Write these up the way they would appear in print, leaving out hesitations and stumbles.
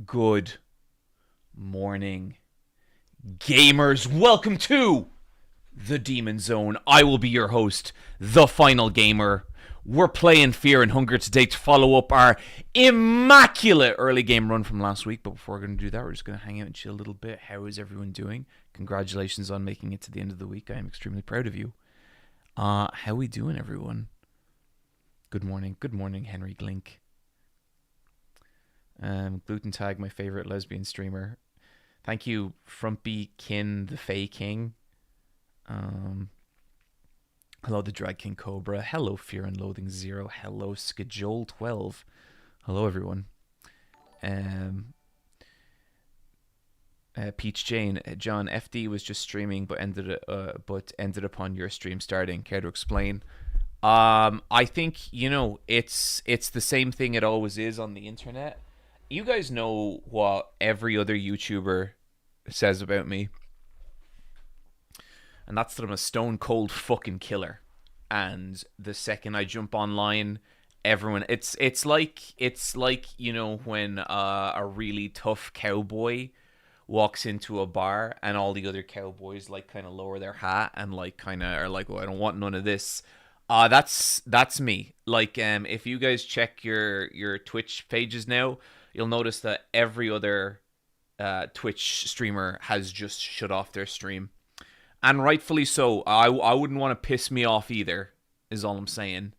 Good morning, gamers. Welcome to the Demon Zone. I will be your host, the Final Gamer. We're playing Fear and Hunger today to follow up our immaculate early game run from last week. But before we're going to do that, we're just going to hang out and chill a little bit. How is everyone doing? Congratulations on making it to the end of the week. I am extremely proud of you. How we doing, everyone? Good morning. Good morning, Henry Glink. Gluten Tag, my favorite lesbian streamer. Thank you, Frumpy Kin, the Fae King. Hello, the Drag King Cobra. Hello, Fear and Loathing Zero. Hello, Schedule 12. Hello, everyone. Peach Jane, John, FD was just streaming, but ended upon your stream starting. Care to explain? I think it's the same thing it always is on the internet. You guys know what every other YouTuber says about me, and that's that I'm a stone cold fucking killer. And the second I jump online, everyone it's like when a really tough cowboy walks into a bar and all the other cowboys like kind of lower their hat and like kind of are like, well, I don't want none of this. That's me. Like if you guys check your Twitch pages now, you'll notice that every other Twitch streamer has just shut off their stream. And rightfully so. I wouldn't want to piss me off either, is all I'm saying.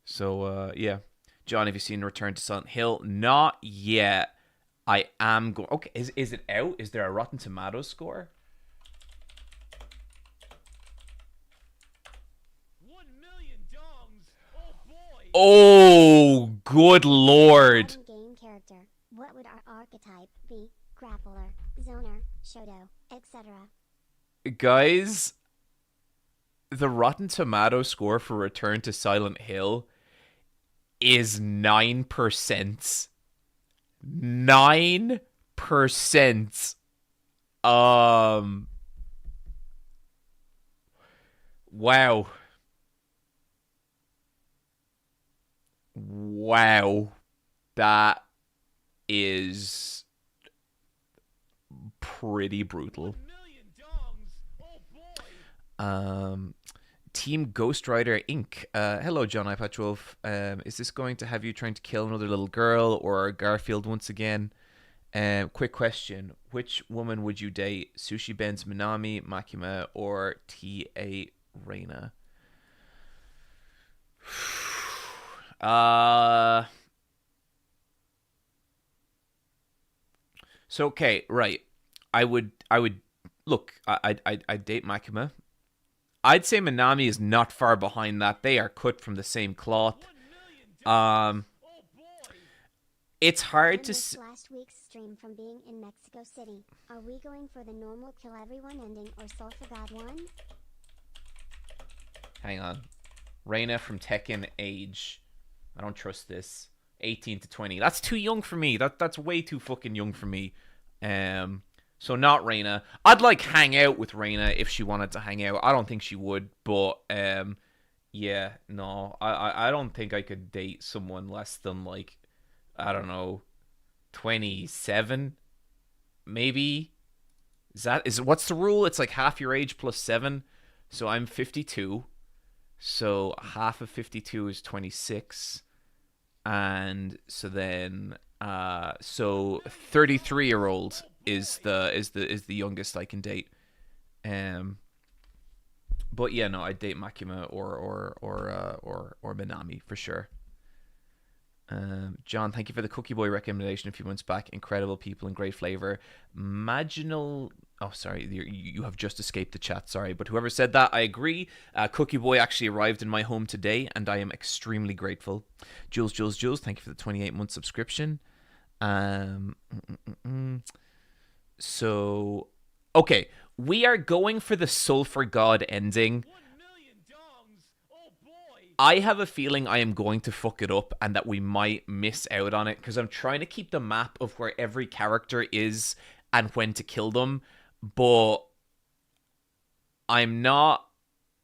So, yeah. John, have you seen Return to Silent Hill? Not yet. I am going... Okay, is it out? Is there a Rotten Tomatoes score? 1 million dongs! Oh, boy! Oh, good lord. Game character. What would our archetype be? Grappler, zoner, shodo, etc. Guys, the Rotten Tomato score for Return to Silent Hill is 9%. 9%. Wow. Wow. That is pretty brutal. Team Ghost Rider Inc. Hello, John iPad 12. Is this going to have you trying to kill another little girl or Garfield once again? Quick question. Which woman would you date? Sushi Ben's Minami, Makima, or T.A. Reina? So, okay, right. I would look, I'd date Makima. I'd say Minami is not far behind that. They are cut from the same cloth. It's hard to... Last week's stream from being in Mexico City. Are we going for the normal kill everyone ending or Soul for God one? Hang on. Reina from Tekken age. I don't trust this. 18 to 20. That's too young for me. That's way too fucking young for me. So not Reina. I'd like hang out with Reina if she wanted to hang out. I don't think she would, but yeah, no. I don't think I could date someone less than like, I don't know, 27 maybe. What's the rule? It's like half your age plus 7. So I'm 52. So half of 52 is 26. And so then so 33-year-old is the youngest I can date. But yeah, no, I'd date Makima or Minami for sure. John, thank you for the Cookie Boy recommendation a few months back. Incredible people and great flavor. Maginal Oh, sorry, you have just escaped the chat. Sorry, but whoever said that, I agree. Cookie Boy actually arrived in my home today, and I am extremely grateful. Jules, thank you for the 28-month subscription. Um, mm, mm, mm. So, okay, we are going for the Sulfur God ending. 1,000,000 dongs. Oh boy. I have a feeling I am going to fuck it up and that we might miss out on it because I'm trying to keep the map of where every character is and when to kill them, but I'm not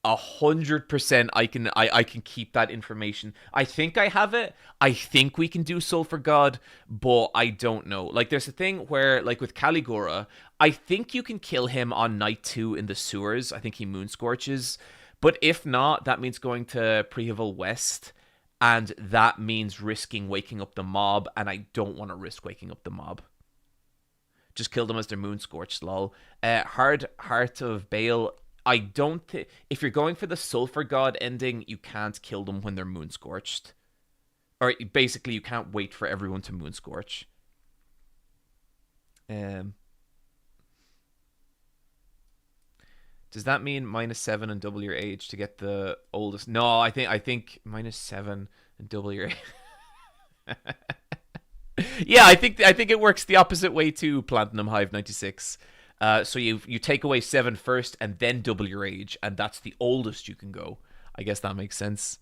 100%. I can keep that information. I think I have it. I think we can do Sulfur God, but I don't know. Like there's a thing where like with Caligura, I think you can kill him on night 2 in the sewers. I think he moon scorches. But if not, that means going to Prehavil West, and that means risking waking up the mob, and I don't want to risk waking up the mob. Just kill them as they're moon scorched, lol. Hard Heart of Bale. I don't think if you're going for the Sulfur God ending, you can't kill them when they're moon scorched. Or basically, you can't wait for everyone to moon scorch. Um, does that mean -7 and double your age to get the oldest? No, I think -7 and double your age. Yeah, I think it works the opposite way too. Platinum Hive 96. So you take away 7 first and then double your age, and that's the oldest you can go. I guess that makes sense.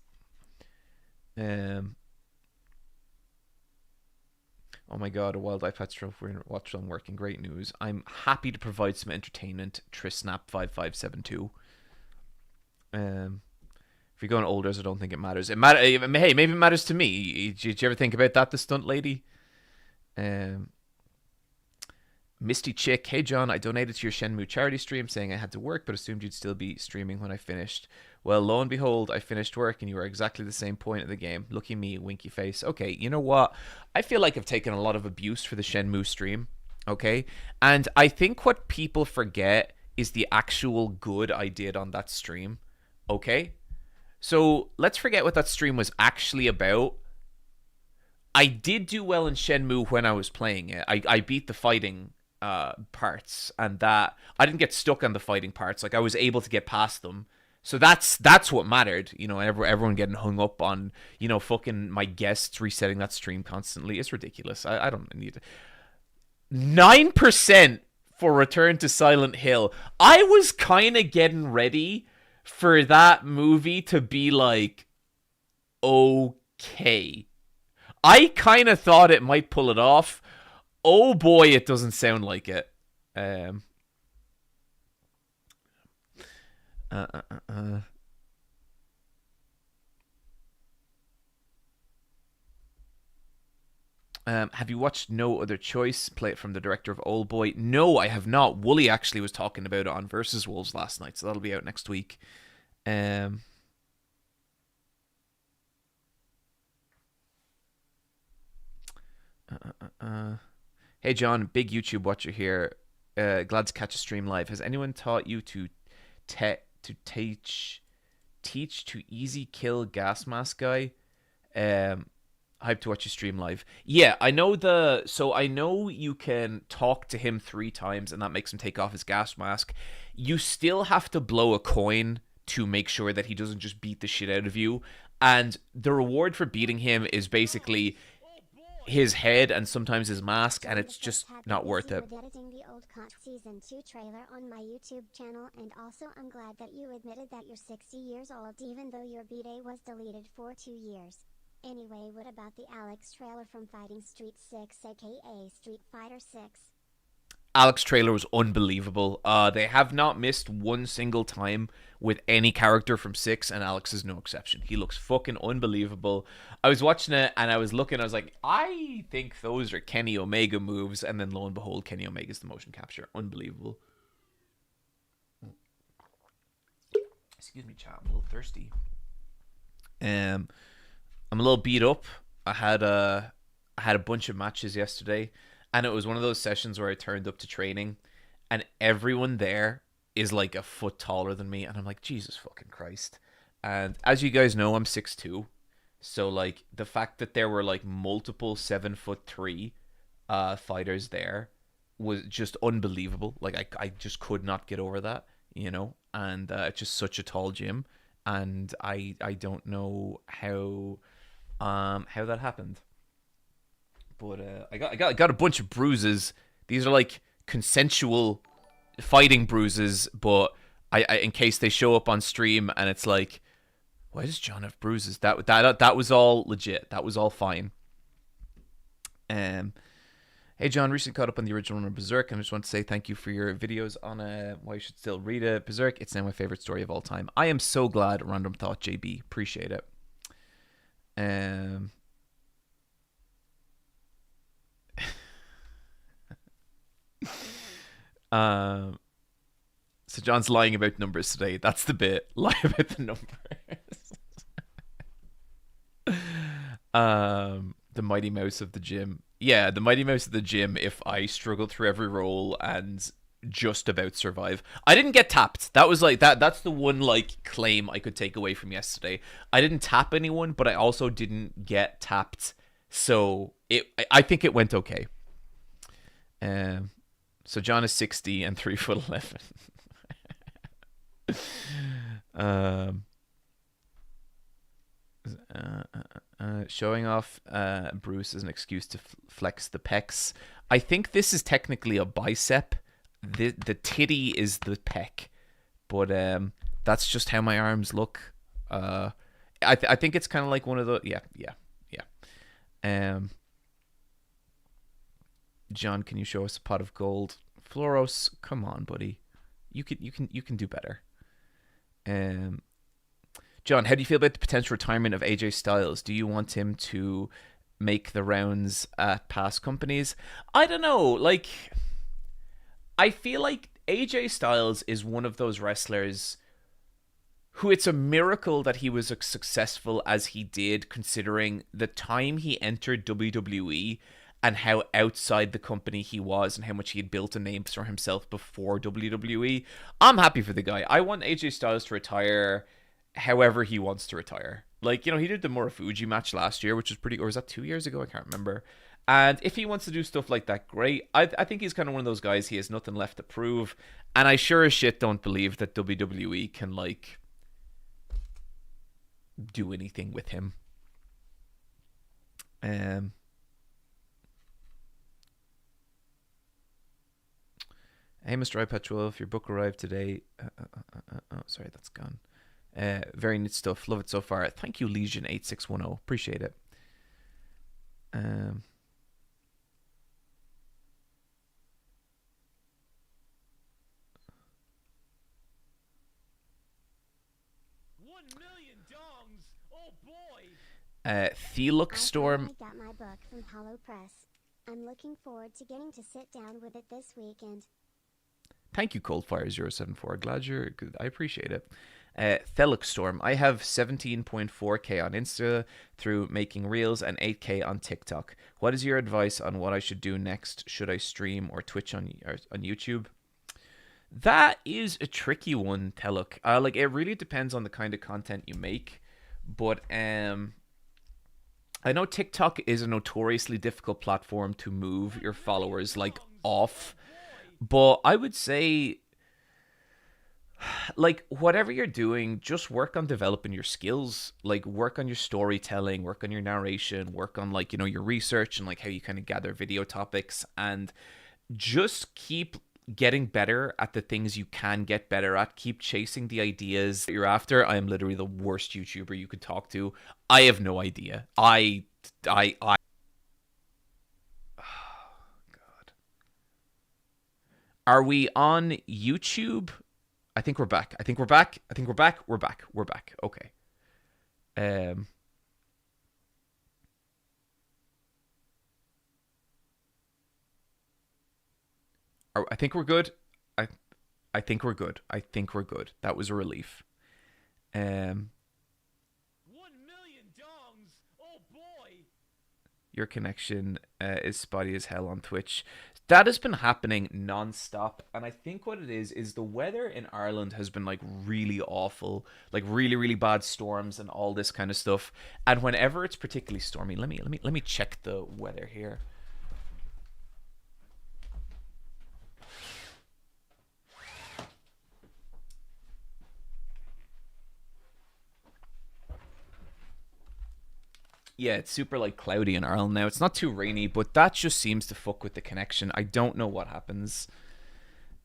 Oh my god, a wild iPad stroke we're watched on working. Great news. I'm happy to provide some entertainment. Trisnap5572. If you're going older, I don't think it matters. Hey, maybe it matters to me. Did you ever think about that, the stunt lady? Misty Chick, hey John, I donated to your Shenmue charity stream saying I had to work but assumed you'd still be streaming when I finished. Well, lo and behold, I finished work and you were exactly the same point of the game. Lucky me, winky face. Okay, you know what? I feel like I've taken a lot of abuse for the Shenmue stream, okay? And I think what people forget is the actual good I did on that stream, okay? So let's forget what that stream was actually about. I did do well in Shenmue when I was playing it. I beat the fighting parts, and that I didn't get stuck on the fighting parts. Like I was able to get past them. So that's what mattered. You know, everyone getting hung up on, you know, fucking my guests resetting that stream constantly. It's ridiculous. I don't need it. 9% for Return to Silent Hill. I was kind of getting ready for that movie to be like okay. I kind of thought it might pull it off. Oh boy, it doesn't sound like it. Have you watched No Other Choice? Play it from the director of Old Boy. No, I have not. Wooly actually was talking about it on Versus Wolves last night, so that'll be out next week. Hey John, big YouTube watcher here. Glad to catch a stream live. Has anyone taught you to teach to easy kill gas mask guy? Hype to watch you stream live. Yeah, I know you can talk to him 3 times and that makes him take off his gas mask. You still have to blow a coin to make sure that he doesn't just beat the shit out of you. And the reward for beating him is basically his head and sometimes his mask, and it's just not worth it. Editing the old season 2 trailer on my YouTube channel, and also I'm glad that you admitted that you're 60 years old even though your B-Day was deleted for 2 years. Anyway, what about the Alex trailer from Fighting Street 6 aka Street Fighter 6? Alex trailer was unbelievable. They have not missed one single time with any character from 6, and Alex is no exception. He looks fucking unbelievable. I was watching it, and I was looking, I was like, I think those are Kenny Omega moves, and then lo and behold, Kenny Omega's the motion capture. Unbelievable. Excuse me, chat. I'm a little thirsty. I'm a little beat up. I had a bunch of matches yesterday. And it was one of those sessions where I turned up to training and everyone there is like a foot taller than me. And I'm like, Jesus fucking Christ. And as you guys know, I'm 6'2". So like the fact that there were like multiple 7'3" fighters there was just unbelievable. Like I just could not get over that, you know. And it's just such a tall gym, and I don't know how that happened. But I got a bunch of bruises. These are like consensual fighting bruises, but I in case they show up on stream and it's like, why does John have bruises? That was all legit. That was all fine. Um, Hey John, recently caught up on the original run of Berserk, and I just want to say thank you for your videos on why you should still read it. Berserk, it's now my favorite story of all time. I am so glad. Random thought, JB, appreciate it. Um, um, so John's lying about numbers today. That's the bit. Lie about the numbers. The Mighty Mouse of the gym. Yeah, the Mighty Mouse of the gym. If I struggle through every role and just about survive, I didn't get tapped. That was like that. That's the one like claim I could take away from yesterday. I didn't tap anyone, but I also didn't get tapped. So I think it went okay. Um, so John is 60 and 3'11". um, showing off Bruce as an excuse to flex the pecs. I think this is technically a bicep. The titty is the pec, but that's just how my arms look. I think it's kind of like one of the yeah. John, can you show us a pot of gold? Floros, come on, buddy. You can do better. John, how do you feel about the potential retirement of AJ Styles? Do you want him to make the rounds at past companies? I don't know. Like, I feel like AJ Styles is one of those wrestlers who it's a miracle that he was as successful as he did, considering the time he entered WWE and how outside the company he was and how much he had built a name for himself before WWE. I'm happy for the guy. I want AJ Styles to retire however he wants to retire. Like, you know, he did the Morofuji match last year, which was pretty, or was that 2 years ago? I can't remember. And if he wants to do stuff like that, great. I think he's kind of one of those guys, he has nothing left to prove. And I sure as shit don't believe that WWE can, like, do anything with him. Hey, Mr. iPad12, if your book arrived today. Oh, sorry, that's gone. Very neat stuff. Love it so far. Thank you, Legion8610. Appreciate it. Oh boy! I Storm. finally got my book from Hollow Press. I'm looking forward to getting to sit down with it this weekend. Thank you, Coldfire074. Glad you're good. I appreciate it. Thelix Storm. I have 17.4k on Insta through making reels and 8k on TikTok. What is your advice on what I should do next? Should I stream or Twitch on YouTube? That is a tricky one, Teluk. Like, it really depends on the kind of content you make. But I know TikTok is a notoriously difficult platform to move your followers, like, off. But I would say, like, whatever you're doing, just work on developing your skills. Like, work on your storytelling, work on your narration, work on, like, you know, your research and, like, how you kind of gather video topics. And just keep getting better at the things you can get better at. Keep chasing the ideas that you're after. I am literally the worst YouTuber you could talk to. I have no idea. I Are we on YouTube? I think we're back. We're back. Okay. I think we're good. I think we're good. That was a relief. 1 million dongs! Oh boy! Your connection is spotty as hell on Twitch. That has been happening non-stop, and I think what it is the weather in Ireland has been, like, really awful, like really, really bad storms and all this kind of stuff. And whenever it's particularly stormy, let me check the weather here. Yeah, it's super like cloudy in Ireland now. It's not too rainy, but that just seems to fuck with the connection. I don't know what happens.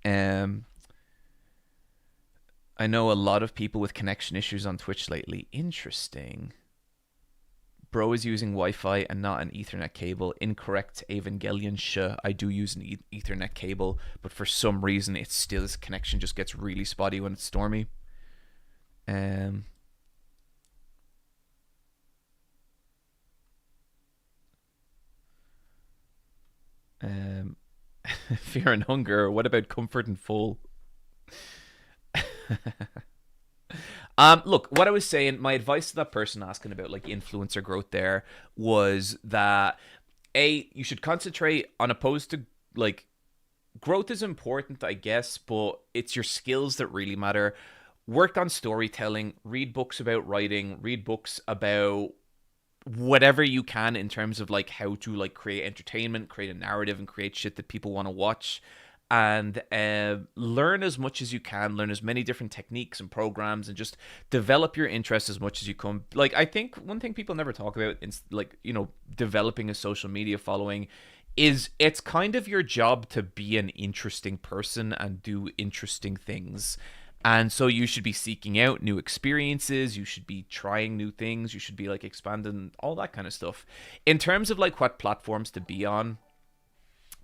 Um, I know a lot of people with connection issues on Twitch lately. Interesting. Bro is using Wi-Fi and not an Ethernet cable. Incorrect, Evangelion. I do use an Ethernet cable, but for some reason, it's still his connection just gets really spotty when it's stormy. Um, um, Fear and hunger. What about comfort and full? Look, what I was saying, my advice to that person asking about like influencer growth there was that you should concentrate on opposed to like growth is important, I guess, but it's your skills that really matter. Work on storytelling, read books about writing, read books about whatever you can in terms of like how to like create entertainment, create a narrative, and create shit that people want to watch. And learn as much as you can, learn as many different techniques and programs, and just develop your interest as much as you can. Like, I think one thing people never talk about is like, developing a social media following is it's kind of your job to be an interesting person and do interesting things. And so you should be seeking out new experiences, you should be trying new things, you should be like expanding all that kind of stuff. In terms of like what platforms to be on,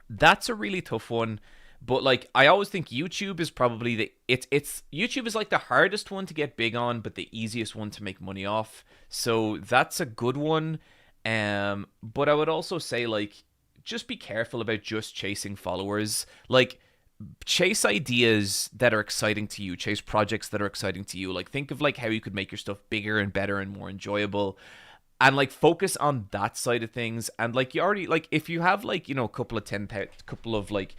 that's a really tough one. But like I always think YouTube is probably it's YouTube is like the hardest one to get big on, but the easiest one to make money off. So that's a good one. But I would also say like just be careful about just chasing followers. Like chase ideas that are exciting to you, chase projects that are exciting to you. Like think of like how you could make your stuff bigger and better and more enjoyable, and like focus on that side of things. And like you already like if you have like a couple of like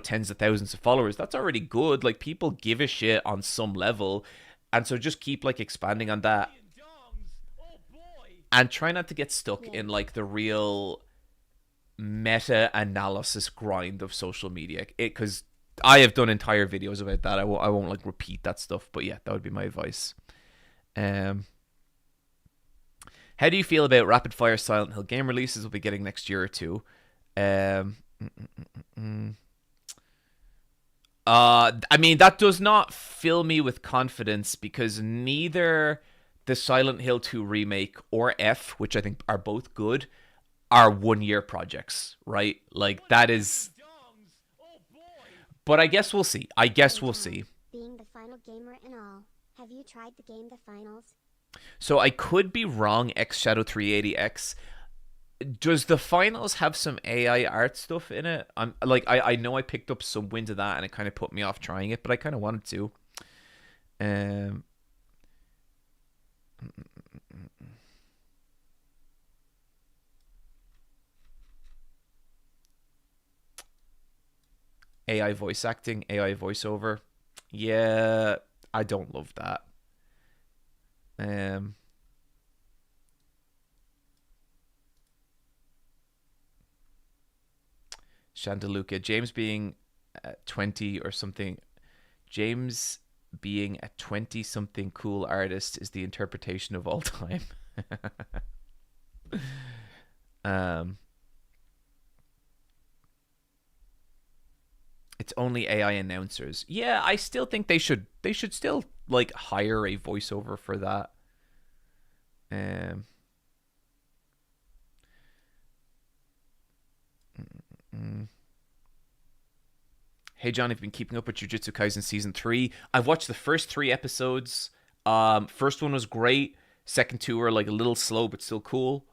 tens of thousands of followers, that's already good. Like people give a shit on some level, and so just keep like expanding on that, Dongs. Oh boy. and try not to get stuck Yeah. in like the real meta analysis grind of social media. It because I have done entire videos about that. I won't like repeat that stuff, but yeah, that would be my advice. um How do you feel about rapid fire Silent Hill game releases we'll be getting next year or two? Um, mm, mm, mm. I mean, that does not fill me with confidence because neither the Silent Hill 2 remake or F, which I think are both good, are 1 year projects, right? Like, that is. Dongs. Oh boy. But I guess we'll see. I guess Hey we'll Tom, see. being the final gamer and all, have you tried the game The Finals? So I could be wrong, X Shadow 380X. Does the finals have some AI art stuff in it? I'm like I know I picked up some wind of that and it kind of put me off trying it, but I kind of wanted to. Um, AI voice acting, AI voiceover. Yeah, I don't love that. Um, Chandaluca, James being 20 or something. James being a 20 something cool artist is the interpretation of all time. um, it's only AI announcers. Yeah, I still think they should still like hire a voiceover for that. Um, mm. Hey John, I've been keeping up with Jujutsu Kaisen season 3. I've watched the first 3 episodes. First one was great. Second two were like a little slow but still cool.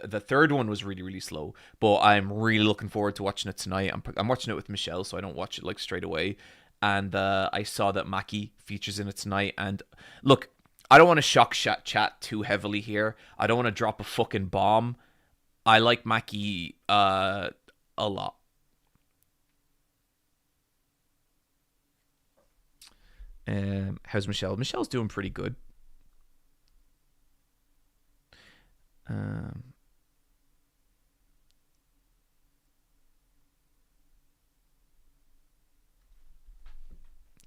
The third one was really really slow, but I'm really looking forward to watching it tonight. I'm watching it with Michelle, so I don't watch it like straight away. And I saw that Maki features in it tonight. And look, I don't want to shock chat too heavily here. I don't want to drop a fucking bomb. I like Maki a lot. How's Michelle? Michelle's doing pretty good. Um,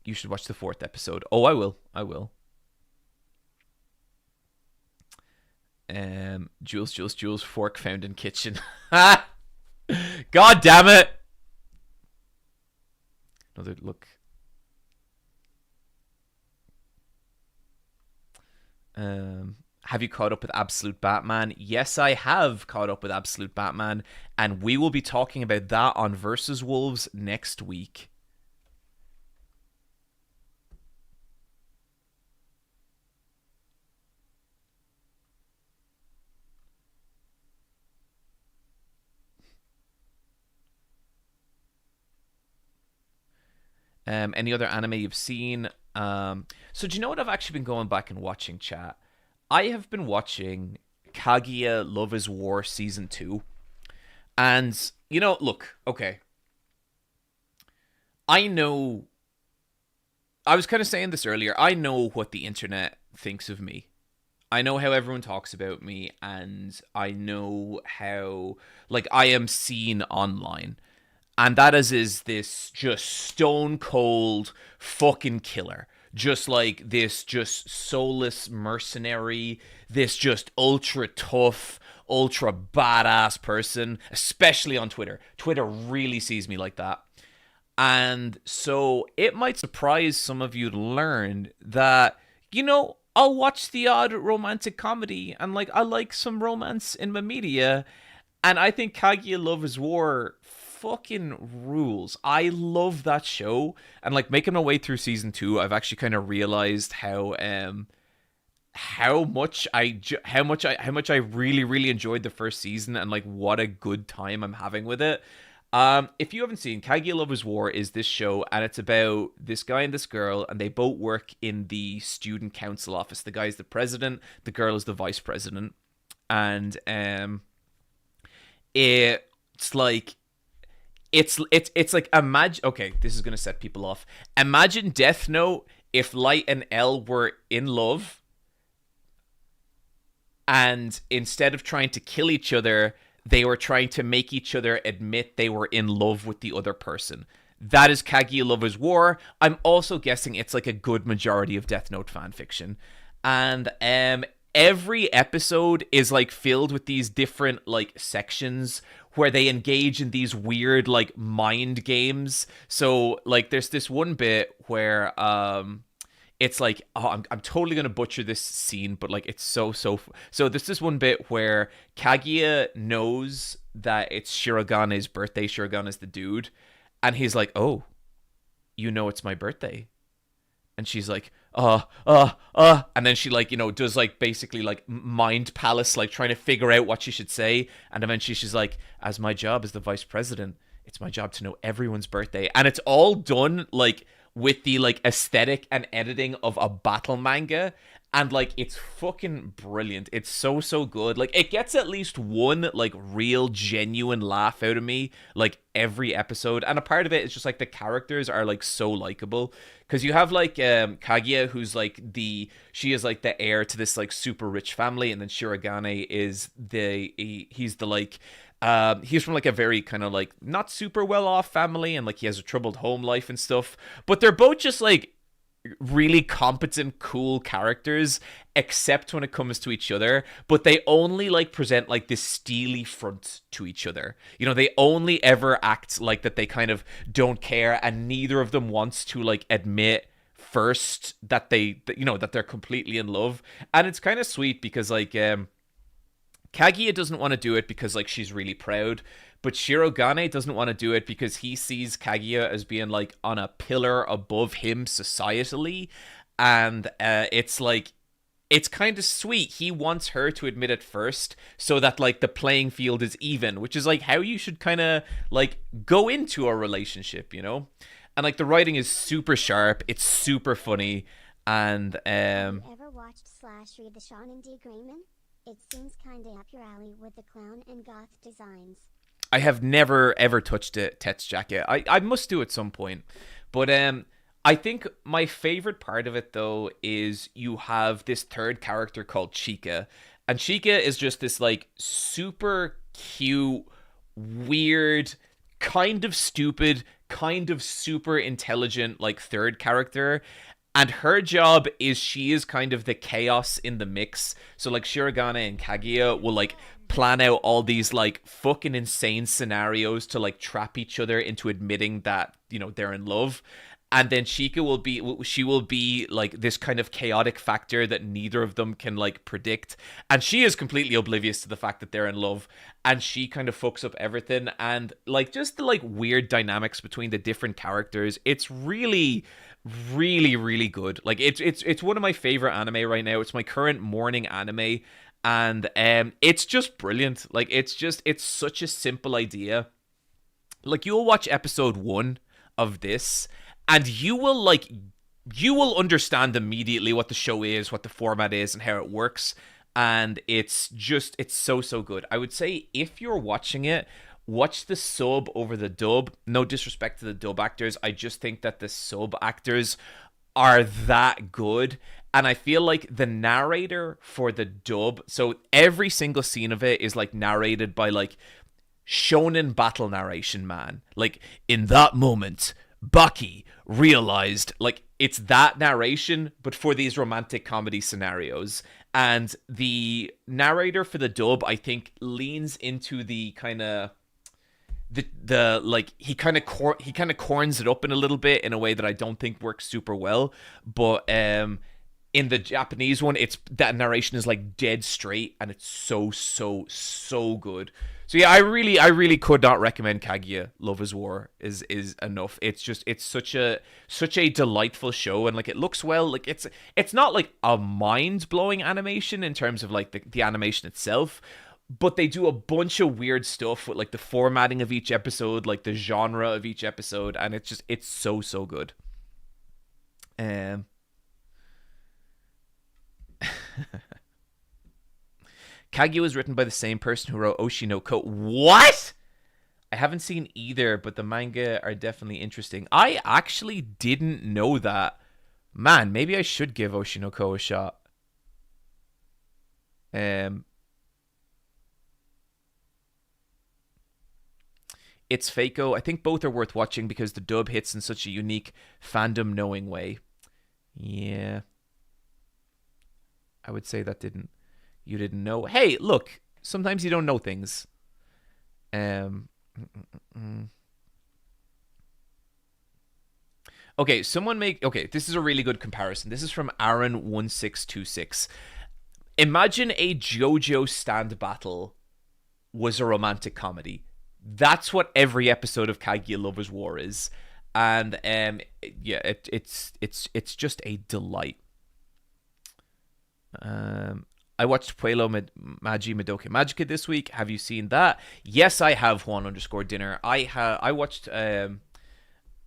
you should watch the fourth episode. Oh, I will. I will. Jules, fork found in kitchen. God damn it! Another look. Have you caught up with Absolute Batman? Yes, I have caught up with Absolute Batman, and we will be talking about that on Versus Wolves next week. Any other anime you've seen? So do you know what I've actually been going back and watching, chat? I have been watching Kaguya Love is War Season 2. And, look, okay. I know... I was kind of saying this earlier. I know what the internet thinks of me. I know how everyone talks about me, and I know how, I am seen online. And that is this just stone cold fucking killer. Just like this just soulless mercenary, this just ultra tough, ultra badass person, especially on Twitter. Twitter really sees me like that. And so it might surprise some of you to learn that, I'll watch the odd romantic comedy and I like some romance in my media. And I think Kaguya Love is War fucking rules. I love that show. And making my way through season 2, I've actually kind of realized how much I really really enjoyed the first season, and what a good time I'm having with it. If you haven't seen, Kaguya Lovers War is this show, and it's about this guy and this girl, and they both work in the student council office. The guy's the president, the girl is the vice president, and it's like imagine. Okay, this is gonna set people off. Imagine Death Note if Light and L were in love, and instead of trying to kill each other, they were trying to make each other admit they were in love with the other person. That is Kaguya Lover's War. I'm also guessing it's a good majority of Death Note fan fiction. And every episode is filled with these different sections where they engage in these weird mind games. So there's this one bit where it's I'm totally gonna butcher this scene, but it's so there's this one bit where Kaguya knows that it's Shirogana's birthday. Shirogana's the dude, and he's like, oh, it's my birthday. And she's like, and then she does basically mind palace, trying to figure out what she should say. And eventually she's like, as my job as the vice president, it's my job to know everyone's birthday. And it's all done with the aesthetic and editing of a battle manga, and it's fucking brilliant. It's so good. It gets at least one real genuine laugh out of me every episode, and a part of it is just the characters are so likable, because you have Kaguya, who's she is the heir to this super rich family, and then Shirogane is he's from a very kind of not super well off family, and he has a troubled home life and stuff, but they're both just really competent, cool characters, except when it comes to each other. But they only present this steely front to each other. They only ever act that they kind of don't care, and neither of them wants to admit first that that they're completely in love. And it's kind of sweet because Kaguya doesn't want to do it because she's really proud, but Shirogane doesn't want to do it because he sees Kaguya as being on a pillar above him societally, and it's kind of sweet. He wants her to admit it first so that the playing field is even, which is how you should kind of go into a relationship, And the writing is super sharp, it's super funny, and Have you ever watched / read the Shonen D. Grayman? It seems kinda up your alley with the clown and goth designs. I have never ever touched it, Tetsujack yet. I must do at some point. But I think my favorite part of it though is you have this third character called Chika. And Chika is just this super cute, weird, kind of stupid, kind of super intelligent third character. And her job is she is kind of the chaos in the mix. So like Shirogane and Kaguya will like plan out all these like fucking insane scenarios to like trap each other into admitting that, you know, they're in love. And then Chika will be like this kind of chaotic factor that neither of them can like predict. And she is completely oblivious to the fact that they're in love, and she kind of fucks up everything. And like just the like weird dynamics between the different characters, it's really really good. Like it's one of my favorite anime right now. It's my current morning anime, and it's just brilliant. Like it's such a simple idea. Like you'll watch episode 1 of this, and you will understand immediately what the show is, what the format is, and how it works. And it's so good. I would say if you're watching it, watch the sub over the dub. No disrespect to the dub actors, I just think that the sub actors are that good. And I feel like the narrator for the dub, so every single scene of it is like narrated by like shonen battle narration, man. Like in that moment, Baki realized, like it's that narration, but for these romantic comedy scenarios. And the narrator for the dub, I think, leans into the kind of the like he kind of corns it up in a little bit in a way that I don't think works super well. But in the Japanese one, it's that narration is like dead straight, and it's so good. So yeah, I really could not recommend Kaguya. Love is War is enough. It's such a delightful show, and like it looks well. Like it's not like a mind blowing animation in terms of like the animation itself, but they do a bunch of weird stuff with like the formatting of each episode, like the genre of each episode, and it's so good. Kaguya was written by the same person who wrote Oshi no Ko. What? I haven't seen either, but the manga are definitely interesting. I actually didn't know that. Man, maybe I should give Oshi no Ko a shot. It's Fako. I think both are worth watching because the dub hits in such a unique fandom knowing way. Yeah. I would say that you didn't know. Hey, look, sometimes you don't know things. Okay, this is a really good comparison. This is from Aaron1626. Imagine a JoJo stand battle was a romantic comedy. That's what every episode of Kaguya Lovers War is. And yeah, it's just a delight. I watched Puello Magi Madoka Magica this week. Have you seen that? Yes, I have. Juan_dinner. I watched Madoka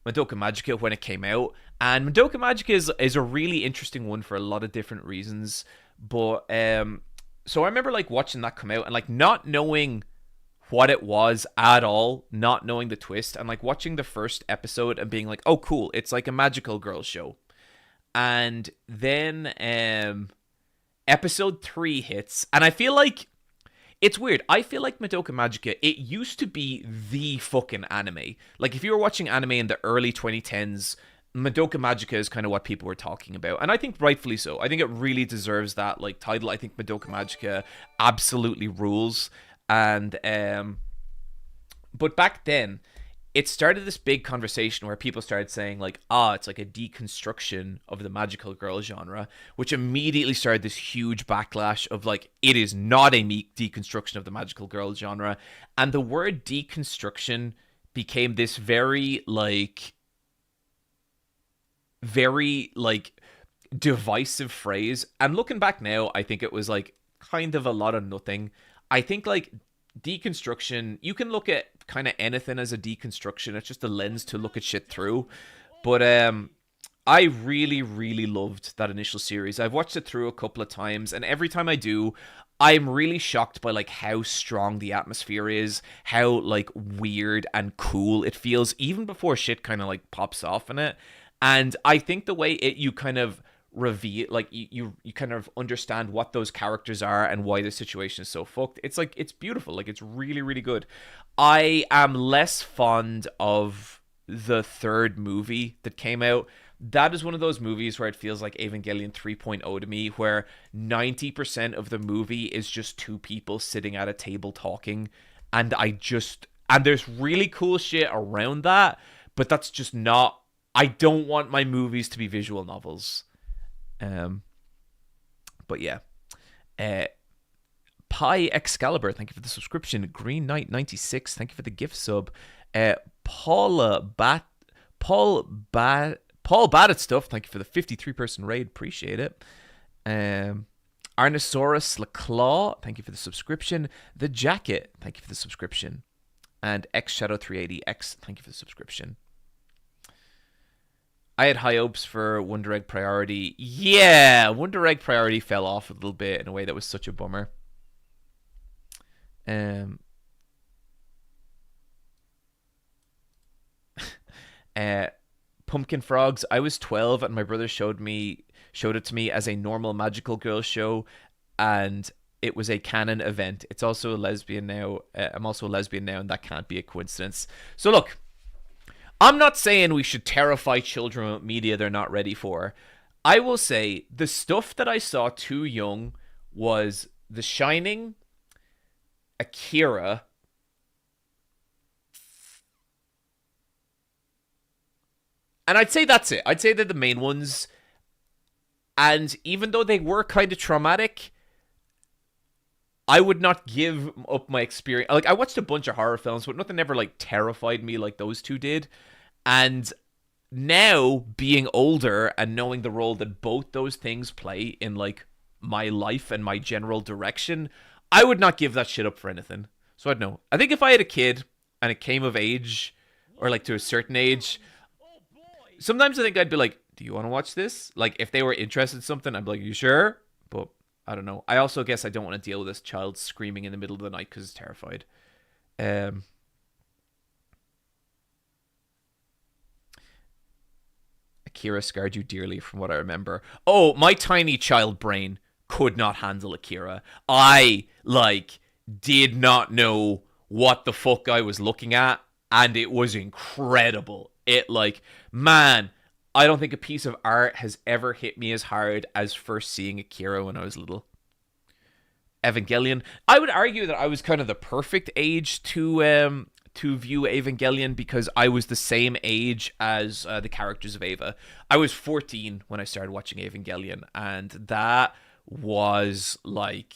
Magica when it came out, and Madoka Magica is a really interesting one for a lot of different reasons. But so I remember like watching that come out and like not knowing what it was at all, not knowing the twist, and like watching the first episode and being like, oh cool, it's like a magical girl show. And then episode 3 hits, and I feel like it's weird. I feel like Madoka Magica, it used to be the fucking anime. Like if you were watching anime in the early 2010s, Madoka Magica is kind of what people were talking about, and I think rightfully so. I think it really deserves that like title. I think Madoka Magica absolutely rules. And but back then it started this big conversation where people started saying like, it's like a deconstruction of the magical girl genre, which immediately started this huge backlash of like, it is not a deconstruction of the magical girl genre. And the word deconstruction became this very divisive phrase. And looking back now, I think it was like kind of a lot of nothing. I think like deconstruction, you can look at kind of anything as a deconstruction. It's just a lens to look at shit through. But I really loved that initial series. I've watched it through a couple of times, and every time I do, I'm really shocked by like how strong the atmosphere is, how like weird and cool it feels even before shit kind of like pops off in it. And I think the way you kind of reveal, like you kind of understand what those characters are and why the situation is so fucked. It's like, it's beautiful. Like it's really good. I am less fond of the third movie that came out. that is one of those movies where it feels like Evangelion 3.0 to me, where 90% of the movie is just two people sitting at a table talking, and and there's really cool shit around that, but that's just not. I don't want my movies to be visual novels. But yeah. Uh, Pi Excalibur, thank you for the subscription. Green Knight 96, thank you for the gift sub. Paula Bat Paul Bad at Stuff, thank you for the 53-person raid. Appreciate it. Arnosaurus LaClaw, thank you for the subscription. The Jacket, thank you for the subscription. And X Shadow 380X, thank you for the subscription. I had high hopes for Wonder Egg Priority. Yeah, Wonder Egg Priority fell off a little bit in a way that was such a bummer. Pumpkin Frogs. I was 12 and my brother showed it to me as a normal magical girl show, and it was a canon event. It's also a lesbian now. I'm also a lesbian now, and that can't be a coincidence. So look, I'm not saying we should terrify children with media they're not ready for. I will say the stuff that I saw too young was The Shining, Akira, and I'd say that's it. I'd say they're the main ones. And even though they were kind of traumatic, I would not give up my experience. Like, I watched a bunch of horror films, but nothing ever, like, terrified me like those two did. And now, being older and knowing the role that both those things play in, like, my life and my general direction, I would not give that shit up for anything. So I'd know. I think if I had a kid and it came of age, or, like, to a certain age, sometimes I think I'd be like, do you want to watch this? Like, if they were interested in something, I'd be like, you sure? But I don't know. I also guess I don't want to deal with this child screaming in the middle of the night because it's terrified. Akira scarred you dearly from what I remember. Oh, my tiny child brain could not handle Akira. I, like, did not know what the fuck I was looking at, and it was incredible. It, like, man, I don't think a piece of art has ever hit me as hard as first seeing Akira when I was little. Evangelion. I would argue that I was kind of the perfect age to view Evangelion because I was the same age as the characters of Eva. I was 14 when I started watching Evangelion, and that was like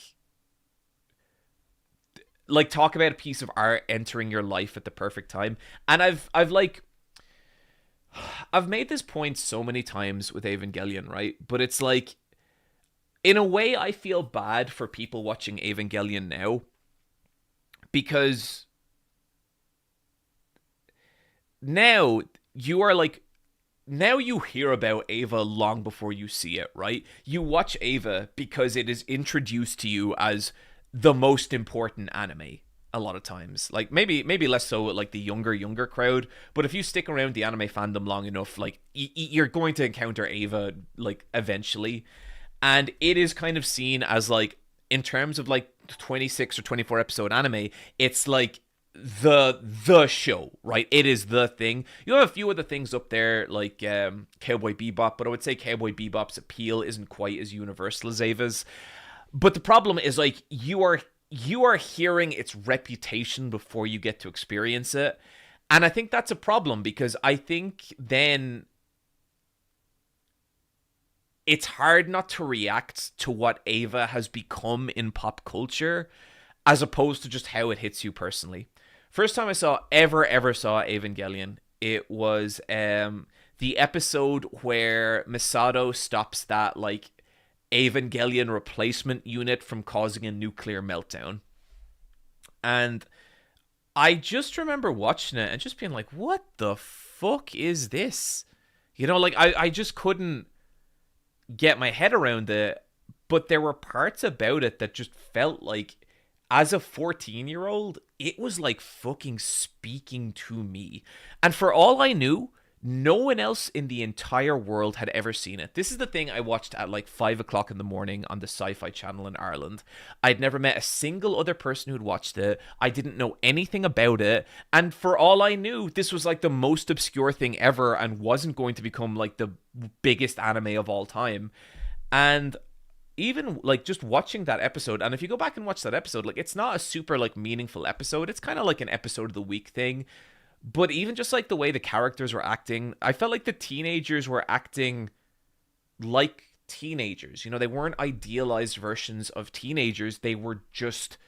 talk about a piece of art entering your life at the perfect time. And I've made this point so many times with Evangelion, right? But it's like, in a way, I feel bad for people watching Evangelion now because now you are like, now you hear about Eva long before you see it, right? You watch Eva because it is introduced to you as the most important anime a lot of times. Like, maybe less so with, like, the younger crowd, but if you stick around the anime fandom long enough, like, you're going to encounter Eva, like, eventually. And it is kind of seen as, like, in terms of, like, 26 or 24 episode anime, it's like the show, right? It is the thing. You have a few other things up there, like Cowboy Bebop, but I would say Cowboy Bebop's appeal isn't quite as universal as Eva's. But the problem is, like, you are hearing its reputation before you get to experience it. And I think that's a problem because I think then it's hard not to react to what Eva has become in pop culture as opposed to just how it hits you personally. First time I ever saw Evangelion, it was the episode where Misato stops that, like, Evangelion replacement unit from causing a nuclear meltdown. And I just remember watching it and just being like, what the fuck is this? You know, like, I just couldn't get my head around it, but there were parts about it that just felt like, as a 14-year-old, it was like fucking speaking to me. And for all I knew, No one else in the entire world had ever seen it. This is the thing I watched at like 5 o'clock in the morning on the Sci-Fi Channel in Ireland. I'd never met a single other person who'd watched it. I didn't know anything about it. And for all I knew, this was like the most obscure thing ever and wasn't going to become like the biggest anime of all time. And even like just watching that episode, and if you go back and watch that episode, like it's not a super like meaningful episode. It's kind of like an episode of the week thing. But even just like the way the characters were acting, I felt like the teenagers were acting like teenagers. You know, they weren't idealized versions of teenagers. They were just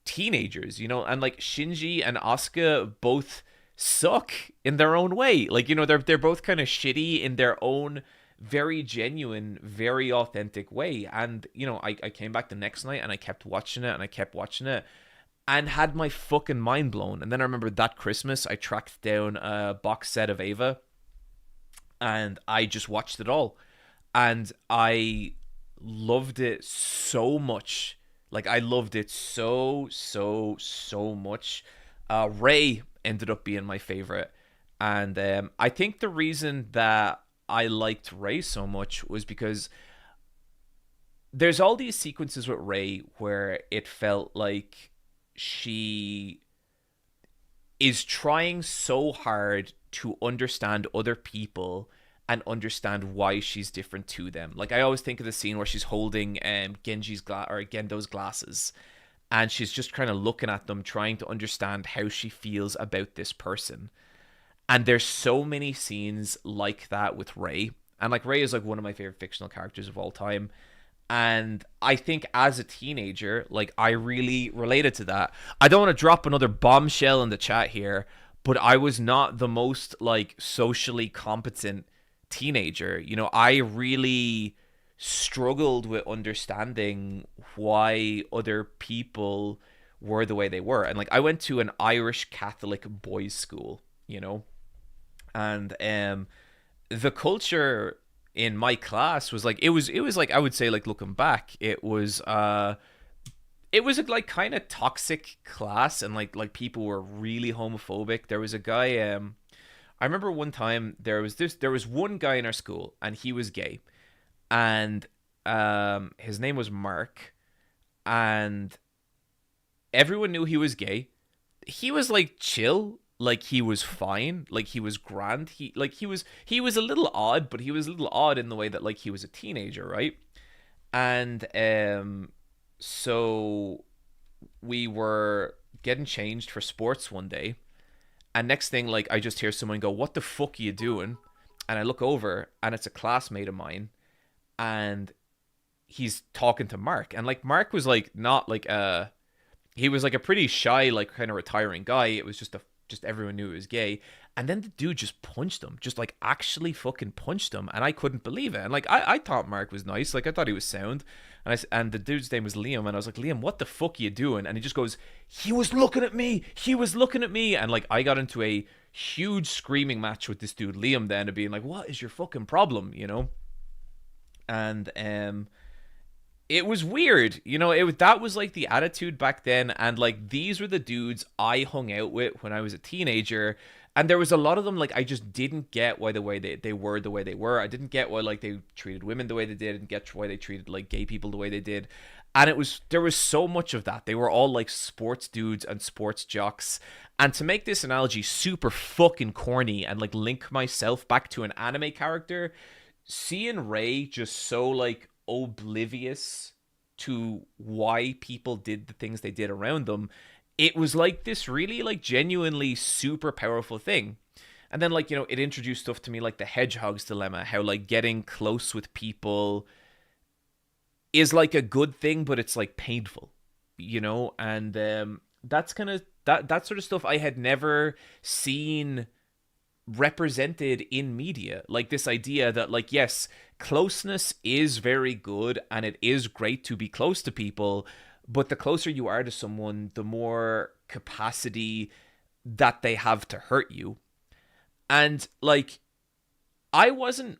teenagers, you know, and like Shinji and Asuka both suck in their own way. Like, you know, they're both kind of shitty in their own very genuine, very authentic way. And, you know, I came back the next night and I kept watching it and I kept watching it and had my fucking mind blown. And then I remember that Christmas I tracked down a box set of Ava and I just watched it all. And I loved it so much. Like I loved it so much. Ray ended up being my favorite. And I think the reason that I liked Ray so much was because there's all these sequences with Ray where it felt like she is trying so hard to understand other people and understand why she's different to them. Like I always think of the scene where she's holding Gendo's glasses and she's just kind of looking at them, trying to understand how she feels about this person. And there's so many scenes like that with Ray. And like Ray is like one of my favorite fictional characters of all time. And I think as a teenager, like I really related to that. I don't want to drop another bombshell in the chat here, but I was not the most like socially competent teenager. You know, I really struggled with understanding why other people were the way they were. And like I went to an Irish Catholic boys' school, you know, and the culture in my class was like it was like I would say like looking back it was a like kind of toxic class and like people were really homophobic. There was a guy I remember one time there was one guy in our school and he was gay and his name was Mark and everyone knew he was gay. He was like chill, like he was fine, like he was grand. He was a little odd, but he was a little odd in the way that like he was a teenager, right? And so we were getting changed for sports one day, and next thing like I just hear someone go, "What the fuck are you doing?" And I look over and it's a classmate of mine and he's talking to Mark. And like Mark was like not like he was like a pretty shy, like kind of retiring guy. It was just everyone knew he was gay. And then the dude just punched him, just like actually fucking punched him. And I couldn't believe it. And like, I thought Mark was nice. Like I thought he was sound. And the dude's name was Liam. And I was like, Liam, what the fuck are you doing? And he just goes, he was looking at me. He was looking at me. And like, I got into a huge screaming match with this dude, Liam, then, of being like, what is your fucking problem? You know? And, it was weird, you know. That was like the attitude back then, and like these were the dudes I hung out with when I was a teenager, and there was a lot of them like I just didn't get why the way they were the way they were. I didn't get why like they treated women the way they did, and get why they treated like gay people the way they did. And there was so much of that. They were all like sports dudes and sports jocks. And to make this analogy super fucking corny and like link myself back to an anime character, seeing Ray just so like oblivious to why people did the things they did around them, it was like this really like genuinely super powerful thing. And then like, you know, it introduced stuff to me like the hedgehog's dilemma, how like getting close with people is like a good thing, but it's like painful, you know. And that's kind of that sort of stuff I had never seen represented in media. Like this idea that like, yes, closeness is very good and it is great to be close to people, but the closer you are to someone, the more capacity that they have to hurt you. And like I wasn't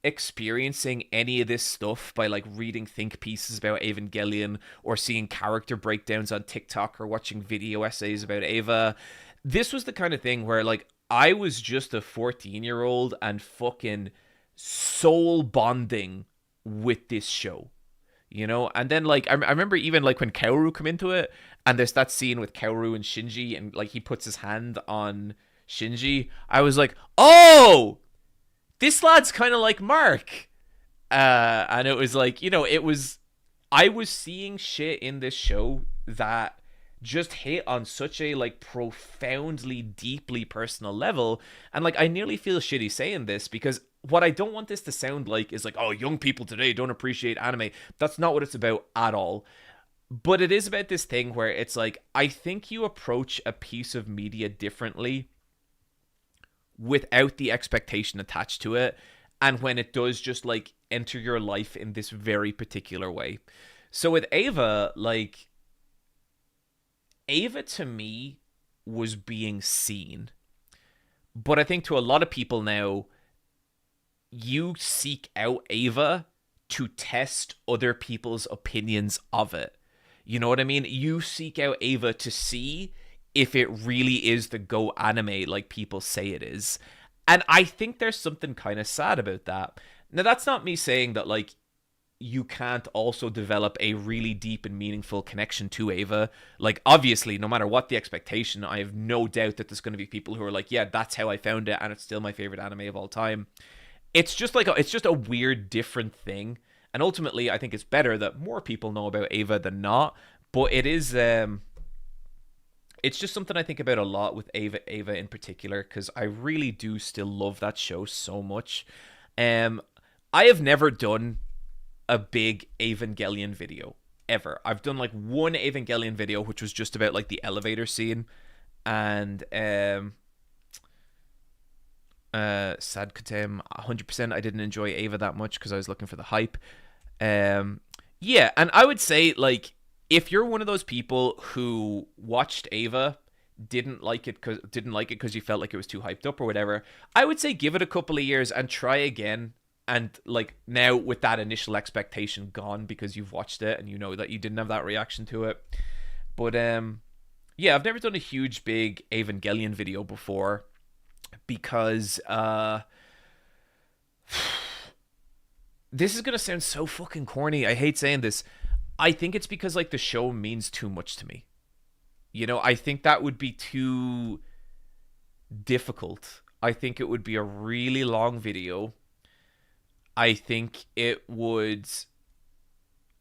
experiencing any of this stuff by like reading think pieces about Evangelion or seeing character breakdowns on TikTok or watching video essays about Ava. This was the kind of thing where like I was just a 14-year-old and fucking soul bonding with this show. You know, and then like I remember even like when Kaoru come into it, and there's that scene with Kaoru and Shinji, and like he puts his hand on Shinji. I was like, oh, this lad's kind of like Mark. And it was like, you know, it was, I was seeing shit in this show that just hit on such a like profoundly deeply personal level. And like I nearly feel shitty saying this, because what I don't want this to sound like is like, oh, young people today don't appreciate anime. That's not what it's about at all. But it is about this thing where it's like, I think you approach a piece of media differently without the expectation attached to it, and when it does just like enter your life in this very particular way. So with Ava, like, Ava to me was being seen, but I think to a lot of people now, you seek out Ava to test other people's opinions of it. You know what I mean? You seek out Ava to see if it really is the Go anime like people say it is. And I think there's something kind of sad about that. Now, that's not me saying that, like, you can't also develop a really deep and meaningful connection to Ava. Like, obviously, no matter what the expectation, I have no doubt that there's going to be people who are like, yeah, that's how I found it, and it's still my favorite anime of all time. It's just like it's just a weird, different thing. And ultimately, I think it's better that more people know about Ava than not. But it is, it's just something I think about a lot with Ava in particular, because I really do still love that show so much. Um, I have never done a big Evangelion video ever. I've done like one Evangelion video, which was just about like the elevator scene, and sad Katem, 100%. I didn't enjoy Ava that much because I was looking for the hype. Yeah, and I would say, like, if you're one of those people who watched Ava, didn't like it because you felt like it was too hyped up or whatever, I would say give it a couple of years and try again. And like now with that initial expectation gone because you've watched it and you know that you didn't have that reaction to it. But yeah, I've never done a huge big Evangelion video before because this is gonna sound so fucking corny. I hate saying this. I think it's because like the show means too much to me. You know, I think that would be too difficult. I think it would be a really long video. I think it would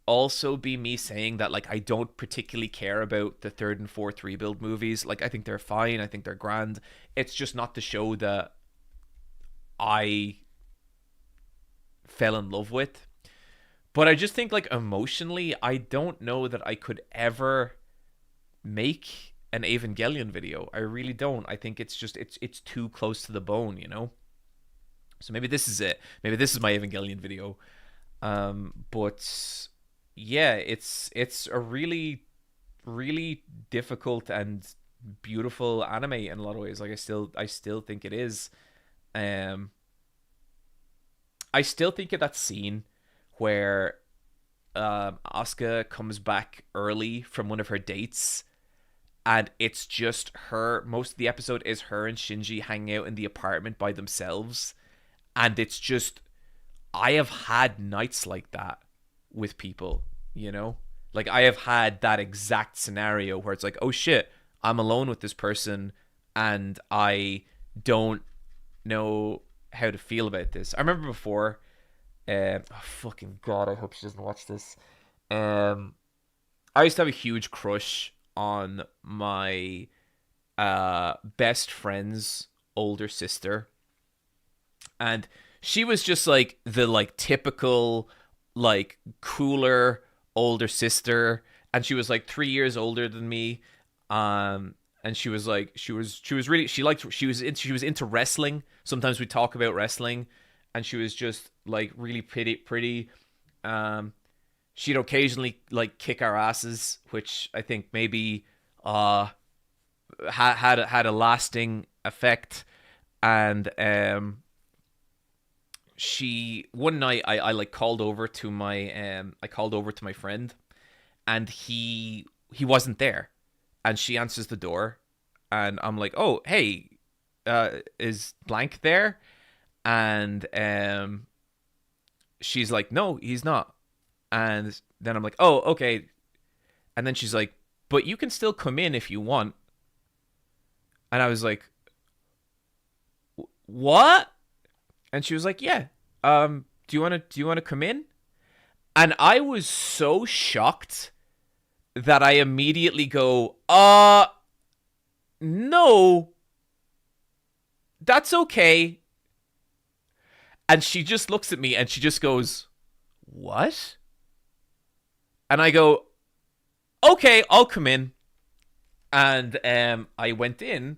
also be me saying that like I don't particularly care about the third and fourth rebuild movies. Like I think they're fine. I think they're grand. It's just not the show that I fell in love with. But I just think like emotionally, I don't know that I could ever make an Evangelion video. I really don't. I think it's just it's too close to the bone, you know? So maybe this is it. Maybe this is my Evangelion video. But yeah, it's a really really difficult and beautiful anime in a lot of ways. Like I still think it is. Um I still think of that scene where Asuka comes back early from one of her dates, and it's just her. Most of the episode is her and Shinji hanging out in the apartment by themselves, and it's just, I have had nights like that with people, you know? Like I have had that exact scenario where it's like, oh shit, I'm alone with this person and I don't know how to feel about this. I remember before, oh fucking god, I hope she doesn't watch this. I used to have a huge crush on my best friend's older sister, and she was just like the like typical like cooler older sister, and she was like 3 years older than me. And she was like she was really she was into wrestling. Sometimes we talk about wrestling, and she was just like really pretty. She'd occasionally like kick our asses, which I think maybe had a lasting effect. And she one night I like called over to my friend, and he wasn't there, and she answers the door, and I'm like, oh hey, is blank there?" And she's like, "No, he's not." And then I'm like, "Oh, okay." And then she's like, "But you can still come in if you want." And I was like, "What?" And she was like, "Yeah. Do you want to come in?" And I was so shocked that I immediately go, no, that's okay." And she just looks at me and she just goes, "What?" And I go, "Okay, I'll come in." And I went in,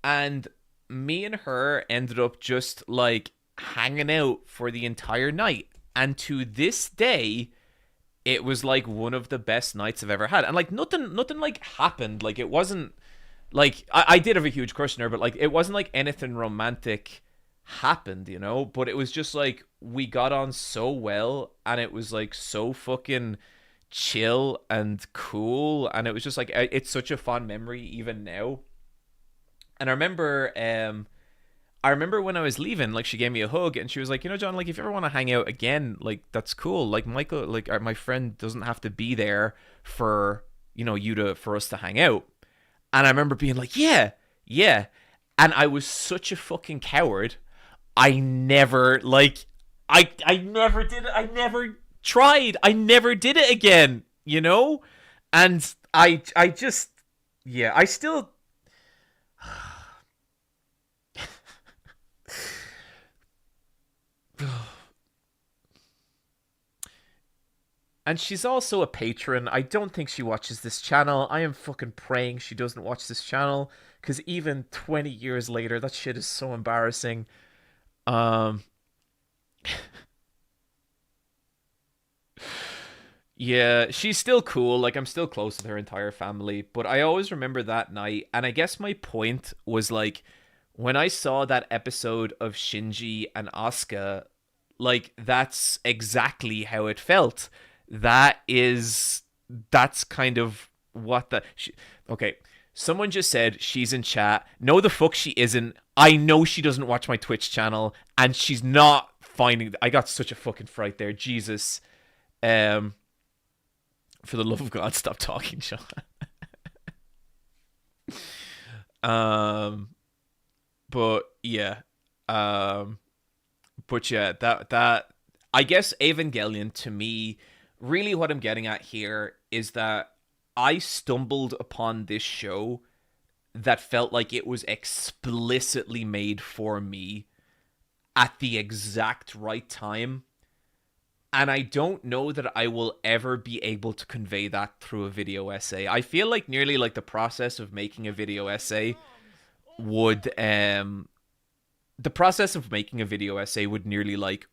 and me and her ended up just like hanging out for the entire night. And to this day, it was like one of the best nights I've ever had. And like nothing like happened. Like it wasn't like I did have a huge crush on her, but like it wasn't like anything romantic happened, you know? But it was just like we got on so well, and it was like so fucking chill and cool, and it was just like it's such a fun memory even now. And I remember when I was leaving, like she gave me a hug and she was like, "John, like if you ever want to hang out again, like that's cool. Like Michael, like my friend doesn't have to be there for for us to hang out." And I remember being like, "Yeah, yeah." And I was such a fucking coward. I never like I never did it. I never tried. I never did it again, you know? And I just yeah, I still and she's also a patron. I don't think she watches this channel. I am fucking praying she doesn't watch this channel, cuz even 20 years later that shit is so embarrassing. Um Yeah, she's still cool. Like I'm still close with her entire family, but I always remember that night. And I guess my point was like when I saw that episode of Shinji and Asuka, like that's exactly how it felt. That's kind of what okay. Someone just said she's in chat. No, the fuck she isn't. I know she doesn't watch my Twitch channel, and she's not finding. I got such a fucking fright there. Jesus. Um, for the love of God, stop talking, Sean. Um, but yeah, um, but yeah, that I guess Evangelion to me, really, what I'm getting at here is that I stumbled upon this show that felt like it was explicitly made for me at the exact right time. And I don't know that I will ever be able to convey that through a video essay. I feel like nearly like the process of making a video essay would the process of making a video essay would nearly like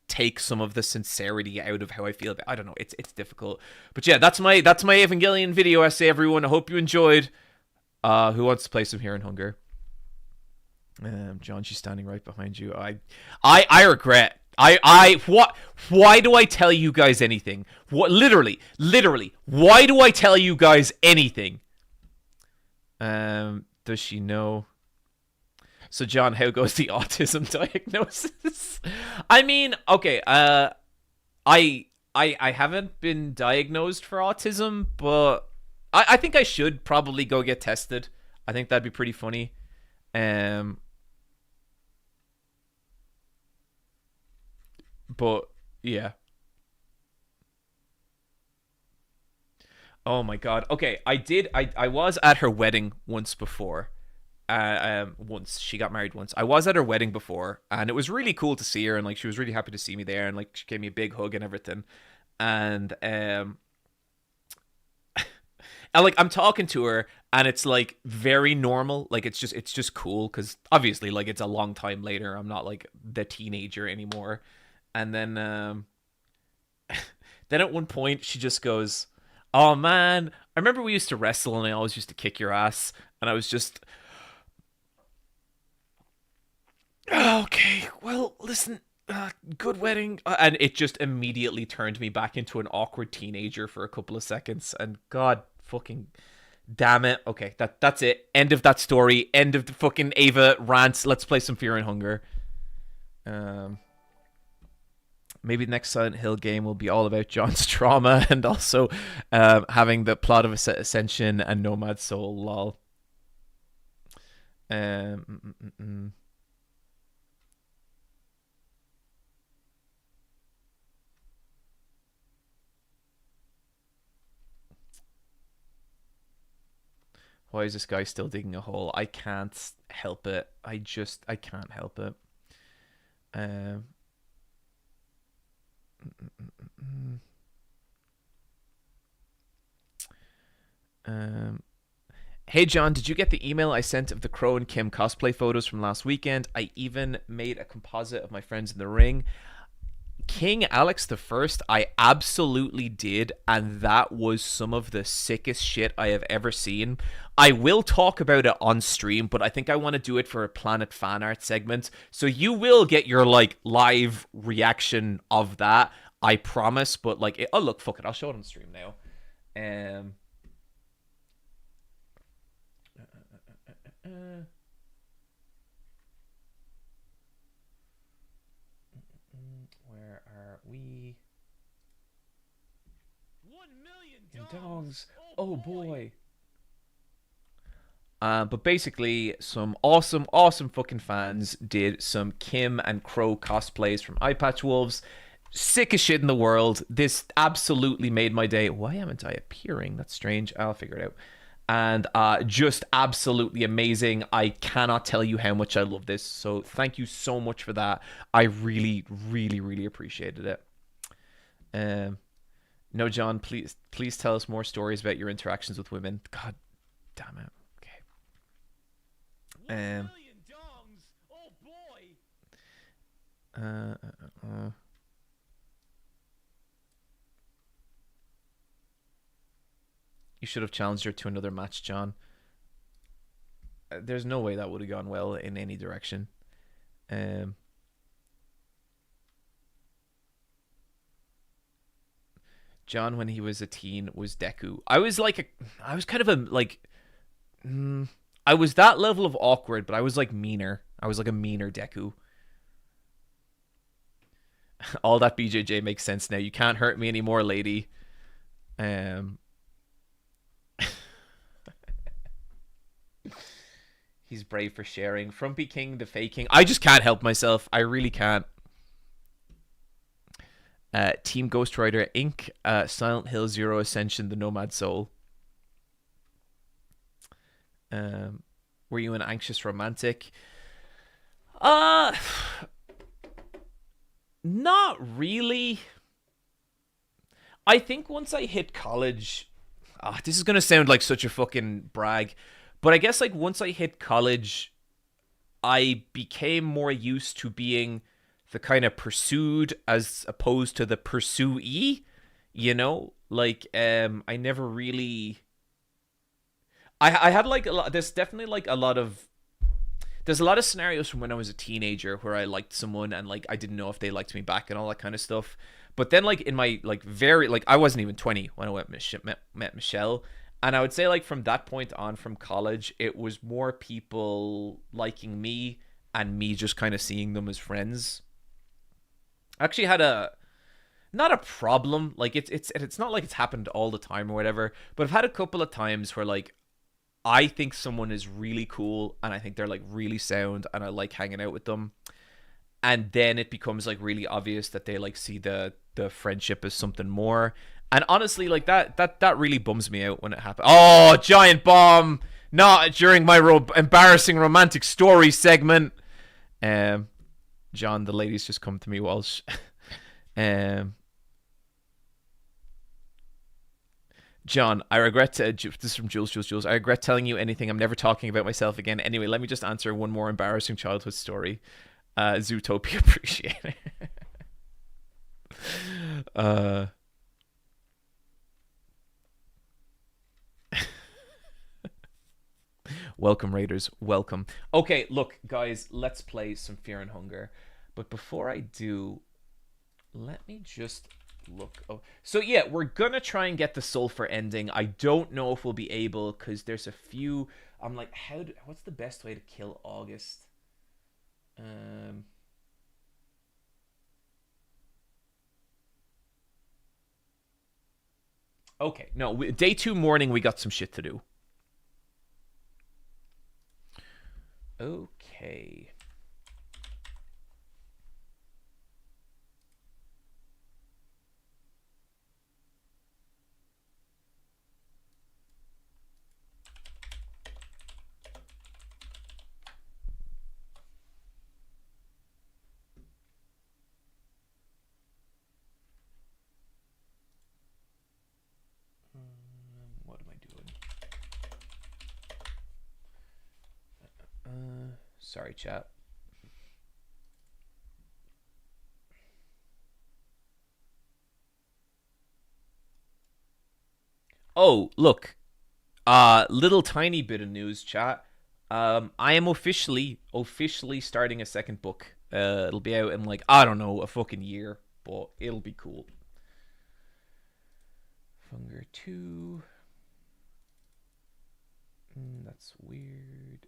take some of the sincerity out of how I feel. I don't know. It's difficult. But yeah, that's my Evangelion video essay, everyone. I hope you enjoyed. Who wants to play some Here in Hunger? John, she's standing right behind you. I regret. What? Why do I tell you guys anything? What? Literally. Why do I tell you guys anything? Does she know? So, John, how goes the autism diagnosis? I mean, okay. I haven't been diagnosed for autism, but I think I should probably go get tested. I think that'd be pretty funny. Um, but yeah. Oh my god. Okay, I did. I was at her wedding once before. Once she got married once. I was at her wedding before, and it was really cool to see her, and like she was really happy to see me there, and like she gave me a big hug and everything. And and like I'm talking to her, and it's like very normal. Like it's just cool because obviously like it's a long time later. I'm not like the teenager anymore. And then at one point she just goes, "Oh man, I remember we used to wrestle, and I always used to kick your ass." And I was just, okay, well, listen, good wedding. And it just immediately turned me back into an awkward teenager for a couple of seconds. And God fucking Damn it. Okay, that's it. End of that story. End of the fucking Ava rants. Let's play some Fear and Hunger. Maybe the next Silent Hill game will be all about John's trauma and also having the plot of Ascension and Nomad Soul. Lol. Why is this guy still digging a hole? I can't help it. I can't help it. Hey John, did you get the email I sent of the Crow and Kim cosplay photos from last weekend? I even made a composite of my friends in the ring. King Alex the First, I absolutely did, and that was some of the sickest shit I have ever seen. I will talk about it on stream, but I think I want to do it for a Planet Fan Art segment, so you will get your like live reaction of that, I promise. But like, oh look, fuck it, I'll show it on stream now. Where are we? 1 million Dogs. Oh boy. But basically, some awesome fucking fans did some Kim and Crow cosplays from Eye Patch Wolves. Sickest shit in the world. This absolutely made my day. Why haven't I appearing? That's strange. I'll figure it out. And just absolutely amazing. I cannot tell you how much I love this. So thank you so much for that. I really appreciated it. No, John, please tell us more stories about your interactions with women. God damn it. 1 million dongs. Oh boy. You should have challenged her to another match, John. There's no way that would have gone well in any direction. John, when he was a teen, was Deku. I was kind of a like. I was that level of awkward, but I was like meaner. I was like a meaner Deku. All that BJJ makes sense now. You can't hurt me anymore, lady. He's brave for sharing. Frumpy King, the faking. I just can't help myself. I really can't. Team Ghost Rider Inc. Silent Hill Zero Ascension, the Nomad Soul. Were you an anxious romantic? Not really. I think once I hit college, this is gonna sound like such a fucking brag, but I guess like once I hit college, I became more used to being the kind of pursued as opposed to the pursuee, you know? Like, I never really... I had like a lot... There's definitely like a lot of... There's a lot of scenarios from when I was a teenager where I liked someone and like I didn't know if they liked me back and all that kind of stuff. But then like in my like very... Like I wasn't even 20 when I met Michelle. And I would say like from that point on from college, it was more people liking me and me just kind of seeing them as friends. I actually had not a problem, like it's not like it's happened all the time or whatever, but I've had a couple of times where like I think someone is really cool and I think they're like really sound and I like hanging out with them, and then it becomes like really obvious that they like see the friendship as something more. And honestly, like that really bums me out when it happens. Oh, giant bomb! Not during my embarrassing romantic story segment. John, the ladies just come to me, Walsh. John, I regret this is from Jules. I regret telling you anything. I'm never talking about myself again. Anyway, let me just answer one more embarrassing childhood story. Zootopia, appreciate it. Welcome, Raiders. Welcome. Okay, look, guys, let's play some Fear and Hunger. But before I do, let me just look. Oh, so yeah, we're gonna try and get the sulfur ending. I don't know if we'll be able because there's a few. I'm like, what's the best way to kill August? Um. Okay, no, day 2 morning, we got some shit to do. Okay. What am I doing? Sorry, chat. Oh, look. Little tiny bit of news, chat. I am officially starting a second book. It'll be out in like, I don't know, a fucking year, but it'll be cool. Funger 2. That's weird.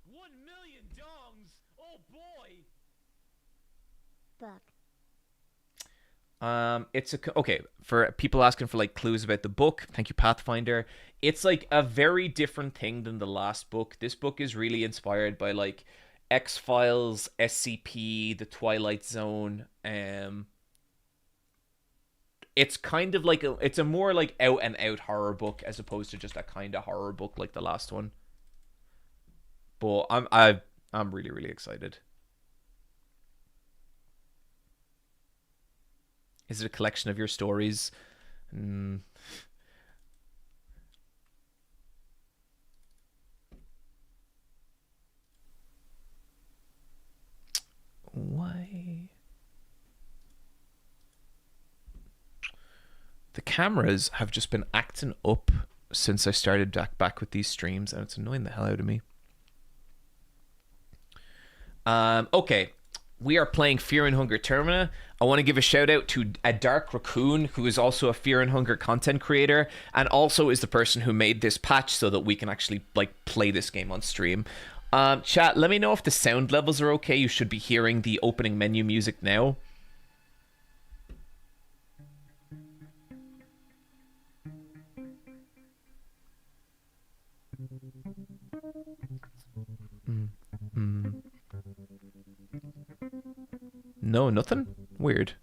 1,000,000 dongs. Oh boy. Book. It's okay for people asking for like clues about the book. Thank you, Pathfinder. It's like a very different thing than the last book. This book is really inspired by like X-Files, SCP, The Twilight Zone. It's kind of like it's a more like out and out horror book as opposed to just a kind of horror book like the last one. But I'm really excited. Is it a collection of your stories? Why? The cameras have just been acting up since I started back with these streams, and it's annoying the hell out of me. Okay. We are playing Fear and Hunger Termina. I want to give a shout out to a Dark Raccoon, who is also a Fear and Hunger content creator, and also is the person who made this patch so that we can actually like play this game on stream. Chat, let me know if the sound levels are okay. You should be hearing the opening menu music now. No, nothing? Weird.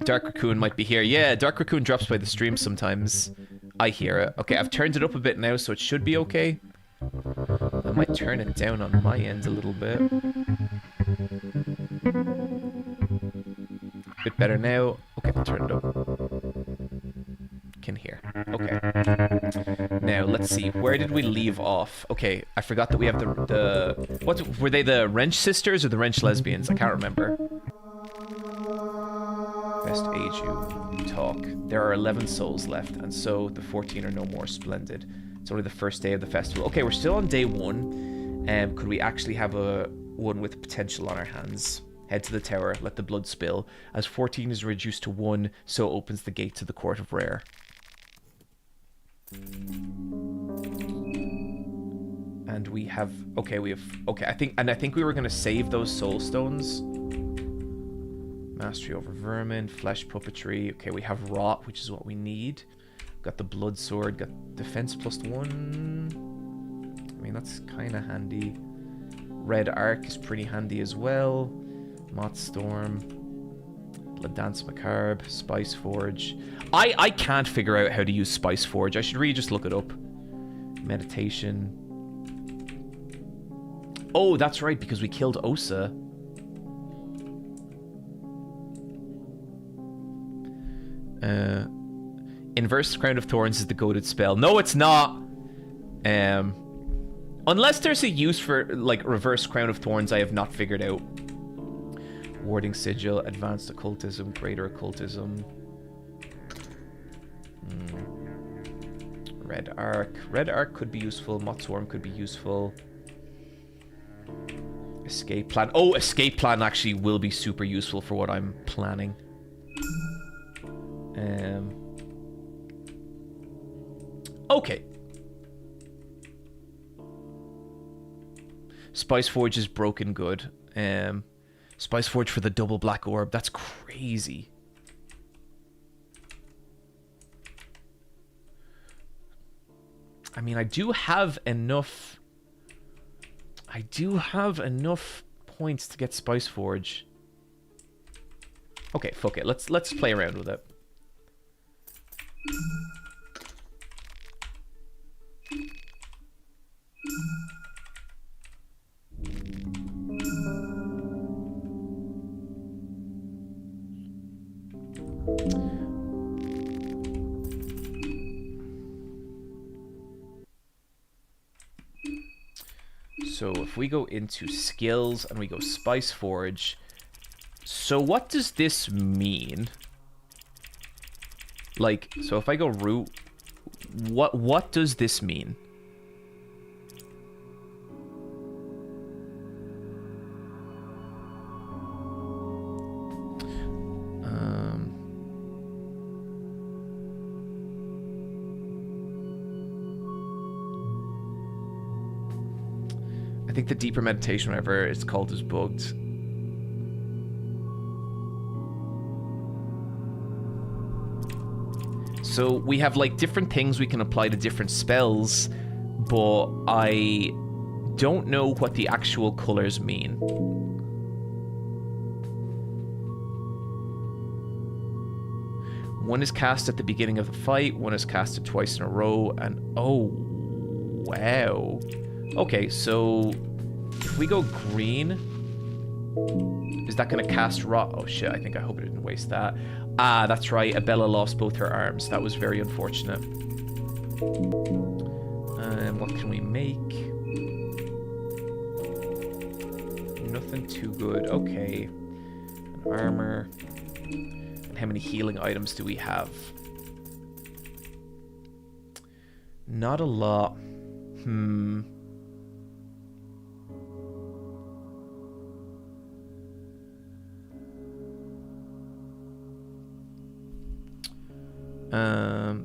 Dark Raccoon might be here. Yeah, Dark Raccoon drops by the stream sometimes. I hear it. Okay, I've turned it up a bit now, so it should be okay. I might turn it down on my end a little bit. Bit better now. Okay, I'll turn it up. Can hear. Okay. Now let's see. Where did we leave off? Okay, I forgot that we have the what were they, the Wrench sisters or the Wrench lesbians? I can't remember. Best age you talk. There are 11 souls left, and so the 14 are no more splendid. It's only the first day of the festival. Okay, we're still on day 1. Could we actually have a one with potential on our hands? Head to the tower, let the blood spill. As 14 is reduced to 1, so opens the gate to the Court of Rare. And we have... Okay, we have... Okay, I think we were going to save those soul stones. Mastery over vermin, flesh puppetry. Okay, we have rot, which is what we need. Got the blood sword, got defense +1. I mean, that's kind of handy. Red arc is pretty handy as well. Moth Storm, La Dance Macabre, Spice Forge. I can't figure out how to use Spice Forge. I should really just look it up. Meditation. Oh, that's right, because we killed Osa. Inverse Crown of Thorns is the goated spell. No, it's not. Unless there's a use for like Reverse Crown of Thorns, I have not figured out. Warding Sigil, Advanced Occultism, Greater Occultism. Red Arc. Red Arc could be useful. Motswarm could be useful. Escape plan. Oh, escape plan actually will be super useful for what I'm planning. Okay. Spice Forge is broken good. Spice Forge for the double black orb. That's crazy. I mean, I do have enough points to get Spice Forge. Okay, fuck it. Let's play around with it. So if we go into skills and we go Spice Forge, so what does this mean? Like, so if I go root, what does this mean? I think the deeper meditation, whatever it's called, is bugged. So we have like different things we can apply to different spells, but I don't know what the actual colors mean. One is cast at the beginning of the fight, one is casted twice in a row, and oh, wow. Okay, so if we go green, is that going to cast rot? Oh shit, I hope I didn't waste that. Ah, that's right, Abella lost both her arms. That was very unfortunate. What can we make? Nothing too good. Okay. An armor. And how many healing items do we have? Not a lot.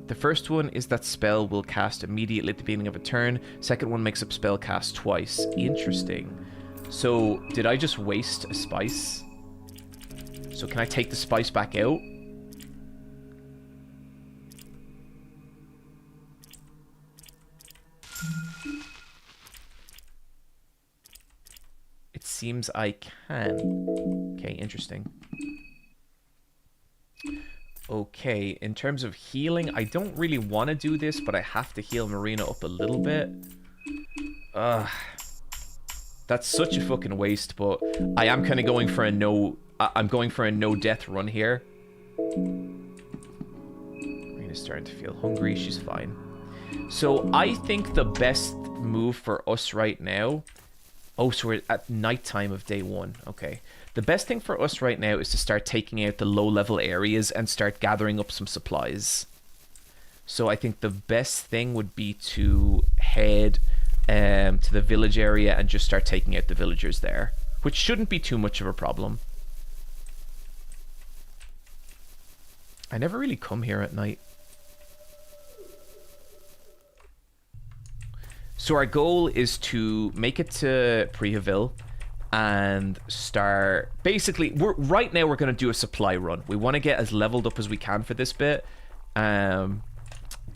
The first one is that spell will cast immediately at the beginning of a turn. Second one makes a spell cast twice. Interesting. So, did I just waste a spice? So can I take the spice back out? It seems I can. Okay, interesting. Okay, in terms of healing, I don't really want to do this, but I have to heal Marina up a little bit. Ugh. That's such a fucking waste, but I am kind of going for a no... I'm going for a no-death run here. Marina's starting to feel hungry. She's fine. So I think the best move for us right now... Oh, so we're at nighttime of day one. Okay. The best thing for us right now is to start taking out the low-level areas and start gathering up some supplies. So I think the best thing would be to head to the village area and just start taking out the villagers there, which shouldn't be too much of a problem. I never really come here at night. So our goal is to make it to Priheville and start... Basically, right now we're going to do a supply run. We want to get as leveled up as we can for this bit. And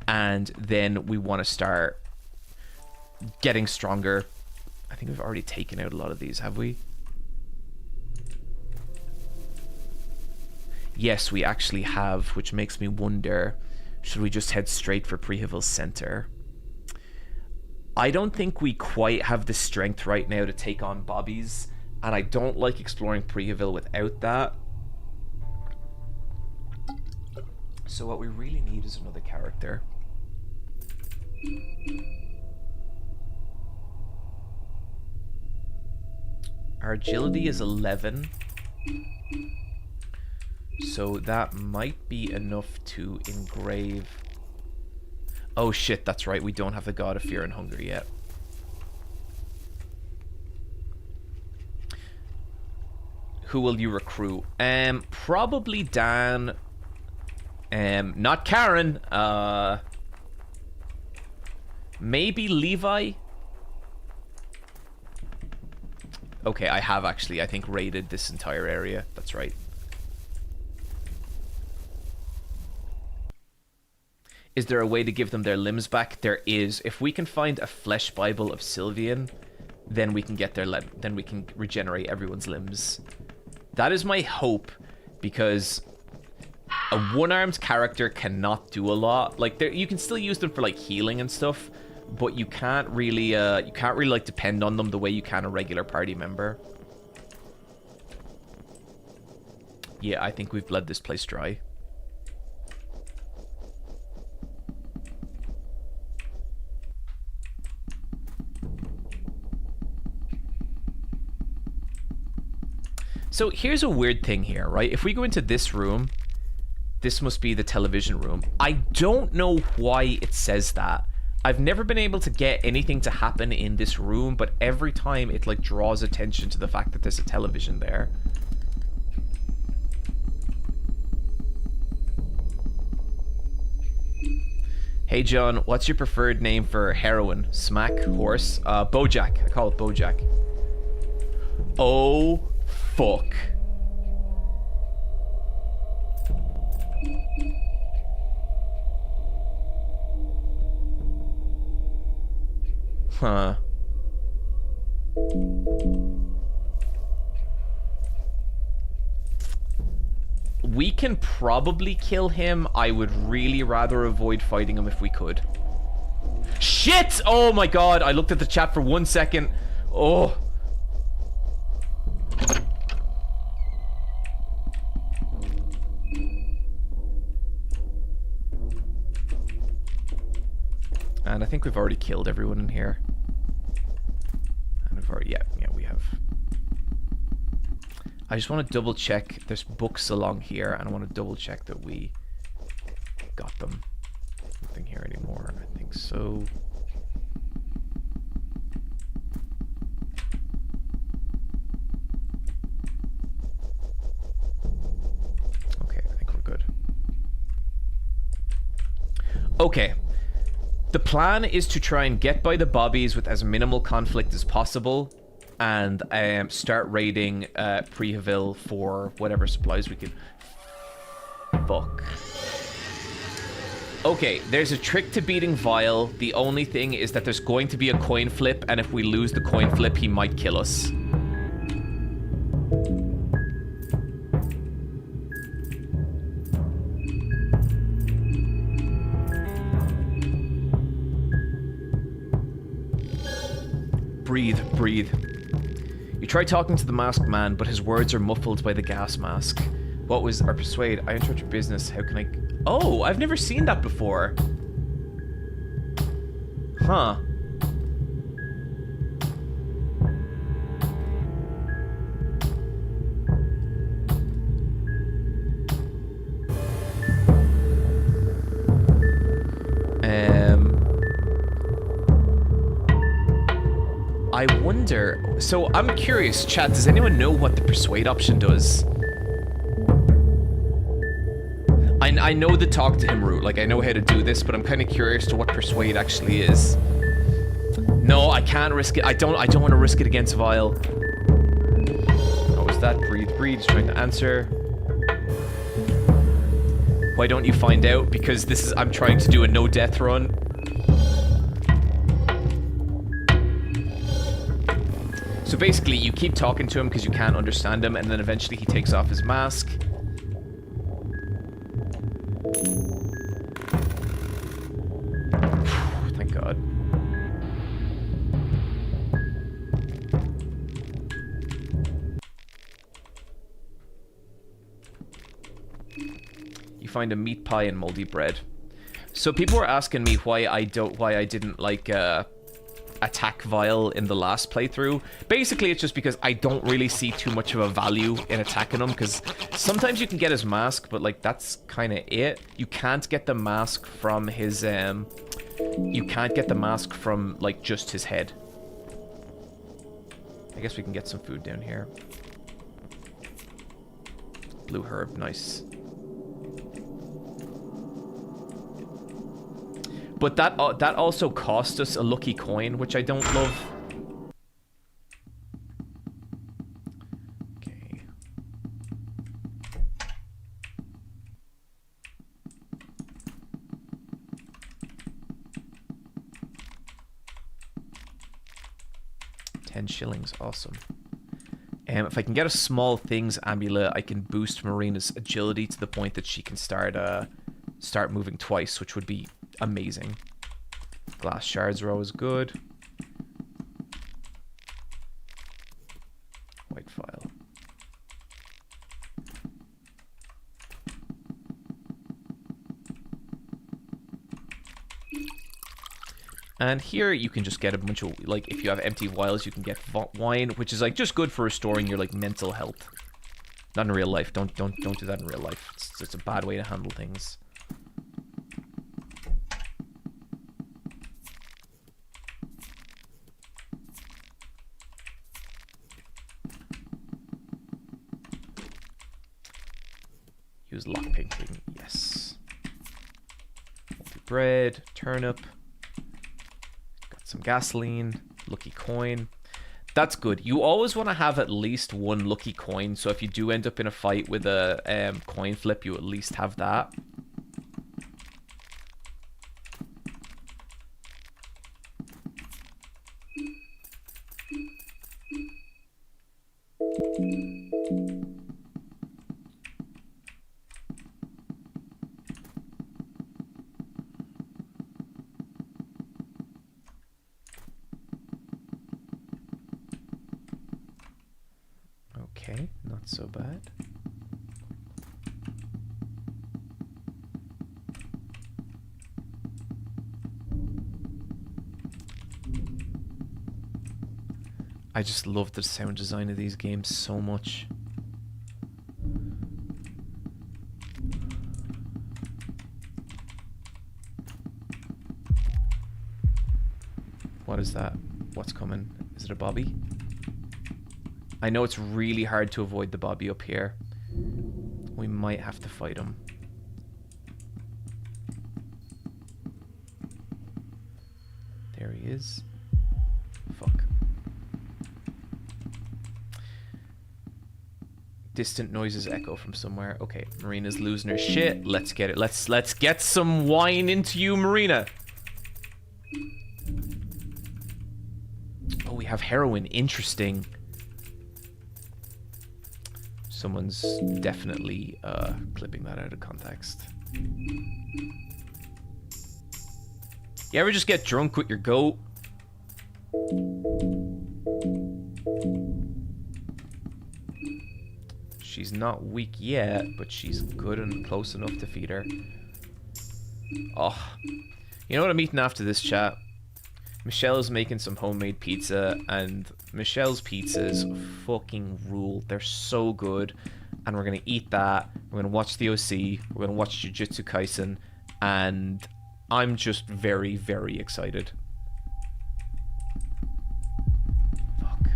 then we want to start getting stronger. I think we've already taken out a lot of these, have we? Yes, we actually have, which makes me wonder, should we just head straight for Priheville Center? I don't think we quite have the strength right now to take on Bobby's, and I don't like exploring Priheville without that. So what we really need is another character. Our agility is 11. So that might be enough to engrave... Oh shit, that's right. We don't have the God of Fear and Hunger yet. Who will you recruit? Probably Dan. Not Karen. Maybe Levi. Okay, I have actually, I think, raided this entire area. That's right. Is there a way to give them their limbs back? There is. If we can find a flesh Bible of Sylvian, then we can get their then we can regenerate everyone's limbs. That is my hope, because a one-armed character cannot do a lot. Like, you can still use them for like healing and stuff, but you can't really like depend on them the way you can a regular party member. Yeah, I think we've bled this place dry. So here's a weird thing here, right? If we go into this room, this must be the television room. I don't know why it says that. I've never been able to get anything to happen in this room, but every time it like draws attention to the fact that there's a television there. Hey John, what's your preferred name for heroin? Smack, horse, Bojack. I call it Bojack. Oh, fuck. Huh. We can probably kill him. I would really rather avoid fighting him if we could. Shit! Oh my god, I looked at the chat for 1 second. Oh. And I think we've already killed everyone in here. And we've already, yeah, we have. I just want to double check. There's books along here, and I want to double check that we got them. Nothing here anymore. I think so. Okay, I think we're good. Okay. The plan is to try and get by the Bobbies with as minimal conflict as possible, and start raiding Preheville for whatever supplies we can. Fuck. Okay, there's a trick to beating Vile. The only thing is that there's going to be a coin flip, and if we lose the coin flip, he might kill us. Breathe, breathe. You try talking to the masked man, but his words are muffled by the gas mask. What was our persuade? I interrupt your business. How can I... Oh, I've never seen that before. Huh. I wonder... So, I'm curious, chat, does anyone know what the persuade option does? I know the talk to him route, like I know how to do this, but I'm kind of curious to what persuade actually is. No, I can't risk it. I don't want to risk it against Vile. What was that? Breathe, breathe. He's trying to answer. Why don't you find out? Because this is... I'm trying to do a no-death run. So basically, you keep talking to him because you can't understand him, and then eventually he takes off his mask. Thank God. You find a meat pie and moldy bread. So people were asking me why I didn't like attack Vile in the last playthrough. Basically, it's just because I don't really see too much of a value in attacking him, because sometimes you can get his mask, but like that's kind of it. You can't get the mask from his you can't get the mask from, like, just his head. I guess we can get some food down here. Blue herb, nice. But that also cost us a lucky coin, which I don't love. Okay. $10, awesome. If I can get a small things amulet, I can boost Marina's agility to the point that she can start moving twice, which would be amazing. Glass shards are always good. White file. And here you can just get a bunch of, like, if you have empty vials, you can get wine, which is, like, just good for restoring your, like, mental health. Not in real life. Don't do that in real life. It's a bad way to handle things. Use lockpicking, yes. Bread, turnip. Got some gasoline, lucky coin. That's good. You always want to have at least one lucky coin, so if you do end up in a fight with a coin flip, you at least have that. Okay, not so bad. I just love the sound design of these games so much. What is that? What's coming? Is it a Bobby? I know it's really hard to avoid the Bobby up here. We might have to fight him. There he is. Fuck. Distant noises echo from somewhere. Okay, Marina's losing her shit. Let's get it. Let's get some wine into you, Marina. Oh, we have heroin. Interesting. Someone's definitely clipping that out of context. You ever just get drunk with your goat? She's not weak yet, but she's good and close enough to feed her. Oh, you know what I'm eating after this, chat? Michelle's making some homemade pizza, and Michelle's pizzas fucking rule. They're so good, and we're gonna eat that. We're gonna watch the OC. We're gonna watch Jujutsu Kaisen, and I'm just very, very excited. Fuck.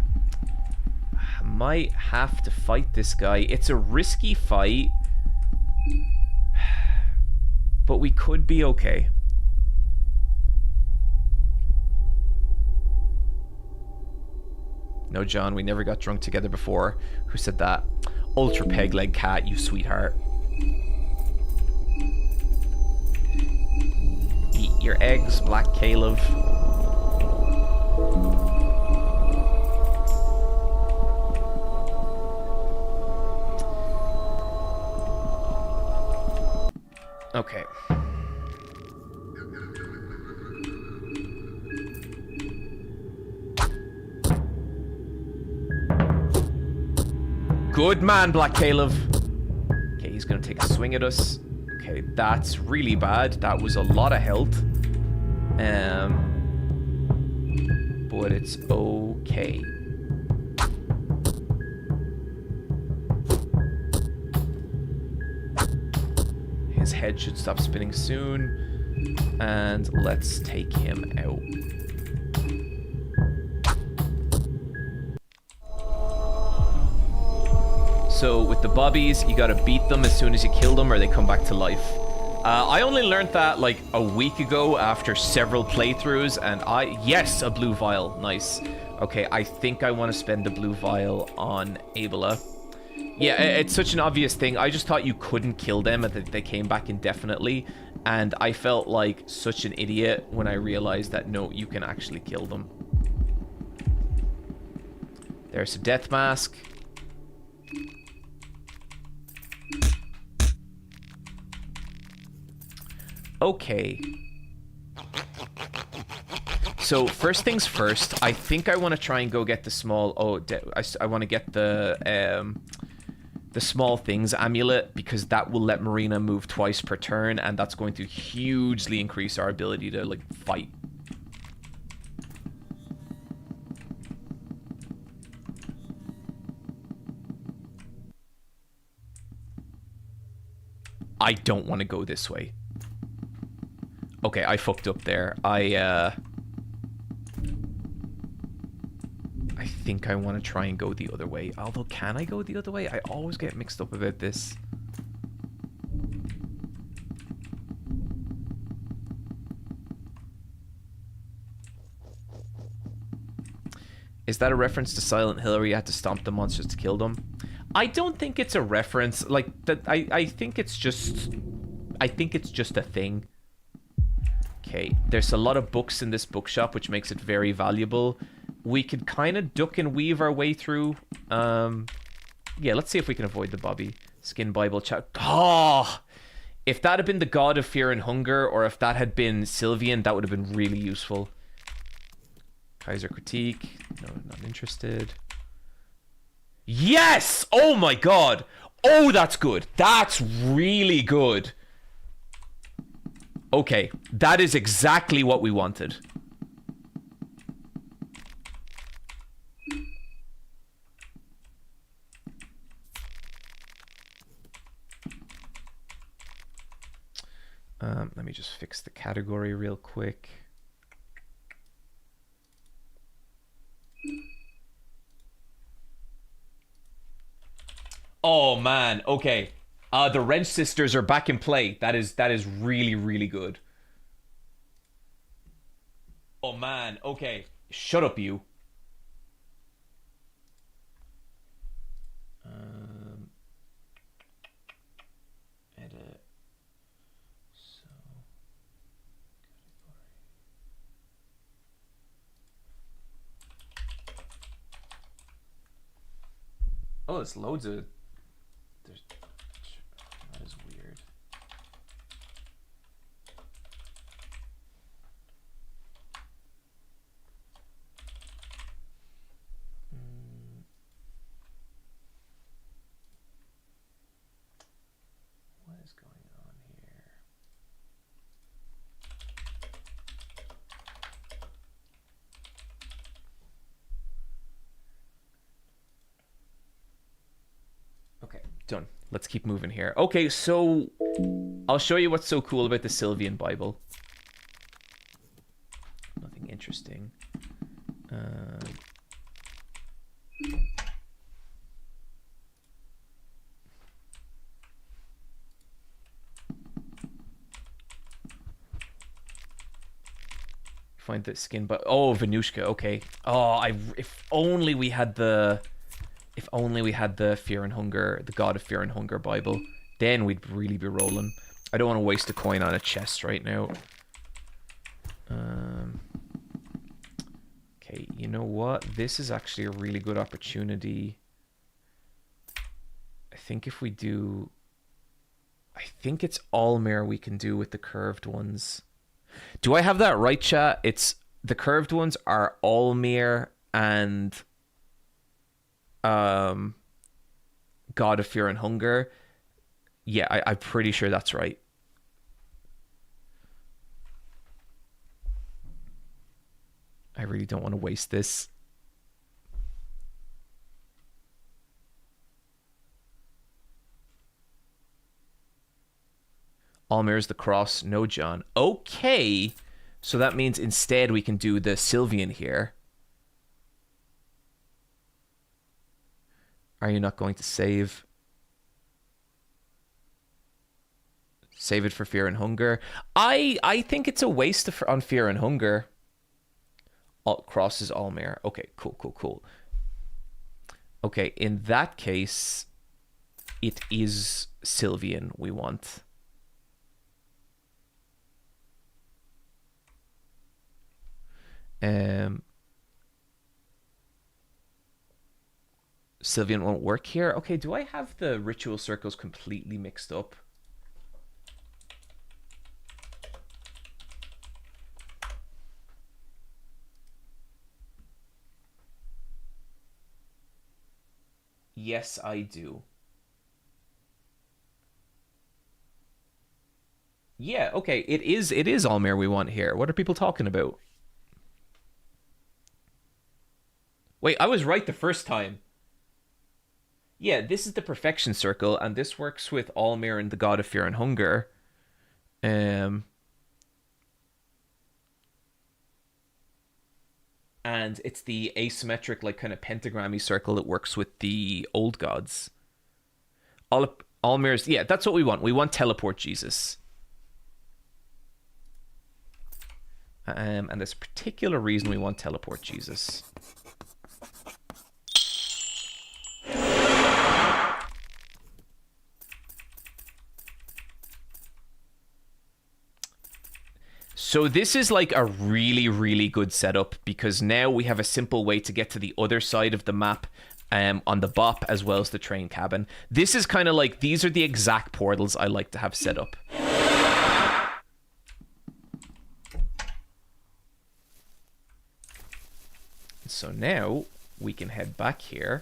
I might have to fight this guy. It's a risky fight, but we could be okay. No, John, we never got drunk together before. Who said that? Ultra peg leg cat, you sweetheart. Eat your eggs, Black Caleb. Okay. Good man, Black Caleb. Okay, he's gonna take a swing at us. Okay, that's really bad. That was a lot of health. But it's okay. His head should stop spinning soon. And let's take him out. So with the bobbies, you gotta beat them as soon as you kill them or they come back to life. I only learned that like a week ago after several playthroughs, and yes, a blue vial. Nice. Okay, I think I want to spend the blue vial on Abela. Yeah, it's such an obvious thing. I just thought you couldn't kill them and that they came back indefinitely. And I felt like such an idiot when I realized that, no, you can actually kill them. There's a death mask. Okay. So, first things first, I think I want to try and go get the small... Oh, I want to get the small things amulet, because that will let Marina move twice per turn, and that's going to hugely increase our ability to, like, fight. I don't want to go this way. Okay, I fucked up there. I think I want to try and go the other way. Although, can I go the other way? I always get mixed up about this. Is that a reference to Silent Hill where you had to stomp the monsters to kill them? I don't think it's a reference. Like, that. I think it's just... I think it's just a thing. Okay, there's a lot of books in this bookshop, which makes it very valuable. We could kind of duck and weave our way through. Yeah, let's see if we can avoid the Bobby. Skin Bible chat. Oh! If that had been the God of Fear and Hunger, or if that had been Sylvian, that would have been really useful. Kaiser Critique. No, not interested. Yes! Oh my god! Oh, that's good. That's really good. Okay, that is exactly what we wanted. Let me just fix the category real quick. Oh man, okay. The Wrench Sisters are back in play. That is really, really good. Oh man, okay. Shut up, you. Edit. So. Oh, there's loads of... That is weird. What is going on here? Okay, done. Let's keep moving here. Okay, so I'll show you what's so cool about the Sylvian Bible. Nothing interesting. Find the skin, but oh, Venushka. Okay. Oh, if only we had the. If only we had the Fear and Hunger, the God of Fear and Hunger Bible, then we'd really be rolling. I don't want to waste a coin on a chest right now. Okay, you know what? This is actually a really good opportunity. I think if we do... I think it's Almere we can do with the curved ones. Do I have that right, chat? It's... The curved ones are Almere and... God of Fear and Hunger. Yeah, I'm pretty sure that's right. I really don't want to waste this. Almir's the cross. No, John. Okay. So that means instead we can do the Sylvian here. Are you not going to save? Save it for Fear and Hunger. I think it's a waste on Fear and Hunger. Cross is Almir. Okay, cool. Okay, in that case, it is Sylvian we want. Sylvian won't work here. Okay, do I have the ritual circles completely mixed up? Yes, I do. Yeah, okay, it is Almir we want here. What are people talking about? Wait, I was right the first time. Yeah, this is the perfection circle, and this works with Almir and the God of Fear and Hunger. And it's the asymmetric, like, kind of pentagrammy circle that works with the old gods. Almir's, yeah, that's what we want. We want Teleport Jesus. And there's a particular reason we want Teleport Jesus. So this is like a really, really good setup because now we have a simple way to get to the other side of the map on the BOP as well as the train cabin. This is kind of like, these are the exact portals I like to have set up. So now we can head back here.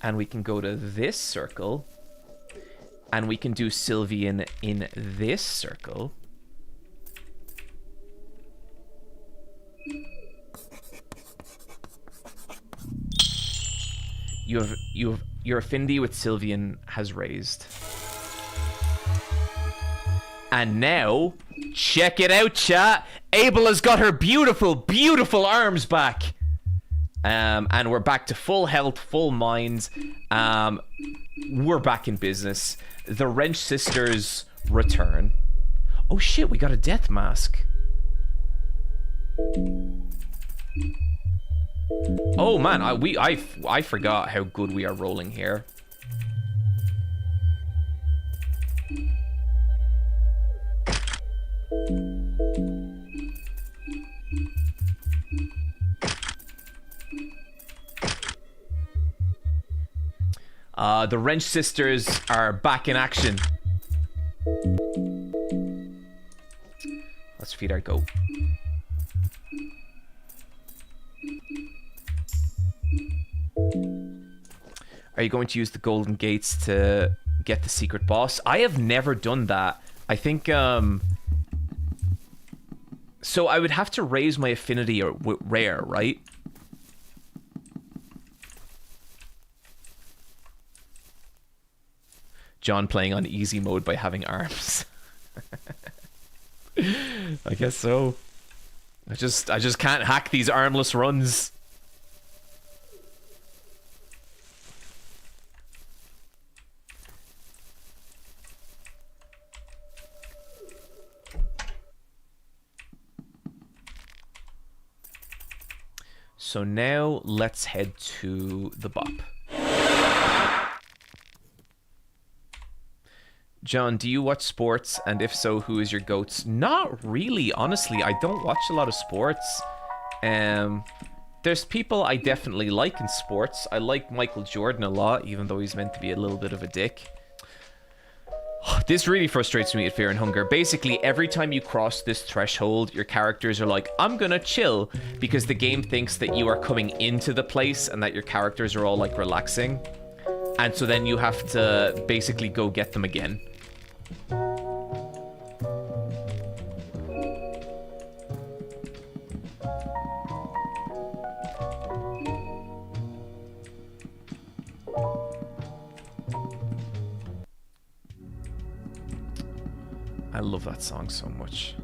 And we can go to this circle. And we can do Sylvian in this circle. Your affinity with Sylvian has raised. And now, check it out, chat. Abel has got her beautiful, beautiful arms back. And we're back to full health, full minds. We're back in business. The Wrench Sisters return. Oh shit, we got a death mask. Oh man, I forgot how good we are rolling here. The Wrench Sisters are back in action. Let's feed our goat. Are you going to use the golden gates to get the secret boss? I have never done that. I think, so I would have to raise my affinity with rare, right? John playing on easy mode by having arms. I guess so. I just can't hack these armless runs. So now let's head to the BOP. John, do you watch sports? And if so, who is your GOATs? Not really, honestly. I don't watch a lot of sports. There's people I definitely like in sports. I like Michael Jordan a lot, even though he's meant to be a little bit of a dick. This really frustrates me at Fear and Hunger. Basically, every time you cross this threshold, your characters are like, I'm gonna chill, because the game thinks that you are coming into the place and that your characters are all like relaxing. And so then you have to basically go get them again. I love that song so much.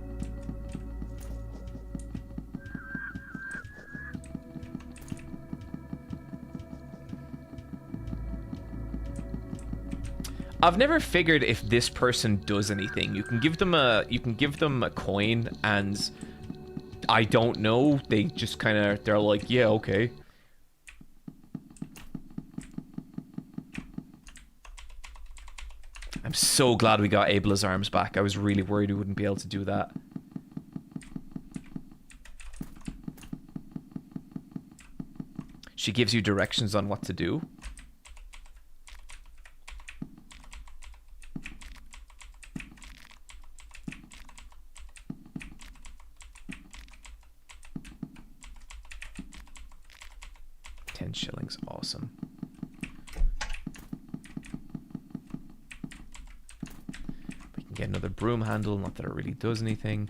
I've never figured if this person does anything. You can give them a coin, and I don't know. They just kind of, they're like, yeah, okay. I'm so glad we got Abla's arms back. I was really worried we wouldn't be able to do that. She gives you directions on what to do. $10. Awesome. We can get another broom handle, not that it really does anything.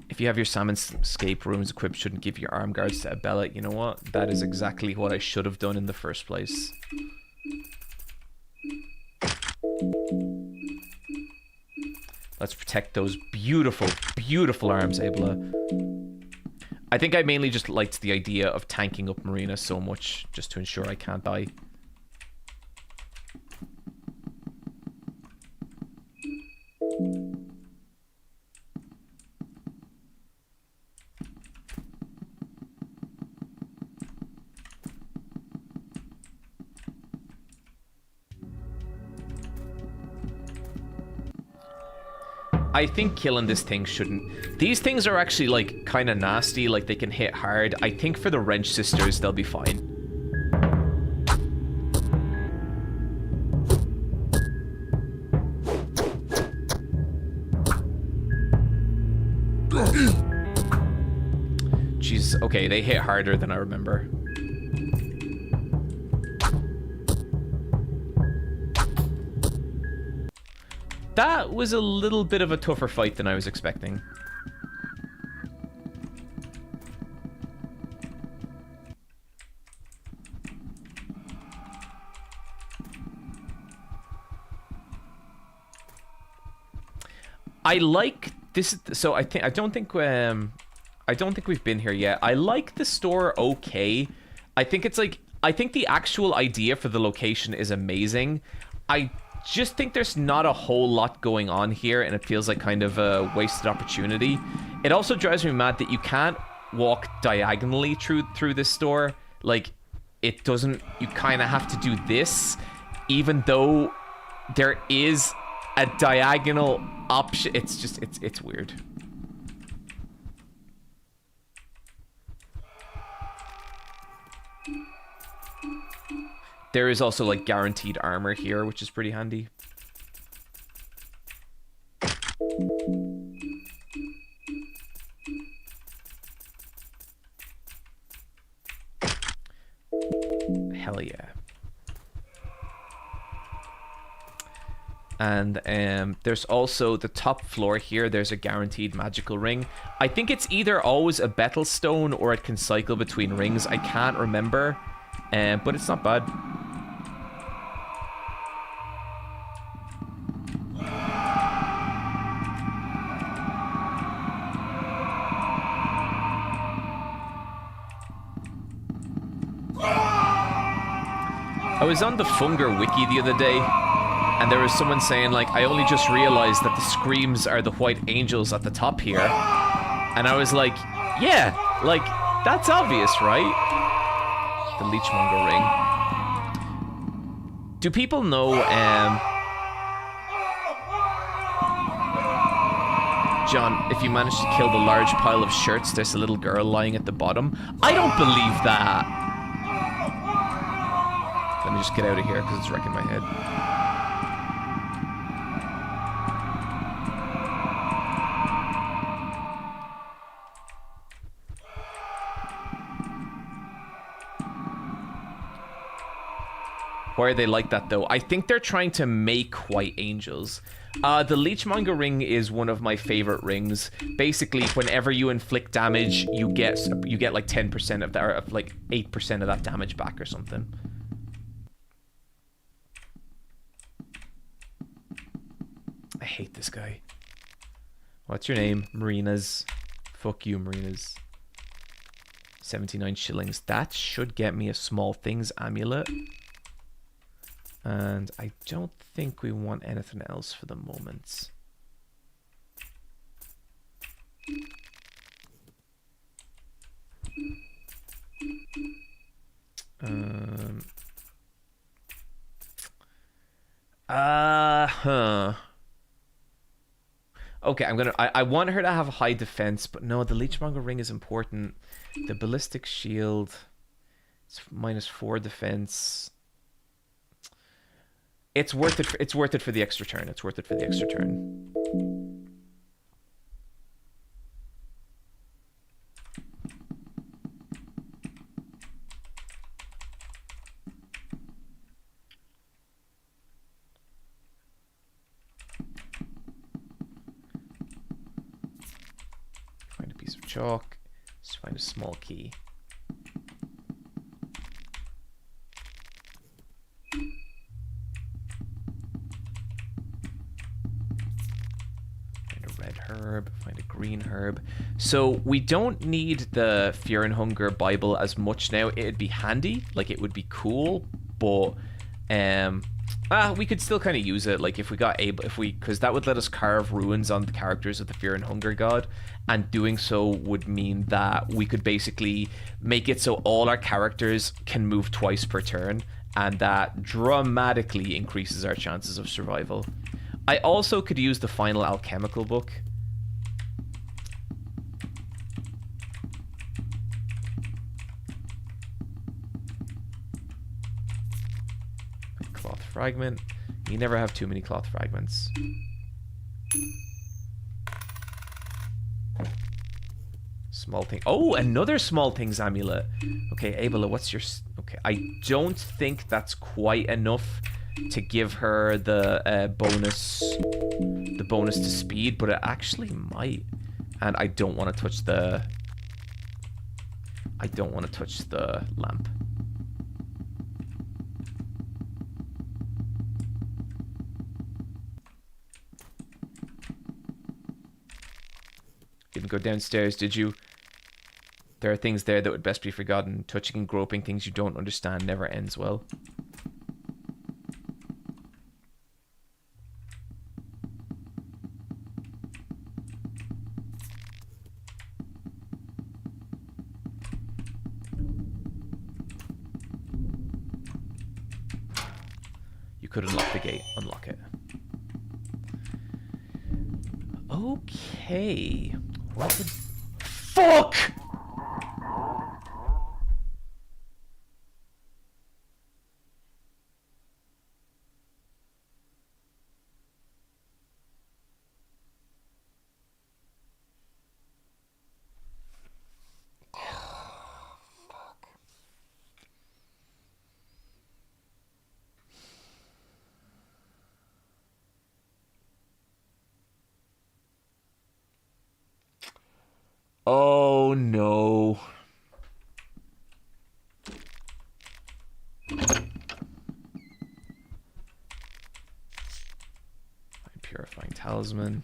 If you have your salmon escape rooms equipped, shouldn't give your arm guards to Abella. You know what? That is exactly what I should have done in the first place. Let's protect those beautiful, beautiful arms, Abela. I think I mainly just liked the idea of tanking up Marina so much just to ensure I can't die. I think killing this thing shouldn't... These things are actually, like, kind of nasty. Like, they can hit hard. I think for the Wrench Sisters, they'll be fine. Jeez, okay, they hit harder than I remember. That was a little bit of a tougher fight than I was expecting. I like this. So I don't think we've been here yet. I like the store okay. I think it's like, I think the actual idea for the location is amazing. I just think there's not a whole lot going on here, and it feels like kind of a wasted opportunity. It also drives me mad that you can't walk diagonally through this store. Like, it doesn't, you kind of have to do this, even though there is a diagonal option. It's just, it's weird. There is also, like, guaranteed armor here, which is pretty handy. Hell yeah. And there's also the top floor here. There's a guaranteed magical ring. I think it's either always a Betel Stone or it can cycle between rings. I can't remember, but it's not bad. I was on the Funger wiki the other day, and there was someone saying, like, I only just realized that the screams are the white angels at the top here. And I was like, yeah, like, that's obvious, right? The Leechmonger ring. Do people know, John, if you manage to kill the large pile of shirts, there's a little girl lying at the bottom? I don't believe that. Let me just get out of here because it's wrecking my head. Why are they like that, though? I think they're trying to make white angels. The Leechmonger ring is one of my favorite rings. Basically, whenever you inflict damage, you get like 10% of that, or like 8% of that damage back or something. I hate this guy. What's your name? Marinas. Fuck you, Marinas. 79 shillings. That should get me a small things amulet. And I don't think we want anything else for the moment. Huh. Okay, I want her to have high defense, but no, the Leechmonger ring is important. The ballistic shield, it's -4 defense. It's worth it. It's worth it for the extra turn. It's worth it for the extra turn. Find a piece of chalk. Just find a small key. Herb, find a green herb. So we don't need the Fear and Hunger Bible as much now. It'd be handy, like it would be cool, but we could still kind of use it. Like if we got able, because that would let us carve runes on the characters of the Fear and Hunger God, and doing so would mean that we could basically make it so all our characters can move twice per turn, and that dramatically increases our chances of survival. I also could use the final alchemical book. Cloth fragment. You never have too many cloth fragments. Small thing. Oh, another small things amulet. Okay, Abela, what's your... Okay, I don't think that's quite enough to give her the bonus to speed, but it actually might. And I don't want to touch the lamp. Didn't go downstairs, did you? There are things there that would best be forgotten. Touching and groping things you don't understand never ends well. You could unlock the gate. Unlock it. Okay. What the... Fuck! Oh no. Purifying talisman.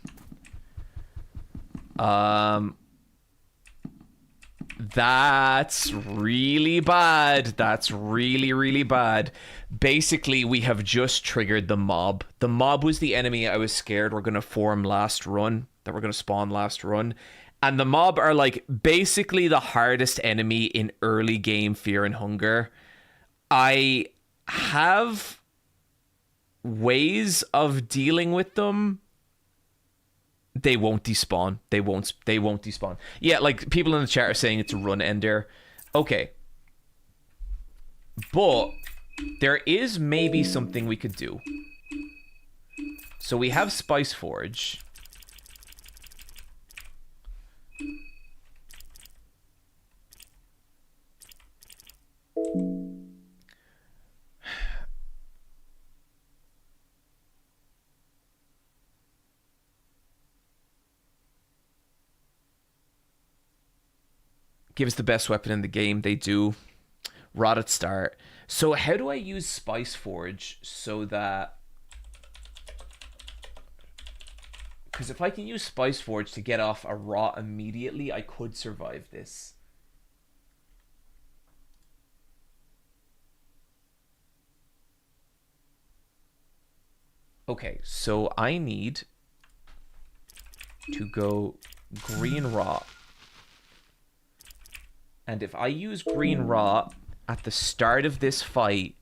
That's really bad. That's really, really bad. Basically, we have just triggered the mob. The mob was the enemy I was scared were going to form last run, that we're going to spawn last run. And the mob are like basically the hardest enemy in early game Fear and Hunger. I have ways of dealing with them. They won't despawn. They won't despawn. Yeah, like people in the chat are saying it's a run ender. Okay. But there is maybe something we could do. So we have Spice Forge. Give us the best weapon in the game. They do. Rot at start. So how do I use Spice Forge so that... Because if I can use Spice Forge to get off a rot immediately, I could survive this. Okay, so I need to go green rot. And if I use green rot at the start of this fight,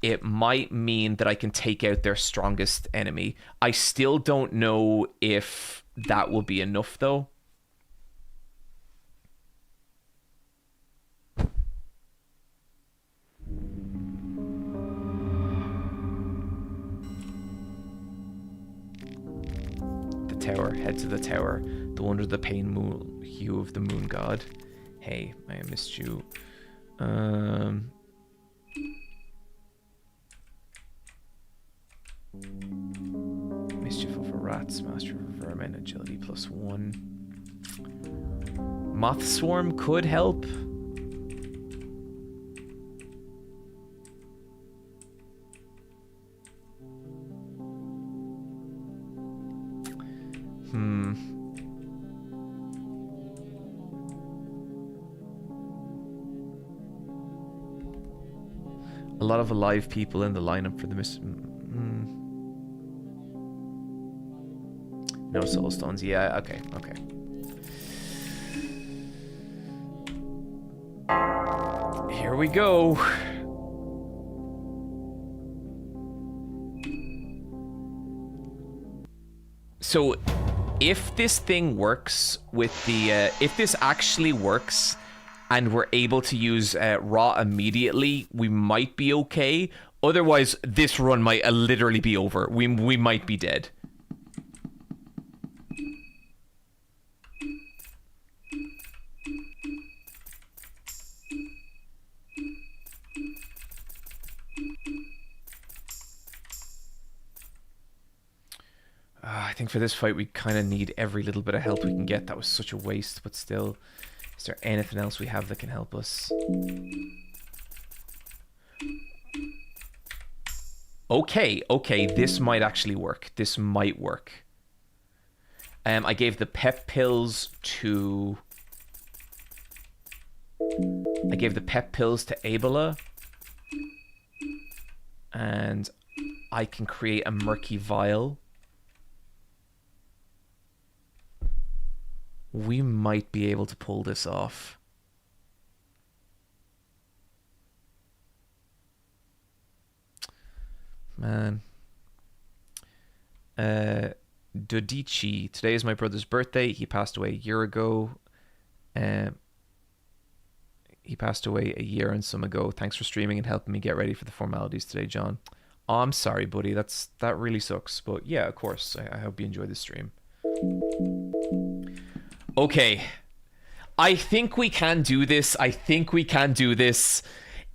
it might mean that I can take out their strongest enemy. I still don't know if that will be enough, though. The tower. Head to the tower. The wonder of the pain moon hue of the moon god. Hey, I missed you. Mischief over rats, master of vermin, agility +1. Moth swarm could help. A lot of alive people in the lineup for the No soul stones. Yeah, okay. Here we go. So, if this thing works with the... if this actually works and we're able to use Raw immediately, we might be okay. Otherwise, this run might literally be over. We might be dead. I think for this fight, we kind of need every little bit of help we can get. That was such a waste, but still. Is there anything else we have that can help us? Okay, this might actually work. This might work. I gave the pep pills to... I gave the pep pills to Abela. And I can create a murky vial. We might be able to pull this off. Man. Dodici. Today is my brother's birthday. He passed away a year ago. He passed away a year and some ago. Thanks for streaming and helping me get ready for the formalities today, John. Oh, I'm sorry, buddy. That really sucks. But yeah, of course. I hope you enjoy the stream. Okay. I think we can do this.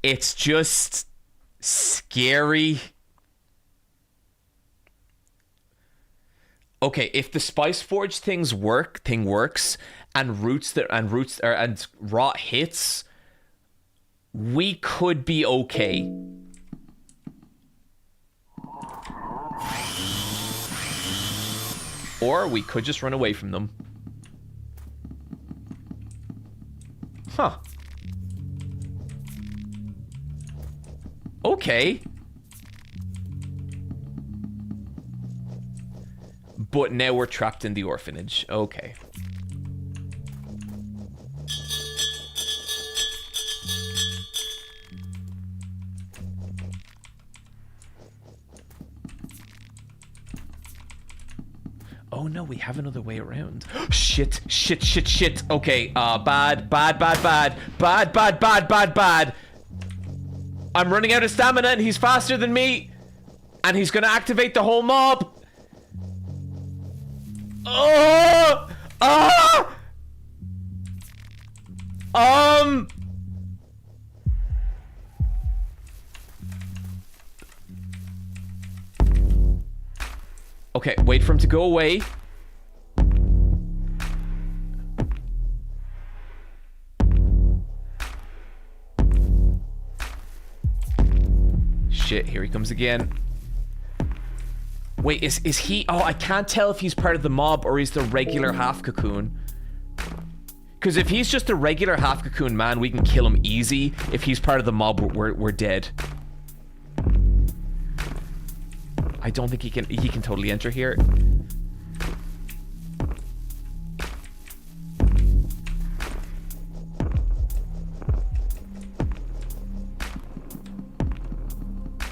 It's just scary. Okay, if the Spice Forge thing works and rot hits, we could be okay. Or we could just run away from them. Huh. Okay. But now we're trapped in the orphanage. Okay. Oh no, we have another way around. Shit. Okay, bad. I'm running out of stamina and he's faster than me. And he's gonna activate the whole mob. Oh! Ah! Okay, wait for him to go away. shit, here he comes again. Wait, is he... Oh, I can't tell if he's part of the mob or he's the regular half cocoon. Because if he's just a regular half cocoon man, we can kill him easy. If he's part of the mob, we're dead. I don't think he can totally enter here.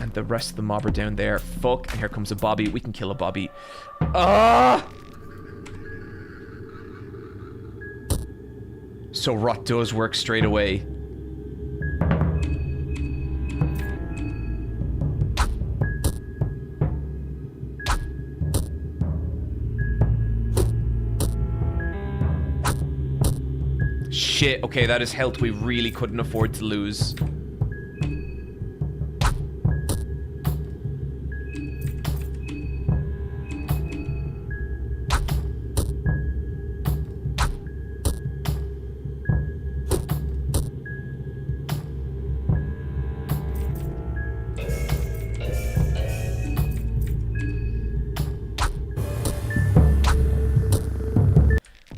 And the rest of the mob are down there. Fuck, and here comes a Bobby. We can kill a Bobby. Ah! So rot does work straight away. Shit, okay, that is health we really couldn't afford to lose.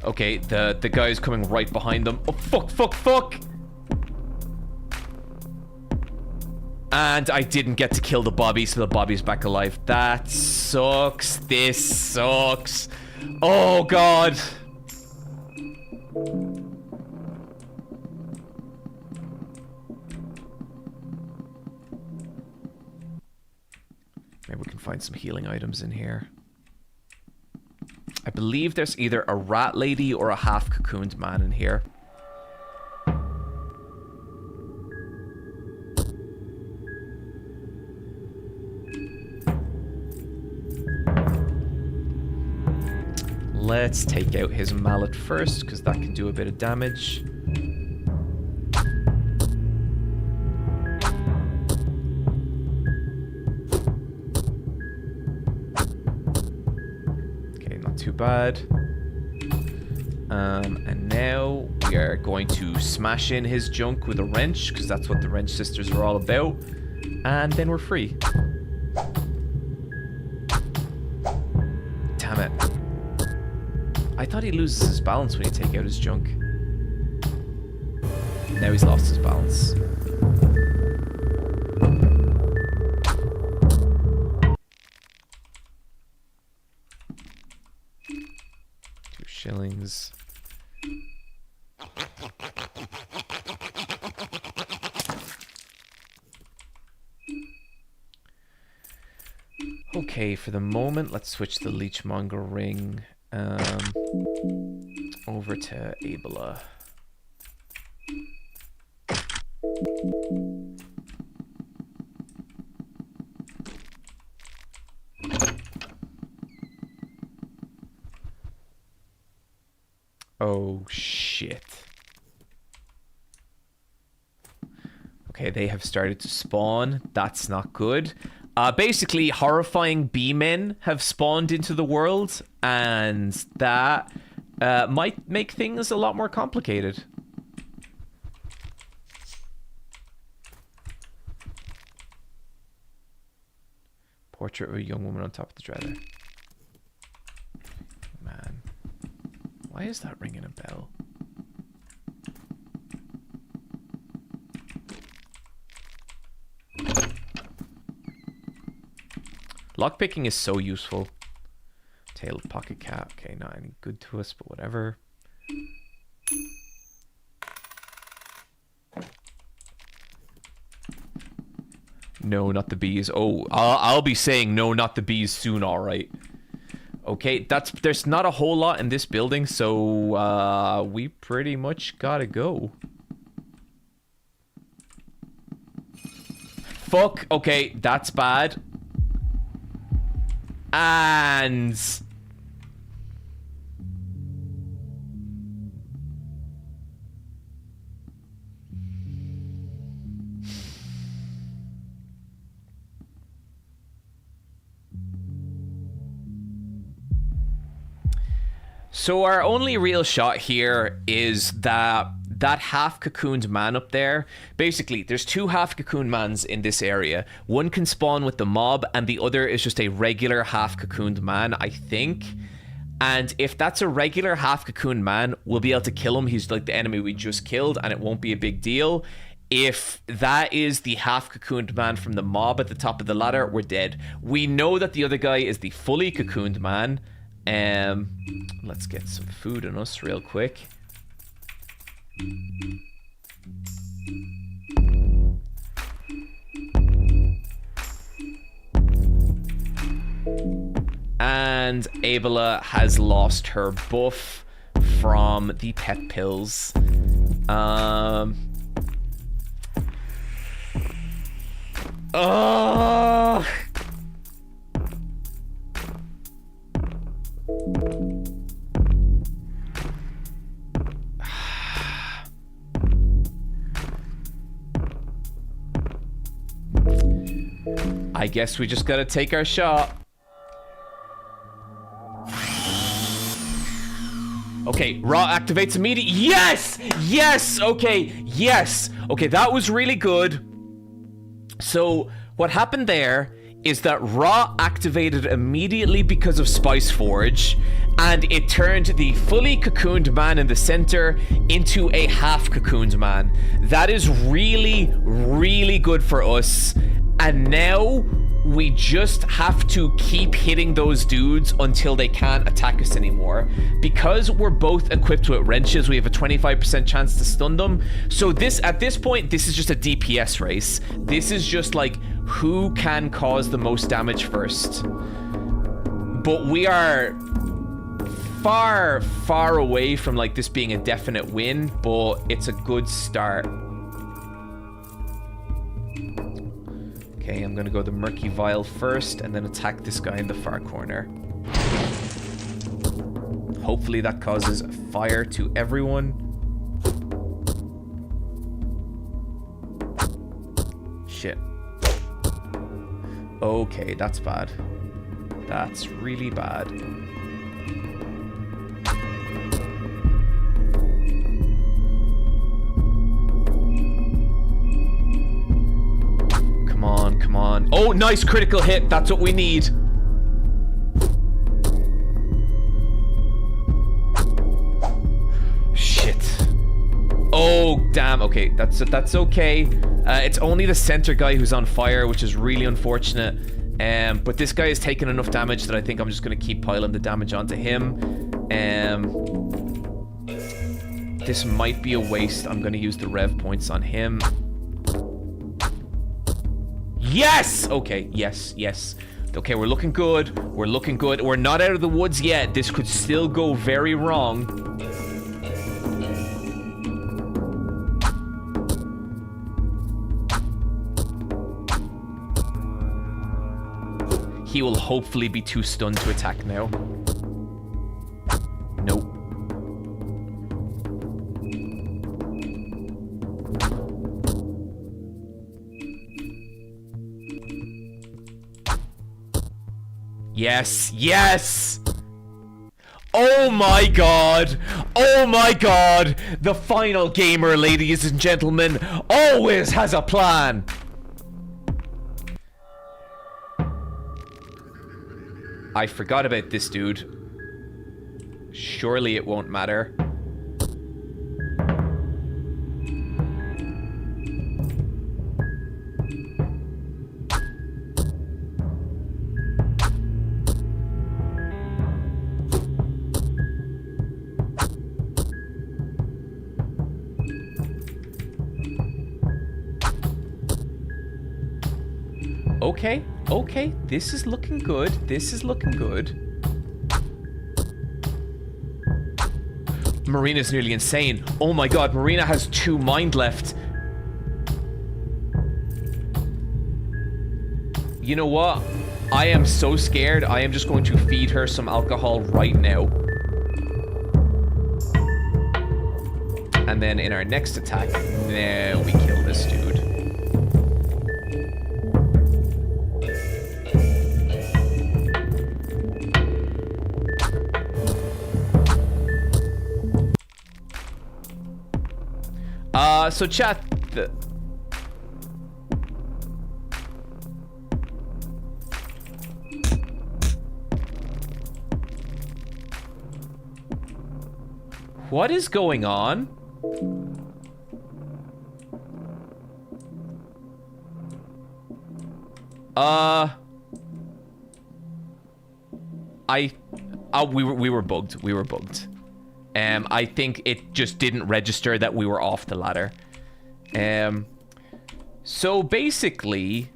Okay, the guy's coming right behind them. Oh, fuck! And I didn't get to kill the Bobby, so the Bobby's back alive. That sucks. This sucks. Oh, God. Maybe we can find some healing items in here. I believe there's either a rat lady or a half-cocooned man in here. Let's take out his mallet first, because that can do a bit of damage. Too bad. And now we are going to smash in his junk with a wrench, because that's what the wrench sisters are all about. And then we're free. Damn it. I thought he loses his balance when you take out his junk. Now he's lost his balance. 2 shillings. Okay, for the moment, let's switch the Leechmonger ring over to Abela. Oh, shit. Okay, they have started to spawn. That's not good. Basically, horrifying bee-men have spawned into the world, and that might make things a lot more complicated. Portrait of a young woman on top of the dreader. Man. Why is that ringing a bell? Lockpicking is so useful. Tail of pocket cat. Okay, not any good to us, but whatever. No, not the bees. Oh, I'll be saying no, not the bees soon, alright. Okay, there's not a whole lot in this building, so we pretty much gotta go. Fuck, okay, that's bad. And... so our only real shot here is that that half cocooned man up there, basically there's 2 half cocooned mans in this area. One can spawn with the mob and the other is just a regular half cocooned man, I think. And if that's a regular half cocooned man, we'll be able to kill him. He's like the enemy we just killed and it won't be a big deal. If that is the half cocooned man from the mob at the top of the ladder, we're dead. We know that the other guy is the fully cocooned man. Let's get some food on us real quick. And Abela has lost her buff from the pet pills. Oh! I guess we just gotta take our shot. Okay, Raw activates immediately. Yes! Yes! Okay, yes! Okay, that was really good. So, what happened there is that Raw activated immediately because of Spice Forge, and it turned the fully cocooned man in the center into a half cocooned man. That is really, really good for us. And now we just have to keep hitting those dudes until they can't attack us anymore. Because we're both equipped with wrenches, we have a 25% chance to stun them. So at this point, this is just a DPS race. This is just like who can cause the most damage first. But we are far, far away from like this being a definite win, but it's a good start. Okay, I'm gonna go the Murky Vial first and then attack this guy in the far corner. Hopefully that causes fire to everyone. Shit. Okay, that's bad. That's really bad. Come on, come on. Oh, nice critical hit. That's what we need. Shit. Oh, damn. Okay, that's okay. It's only the center guy who's on fire, which is really unfortunate. But this guy has taken enough damage that I think I'm just going to keep piling the damage onto him. This might be a waste. I'm going to use the rev points on him. Yes! Okay, yes, yes. Okay, we're looking good. We're looking good. We're not out of the woods yet. This could still go very wrong. He will hopefully be too stunned to attack now. Nope. Yes, yes! Oh my god! Oh my god! The final gamer, ladies and gentlemen, always has a plan! I forgot about this dude. Surely it won't matter. Okay, okay, this is looking good. This is looking good. Marina's nearly insane. Oh my god, Marina has 2 mind left. You know what? I am so scared. I am just going to feed her some alcohol right now. And then in our next attack, now we kill this dude. So chat. What is going on? We were bugged. We were bugged. I think it just didn't register that we were off the ladder. So basically,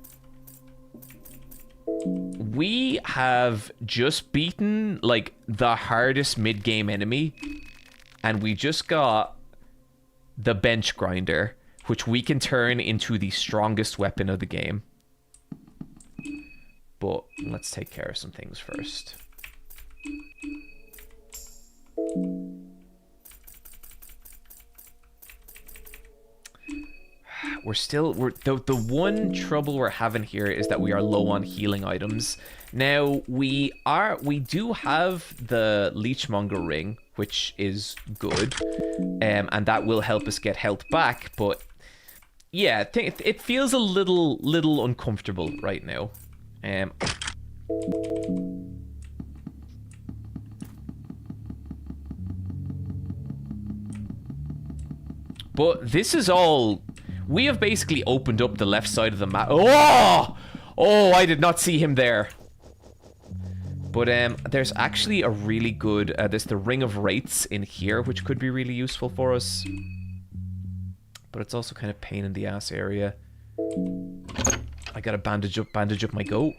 we have just beaten like the hardest mid-game enemy, and we just got the bench grinder, which we can turn into the strongest weapon of the game. But let's take care of some things first. The one trouble we're having here is that we are low on healing items. Now we do have the Leechmonger ring, which is good, and that will help us get health back. But yeah, it feels a little uncomfortable right now. But this is all. We have basically opened up the left side of the map. Oh! Oh, I did not see him there. But there's actually a really good... there's the Ring of Wraiths in here, which could be really useful for us. But it's also kind of pain in the ass area. I gotta bandage up my goat.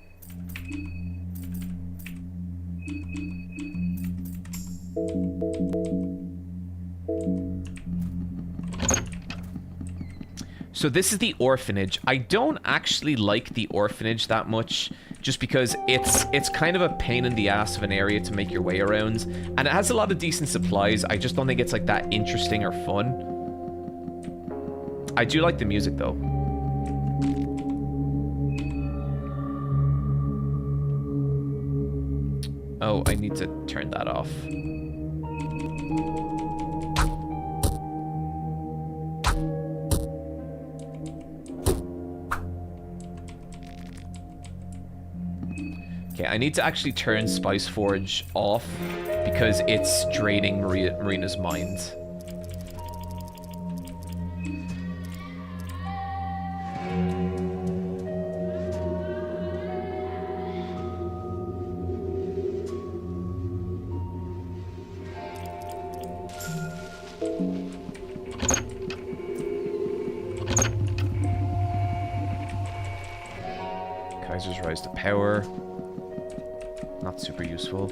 So this is the orphanage. I don't actually like the orphanage that much, just because it's kind of a pain in the ass of an area to make your way around, and it has a lot of decent supplies. I just don't think it's like that interesting or fun. I do like the music though. Oh, I need to turn that off. Okay, I need to actually turn Spice Forge off because it's draining Marina's mind. Kaiser's Rise to Power. Not super useful.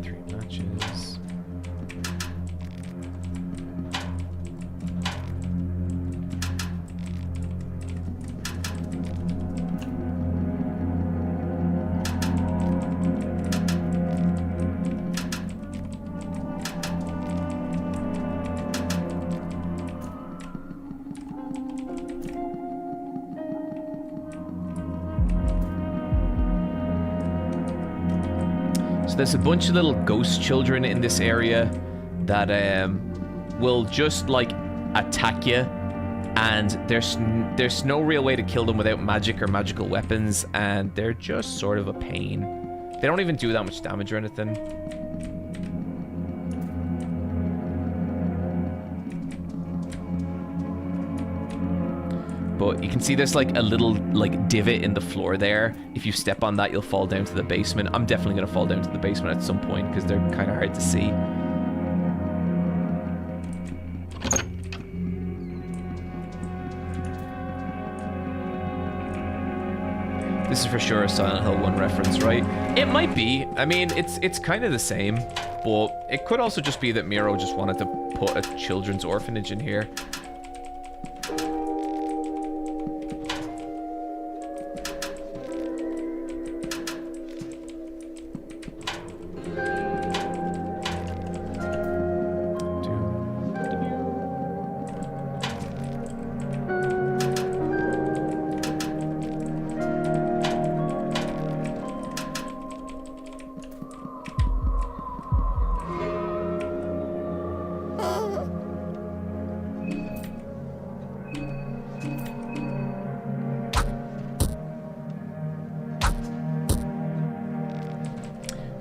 Three matches. There's a bunch of little ghost children in this area that will just like attack you, and there's no real way to kill them without magic or magical weapons, and they're just sort of a pain. They don't even do that much damage or anything. But you can see there's like a little like divot in the floor there. If you step on that, you'll fall down to the basement. I'm definitely going to fall down to the basement at some point because they're kind of hard to see. This is for sure a Silent Hill 1 reference, right? It might be. I mean, it's kind of the same, but it could also just be that Miro just wanted to put a children's orphanage in here.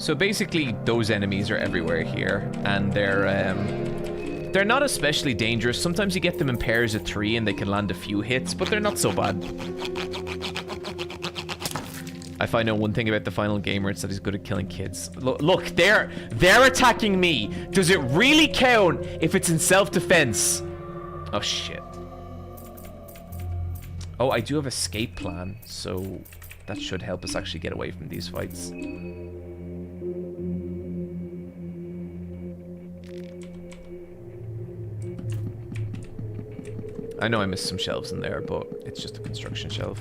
So basically, those enemies are everywhere here, and they're not especially dangerous. Sometimes you get them in pairs of 3 and they can land a few hits, but they're not so bad. If I know one thing about the final gamer, it's that he's good at killing kids. Look, they're attacking me. Does it really count if it's in self-defense? Oh, shit. Oh, I do have escape plan, so that should help us actually get away from these fights. I know I missed some shelves in there, but it's just a construction shelf.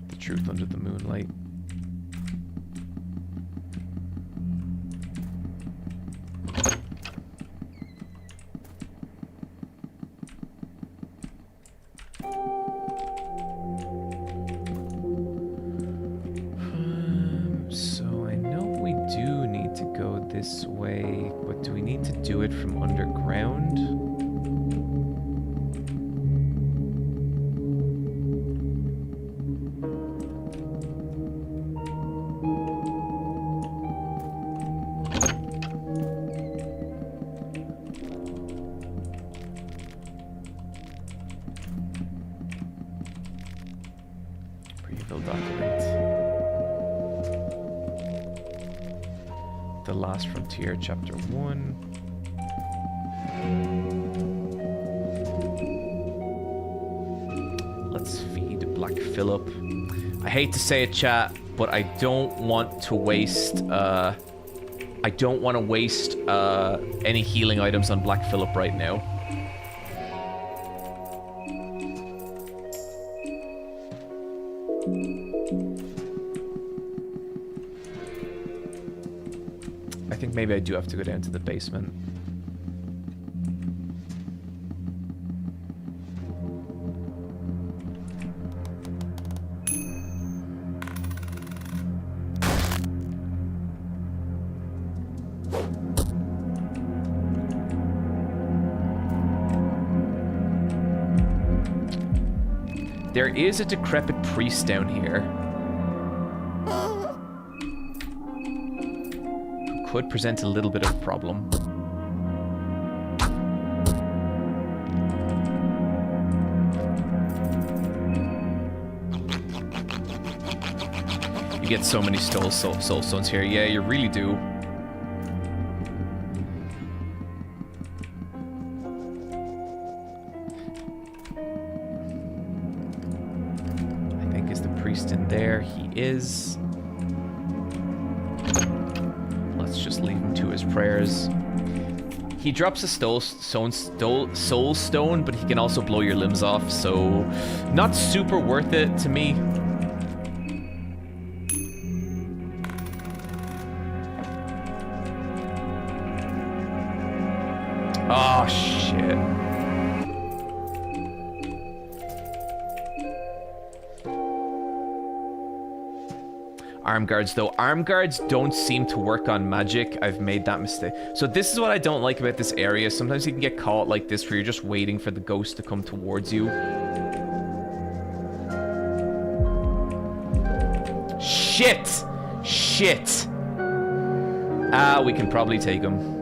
The truth under the moonlight. So I know we do need to go this way, but do we need to do it from underground? Pre-build document. The Last Frontier, Chapter 1. Let's feed Black Phillip. I hate to say it, chat, but I don't want to waste, any healing items on Black Phillip right now. I think maybe I do have to go down to the basement. There is a decrepit priest down here who could present a little bit of a problem. You get so many soul stones here. Yeah, you really do. In there, he is. Let's just leave him to his prayers. He drops a soul stone, but he can also blow your limbs off, so not super worth it to me. Oh shit. Arm guards, though. Arm guards don't seem to work on magic. I've made that mistake. So this is what I don't like about this area. Sometimes you can get caught like this where you're just waiting for the ghost to come towards you. Shit! Shit! Ah, we can probably take him.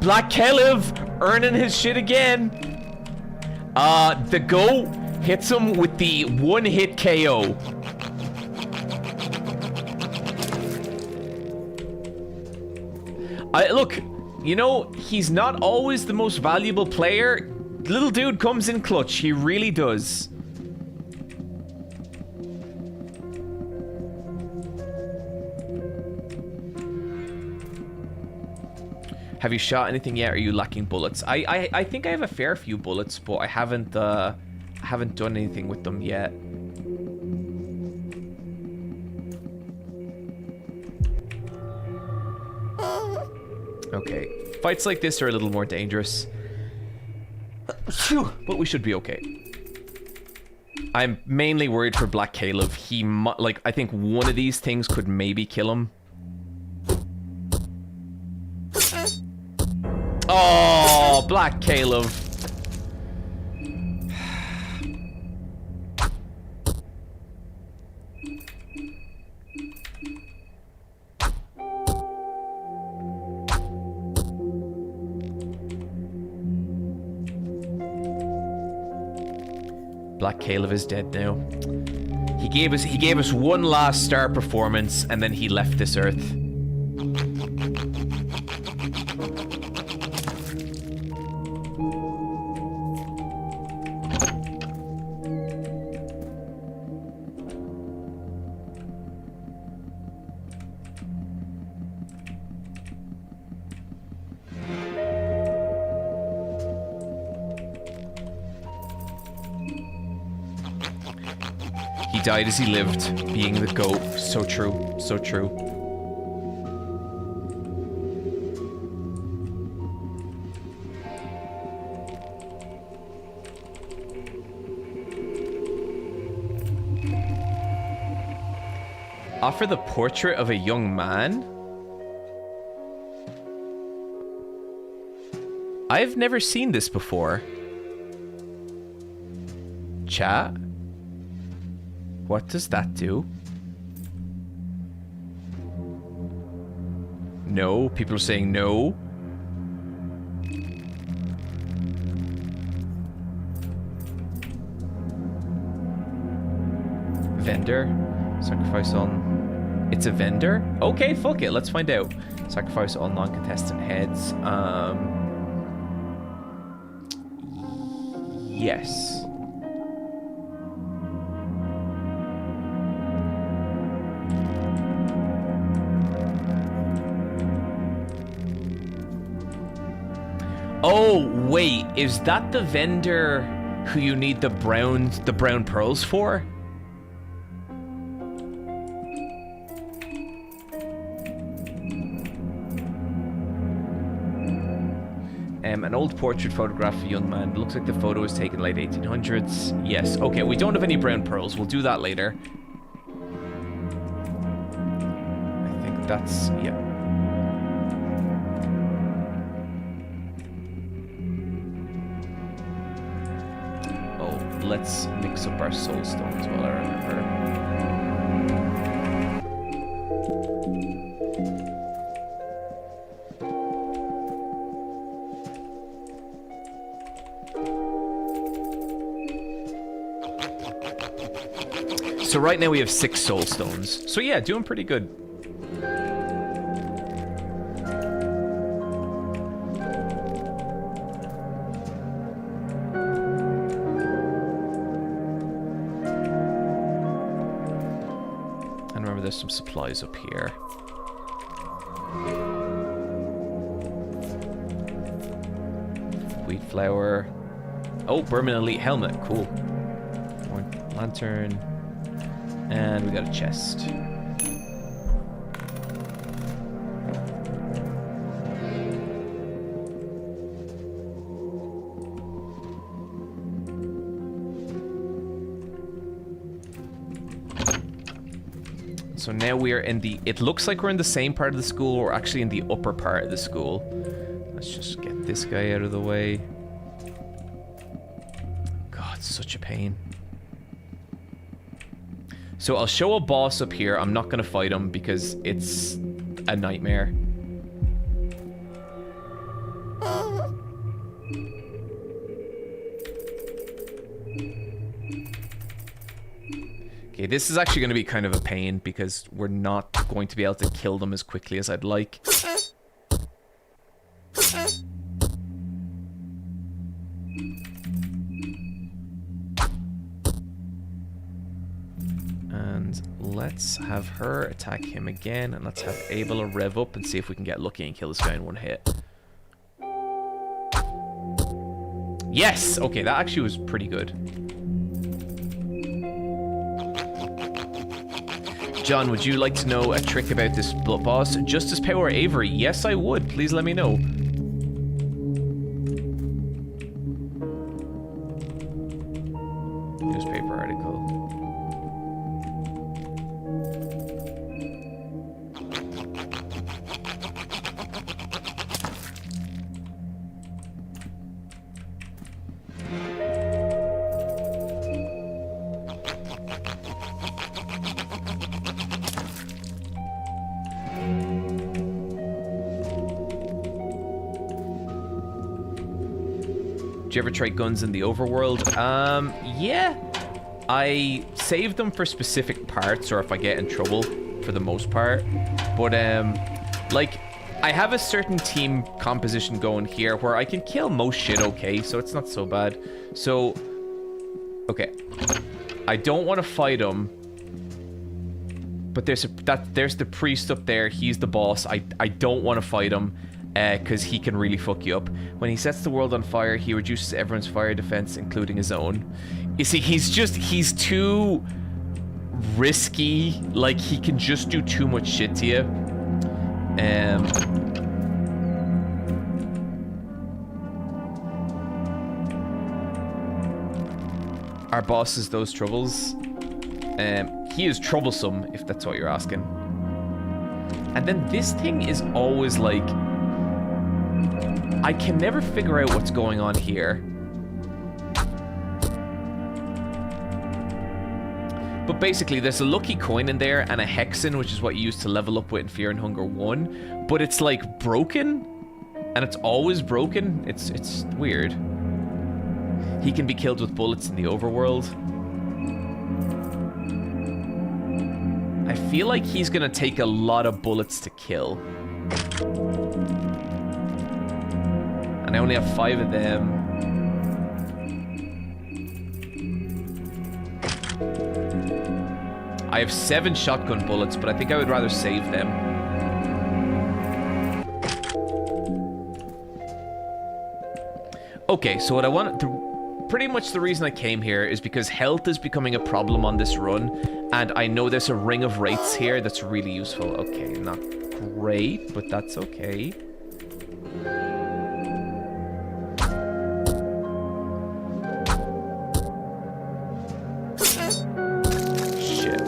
Black Kelev earning his shit again. The goat hits him with the one-hit KO. Look, you know, he's not always the most valuable player. Little dude comes in clutch. He really does. Have you shot anything yet? Or are you lacking bullets? I think I have a fair few bullets, but I haven't done anything with them yet. Okay, fights like this are a little more dangerous. Phew, but we should be okay. I'm mainly worried for Black Caleb. He like, I think one of these things could maybe kill him. Oh, Black Caleb. Black Caleb is dead now. He gave us one last star performance and then he left this earth. He died as he lived, being the GOAT. So true, so true. Offer the portrait of a young man? I've never seen this before. Chat? What does that do? No. People are saying no. Vendor? Sacrifice on... It's a vendor? Okay, fuck it. Let's find out. Sacrifice all non-contestant heads. Yes. Oh, wait, is that the vendor who you need the brown pearls for? An old portrait photograph of a young man. Looks like the photo was taken late 1800s. Yes, okay, we don't have any brown pearls. We'll do that later. I think that's... yeah. Let's mix up our soul stones while I remember. So right now we have 6 soul stones. So yeah, doing pretty good. There's some supplies up here. Wheat flour. Oh, Berman Elite helmet. Cool. One lantern. And we got a chest. So now we are in the... It looks like we're in the same part of the school. We're actually in the upper part of the school. Let's just get this guy out of the way. God, such a pain. So I'll show a boss up here. I'm not going to fight him because it's a nightmare. Okay, this is actually going to be kind of a pain because we're not going to be able to kill them as quickly as I'd like. And let's have her attack him again, and let's have Abel rev up and see if we can get lucky and kill this guy in one hit. Yes! Okay, that actually was pretty good. John, would you like to know a trick about this boss? Justice Power Avery. Yes, I would. Please let me know. Do you ever try guns in the overworld? Yeah. I save them for specific parts or if I get in trouble for the most part. But, like, I have a certain team composition going here where I can kill most shit okay, so it's not so bad. So, okay. I don't want to fight him. But there's the priest up there. He's the boss. I don't want to fight him because he can really fuck you up. When he sets the world on fire, he reduces everyone's fire defense, including his own. You see, he's too risky. Like, he can just do too much shit to you. Our boss is those troubles. He is troublesome, if that's what you're asking. And then this thing is always like... I can never figure out what's going on here. But basically, there's a lucky coin in there and a hexen, which is what you use to level up with in Fear and Hunger 1. But it's like broken. And it's always broken. It's weird. He can be killed with bullets in the overworld. I feel like he's gonna take a lot of bullets to kill. And I only have 5 of them. I have 7 shotgun bullets, but I think I would rather save them. Okay, so what I want to... Pretty much the reason I came here is because health is becoming a problem on this run, and I know there's a ring of wraiths here that's really useful. Okay, not great, but that's okay. Shit.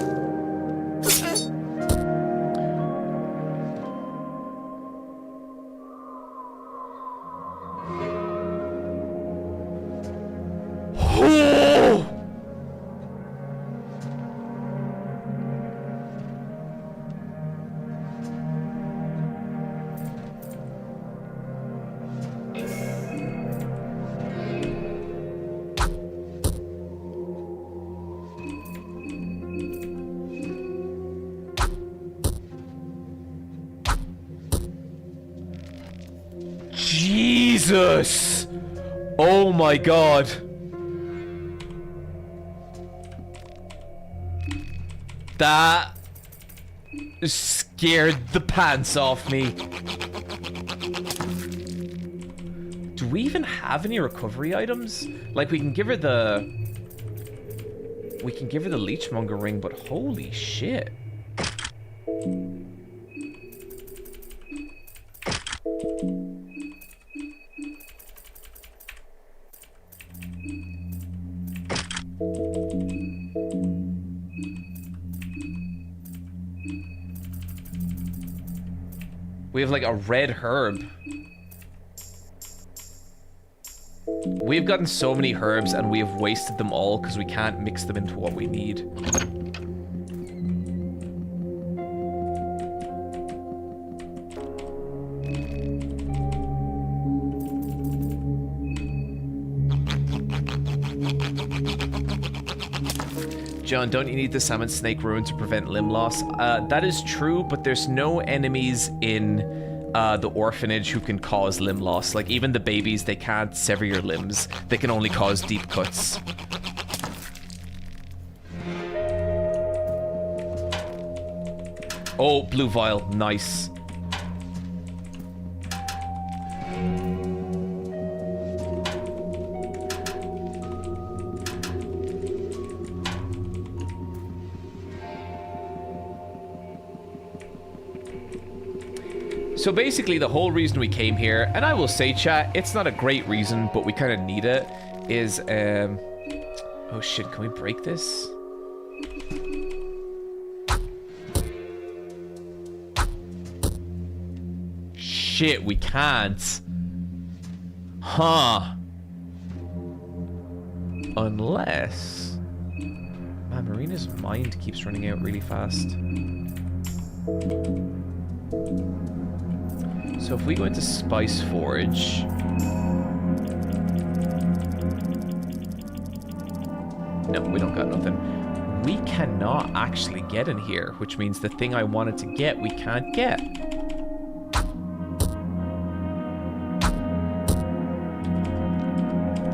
Jesus! Oh my god. That scared the pants off me. Do we even have any recovery items? Like, we can give her the Leechmonger ring, but holy shit. We have like a red herb. We've gotten so many herbs and we have wasted them all because we can't mix them into what we need. John, don't you need the salmon snake rune to prevent limb loss? That is true, but there's no enemies in the orphanage who can cause limb loss. Like, even the babies, they can't sever your limbs. They can only cause deep cuts. Oh, blue vial. Nice. So basically the whole reason we came here, and I will say, chat, it's not a great reason, but we kind of need it, is, oh shit, can we break this? Shit, we can't. Huh. Unless... Man, Marina's mind keeps running out really fast. So if we go into Spice Forge... No, we don't got nothing. We cannot actually get in here, which means the thing I wanted to get, we can't get.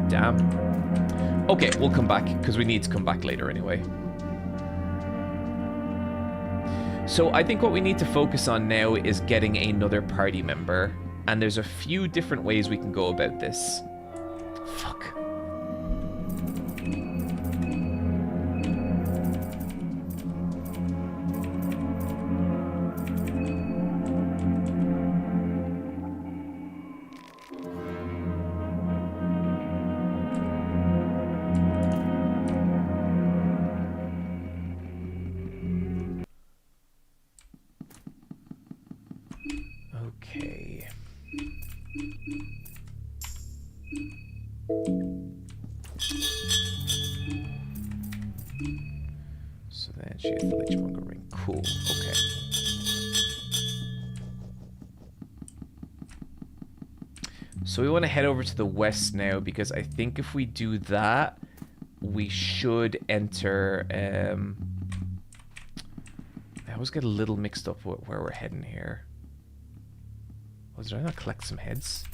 Damn. Okay, we'll come back, because we need to come back later anyway. So I think what we need to focus on now is getting another party member. And there's a few different ways we can go about this. Fuck. Okay. So then she has the Leechmonger ring. Cool. Okay. So we want to head over to the west now, because I think if we do that, we should enter... I always get a little mixed up with where we're heading here. Oh, did I not collect some heads?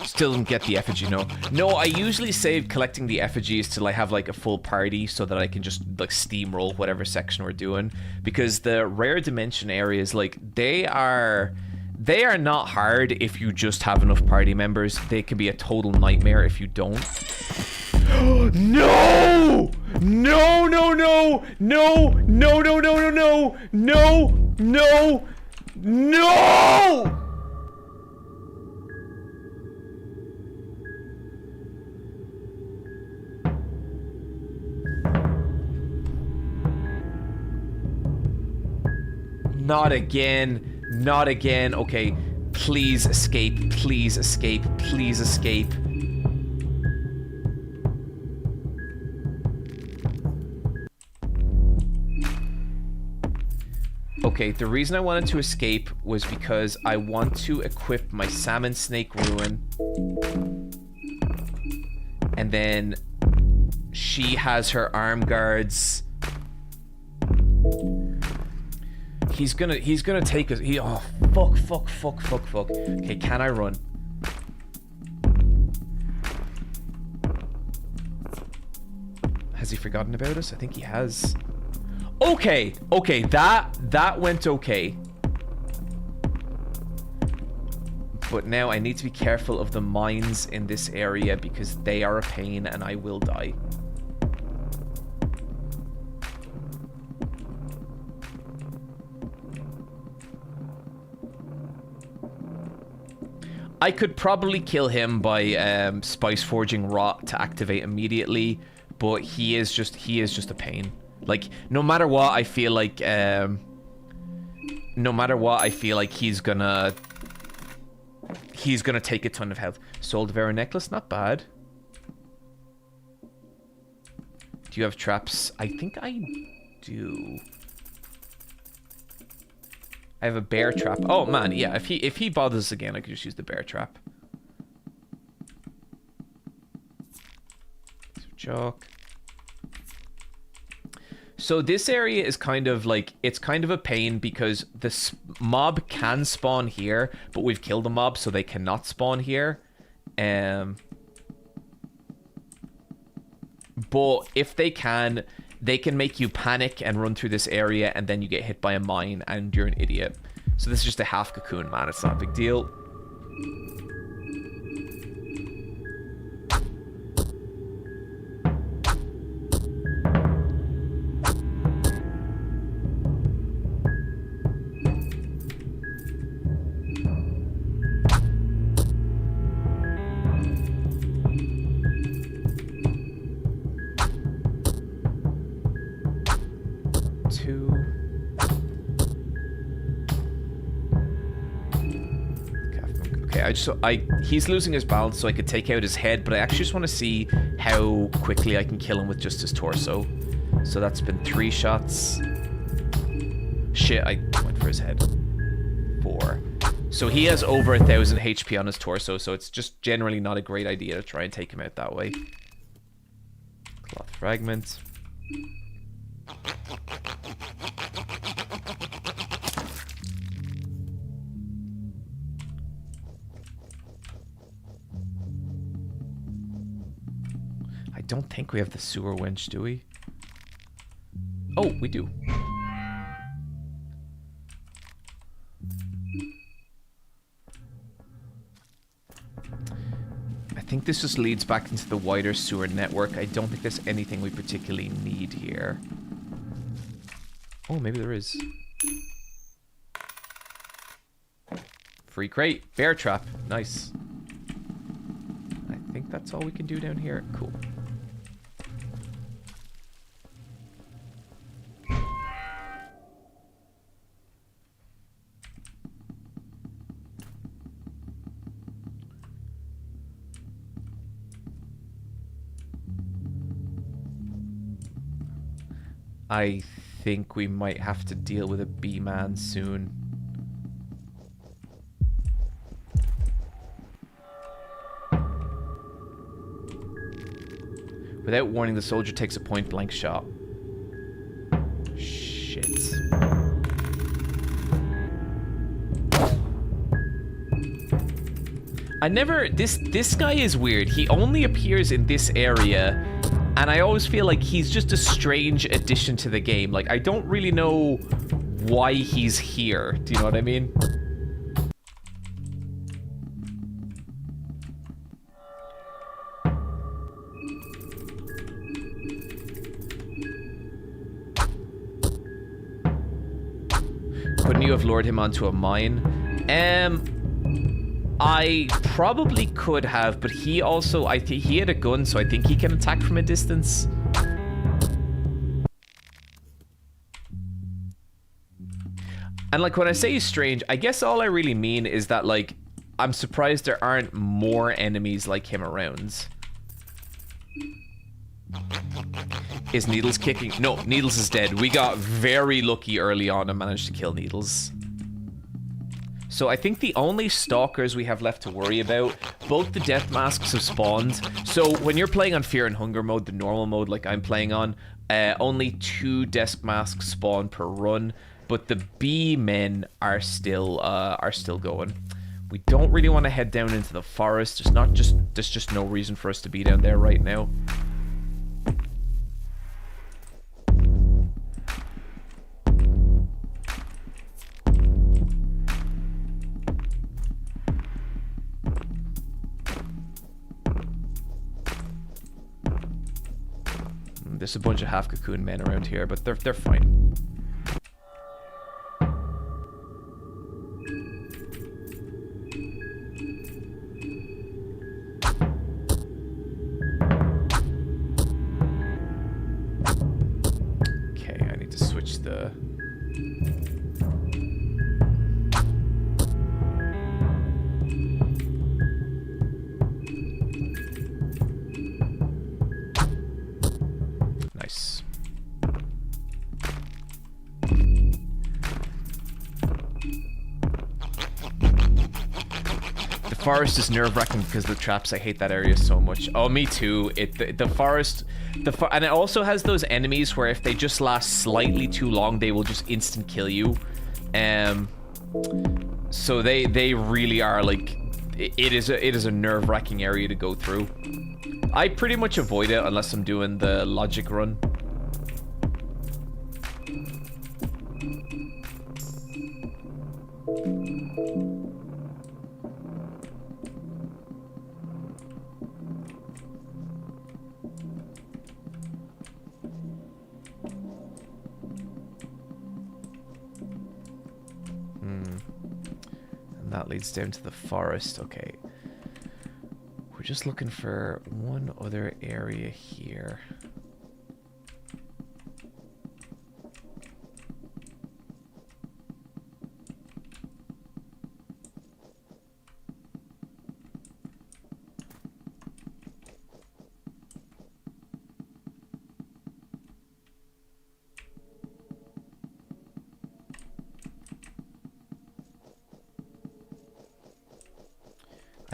Still didn't get the effigy, no. No, I usually save collecting the effigies till I have like a full party so that I can just like steamroll whatever section we're doing. Because the rare dimension areas, like, they are not hard if you just have enough party members. They can be a total nightmare if you don't. No! No, no, no! No! No, no, no, no, no! No! No! No! Not again. Not again. Okay. Please escape. Please escape. Please escape. Okay, the reason I wanted to escape was because I want to equip my Salmon Snake Ruin. And then she has her arm guards. He's gonna take us. Oh, fuck. Okay, can I run? Has he forgotten about us? I think he has. Okay, that went okay. But now I need to be careful of the mines in this area because they are a pain and I will die. I could probably kill him by Spice Forging Rot to activate immediately, but he is just a pain. Like, no matter what, I feel like he's gonna take a ton of health. Soul Devourer necklace, not bad. Do you have traps? I think I do. I have a bear trap. Oh man, yeah. If he bothers us again, I could just use the bear trap. Joke. So this area is kind of like, it's kind of a pain because this mob can spawn here, but we've killed the mob, so they cannot spawn here. But if they can make you panic and run through this area, and then you get hit by a mine and you're an idiot. So this is just a half cocoon, man. It's not a big deal. He's losing his balance, so I could take out his head, but I actually just want to see how quickly I can kill him with just his torso. So that's been 3 shots. Shit, I went for his head. 4. So he has over 1,000 HP on his torso, so it's just generally not a great idea to try and take him out that way. Cloth fragment. I don't think we have the sewer winch, do we? Oh, we do. I think this just leads back into the wider sewer network. I don't think there's anything we particularly need here. Oh, maybe there is. Free crate. Bear trap. Nice. I think that's all we can do down here. Cool. I think we might have to deal with a B-man soon. Without warning, the soldier takes a point-blank shot. Shit. I never... This guy is weird. He only appears in this area, and I always feel like he's just a strange addition to the game. Like, I don't really know why he's here. Do you know what I mean? Couldn't you have lured him onto a mine? I probably could have, but he also, I think he had a gun, so I think he can attack from a distance. And like when I say he's strange, I guess all I really mean is that like, I'm surprised there aren't more enemies like him around. Is Needles kicking? No, Needles is dead. We got very lucky early on and managed to kill Needles. So I think the only stalkers we have left to worry about, both the death masks have spawned. So when you're playing on Fear and Hunger mode, the normal mode like I'm playing on, only 2 death masks spawn per run, but the bee men are still going. We don't really want to head down into the forest. There's just no reason for us to be down there right now. There's a bunch of half cocoon men around here, but they're fine. Okay, I need to switch the... Nice. The forest is nerve-wracking because of the traps. I hate that area so much. Oh, me too. The forest, and it also has those enemies where if they just last slightly too long, they will just instant kill you. So they really are like, it is a nerve-wracking area to go through. I pretty much avoid it unless I'm doing the logic run. And that leads down to the forest. Okay. We're just looking for one other area here.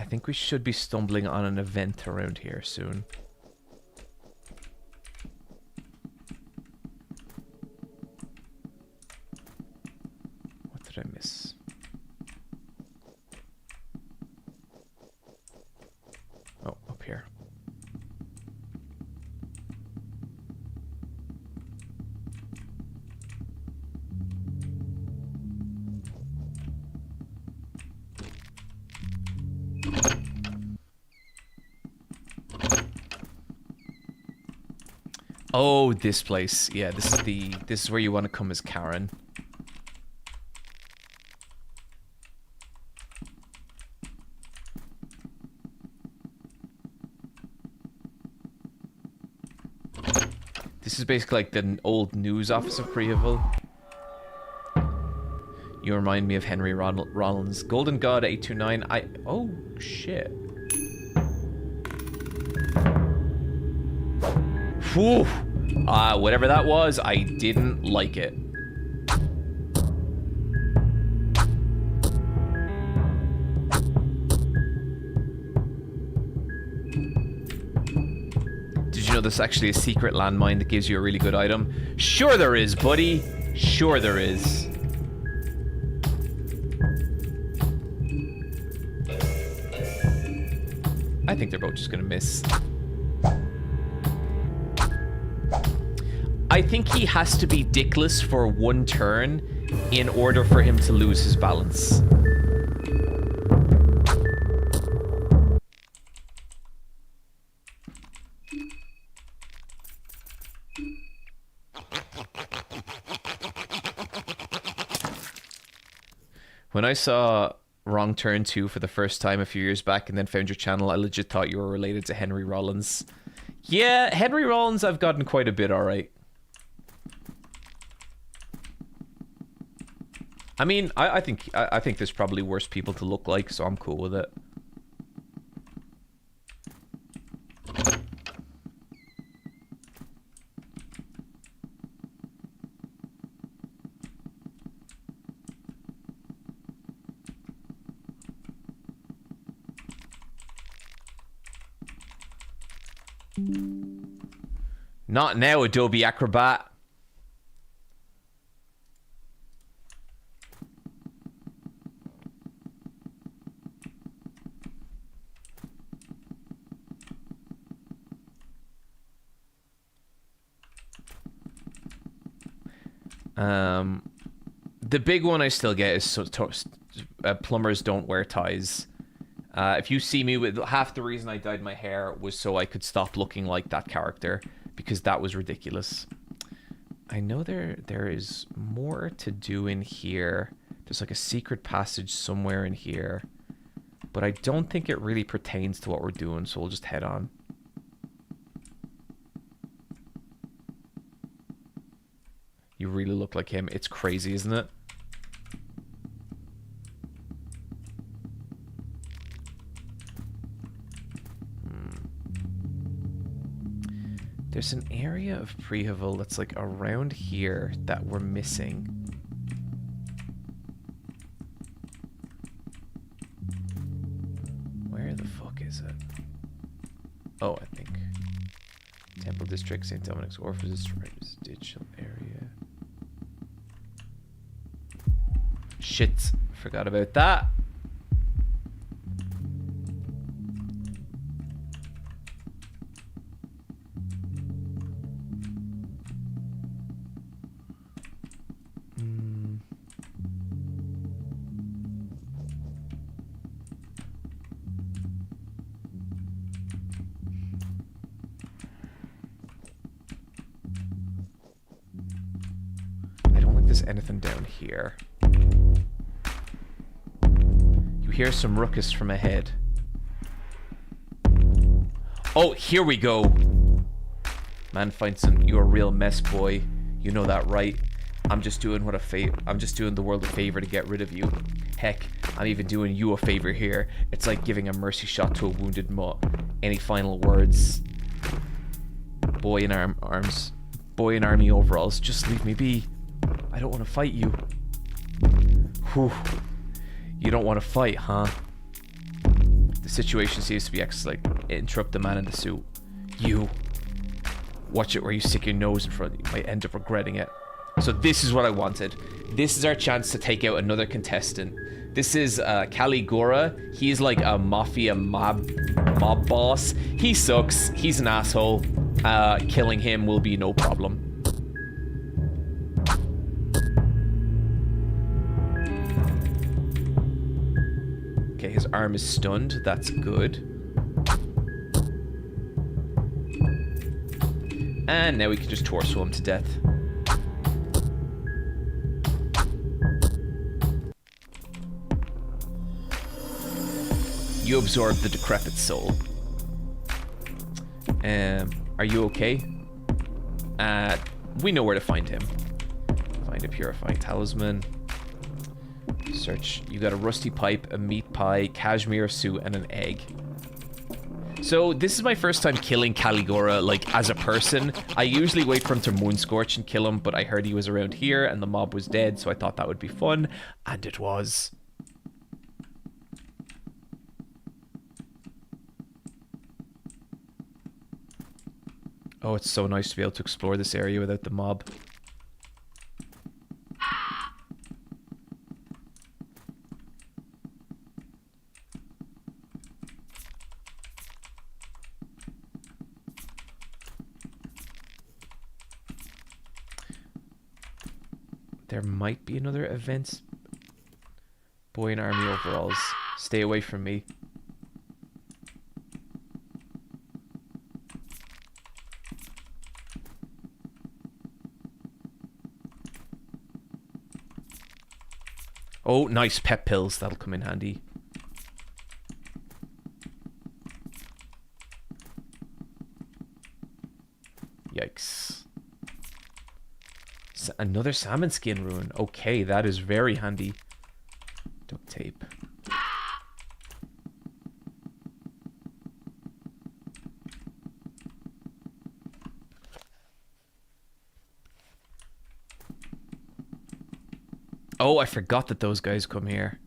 think we should be stumbling on an event around here soon. What did I miss? Oh, up here. Oh, this place. Yeah, this is where you want to come as Karen. This is basically like the old news office of Preeville. You remind me of Henry Rollins. Golden God 829. Oh shit. Whew. Whatever that was, I didn't like it. Did you know there's actually a secret landmine that gives you a really good item? Sure there is, buddy. Sure there is. I think they're both just gonna miss. I think he has to be dickless for one turn in order for him to lose his balance. When I saw Wrong Turn 2 for the first time a few years back and then found your channel, I legit thought you were related to Henry Rollins. Yeah, Henry Rollins I've gotten quite a bit, alright. I mean, I think there's probably worse people to look like, so I'm cool with it. Not now, Adobe Acrobat. The big one I still get is plumbers don't wear ties. If you see me with half the reason I dyed my hair was so I could stop looking like that character because that was ridiculous. I know there is more to do in here. There's like a secret passage somewhere in here, but I don't think it really pertains to what we're doing, so we'll just head on. You really look like him. It's crazy, isn't it? There's an area of Preeville that's like around here that we're missing. Where the fuck is it? Oh, I think. Temple District, St. Dominic's Orphanage, residential area. Shit, forgot about that. I don't think there's anything down here. You hear some ruckus from ahead. Oh, here we go. Man, you're a real mess, boy. You know that, right? I'm just doing the world a favor to get rid of you. Heck, I'm even doing you a favor here. It's like giving a mercy shot to a wounded mutt. Any final words? Boy in arms. Boy in army overalls. Just leave me be. I don't want to fight you. Whew. You don't want to fight, huh? The situation seems to be like interrupt the man in the suit. You. Watch it where you stick your nose in front of you. You might end up regretting it. So this is what I wanted. This is our chance to take out another contestant. This is Caligura. He's like a mafia mob boss. He sucks. He's an asshole. Killing him will be no problem. Okay, his arm is stunned. That's good. And now we can just torso him to death. You absorb the decrepit soul. Are you okay? We know where to find him. Find a purifying talisman. Search. You got a rusty pipe, a meat pie, cashmere suit, and an egg. So this is my first time killing Caligura, like, as a person. I usually wait for him to Moonscorch and kill him, but I heard he was around here and the mob was dead, so I thought that would be fun. And it was. Oh, it's so nice to be able to explore this area without the mob. There might be another event. Boy in army overalls. Stay away from me. Oh, nice pep pills. That'll come in handy. Yikes. Another salmon skin rune. Okay, that is very handy. Duct tape. Oh, I forgot that those guys come here.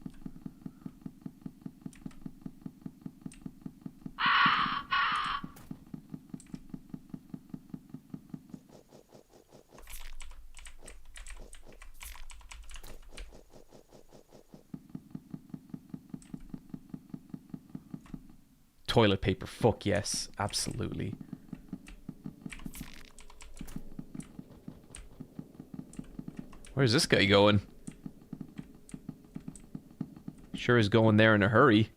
Toilet paper, fuck yes, absolutely. Where's this guy going? Sure is going there in a hurry.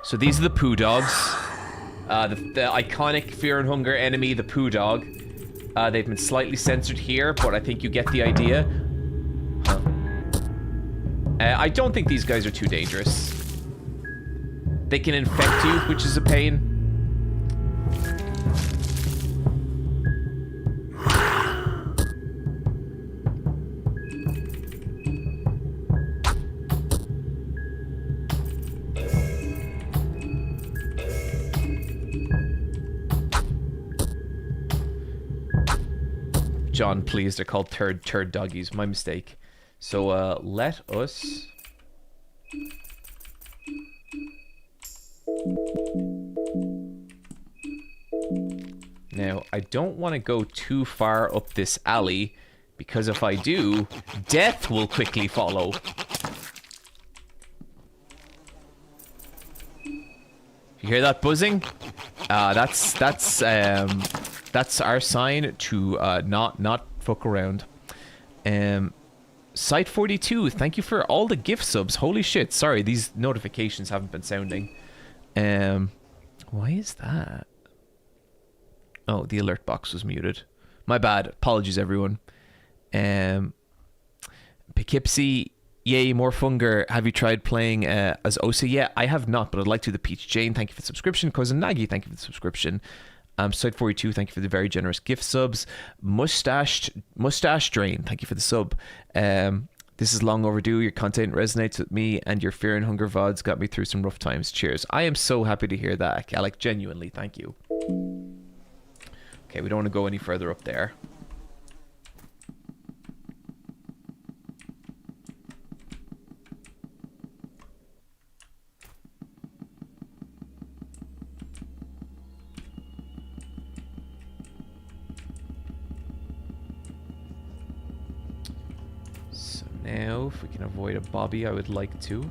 So these are the poo dogs. The iconic Fear and Hunger enemy, the poo dog. They've been slightly censored here, but I think you get the idea. Huh. I don't think these guys are too dangerous. They can infect you, which is a pain. John, please, they're called turd doggies. My mistake. So, let us... Now, I don't want to go too far up this alley, because if I do, death will quickly follow. You hear that buzzing? That's our sign to not fuck around. Site 42, thank you for all the gift subs. Holy shit! Sorry, these notifications haven't been sounding. Why is that? Oh, the alert box was muted. My bad. Apologies, everyone. Poughkeepsie, yay, more Funger. Have you tried playing as Osa? Yeah, I have not, but I'd like to. The Peach Jane, thank you for the subscription. Cousin Nagy, thank you for the subscription. Site 42, thank you for the very generous gift subs. Mustache Drain, thank you for the sub. This is long overdue. Your content resonates with me, and your Fear and Hunger VODs got me through some rough times. Cheers. I am so happy to hear that, Alec. Genuinely, thank you. Okay, we don't want to go any further up there. Now, if we can avoid a Bobby, I would like to.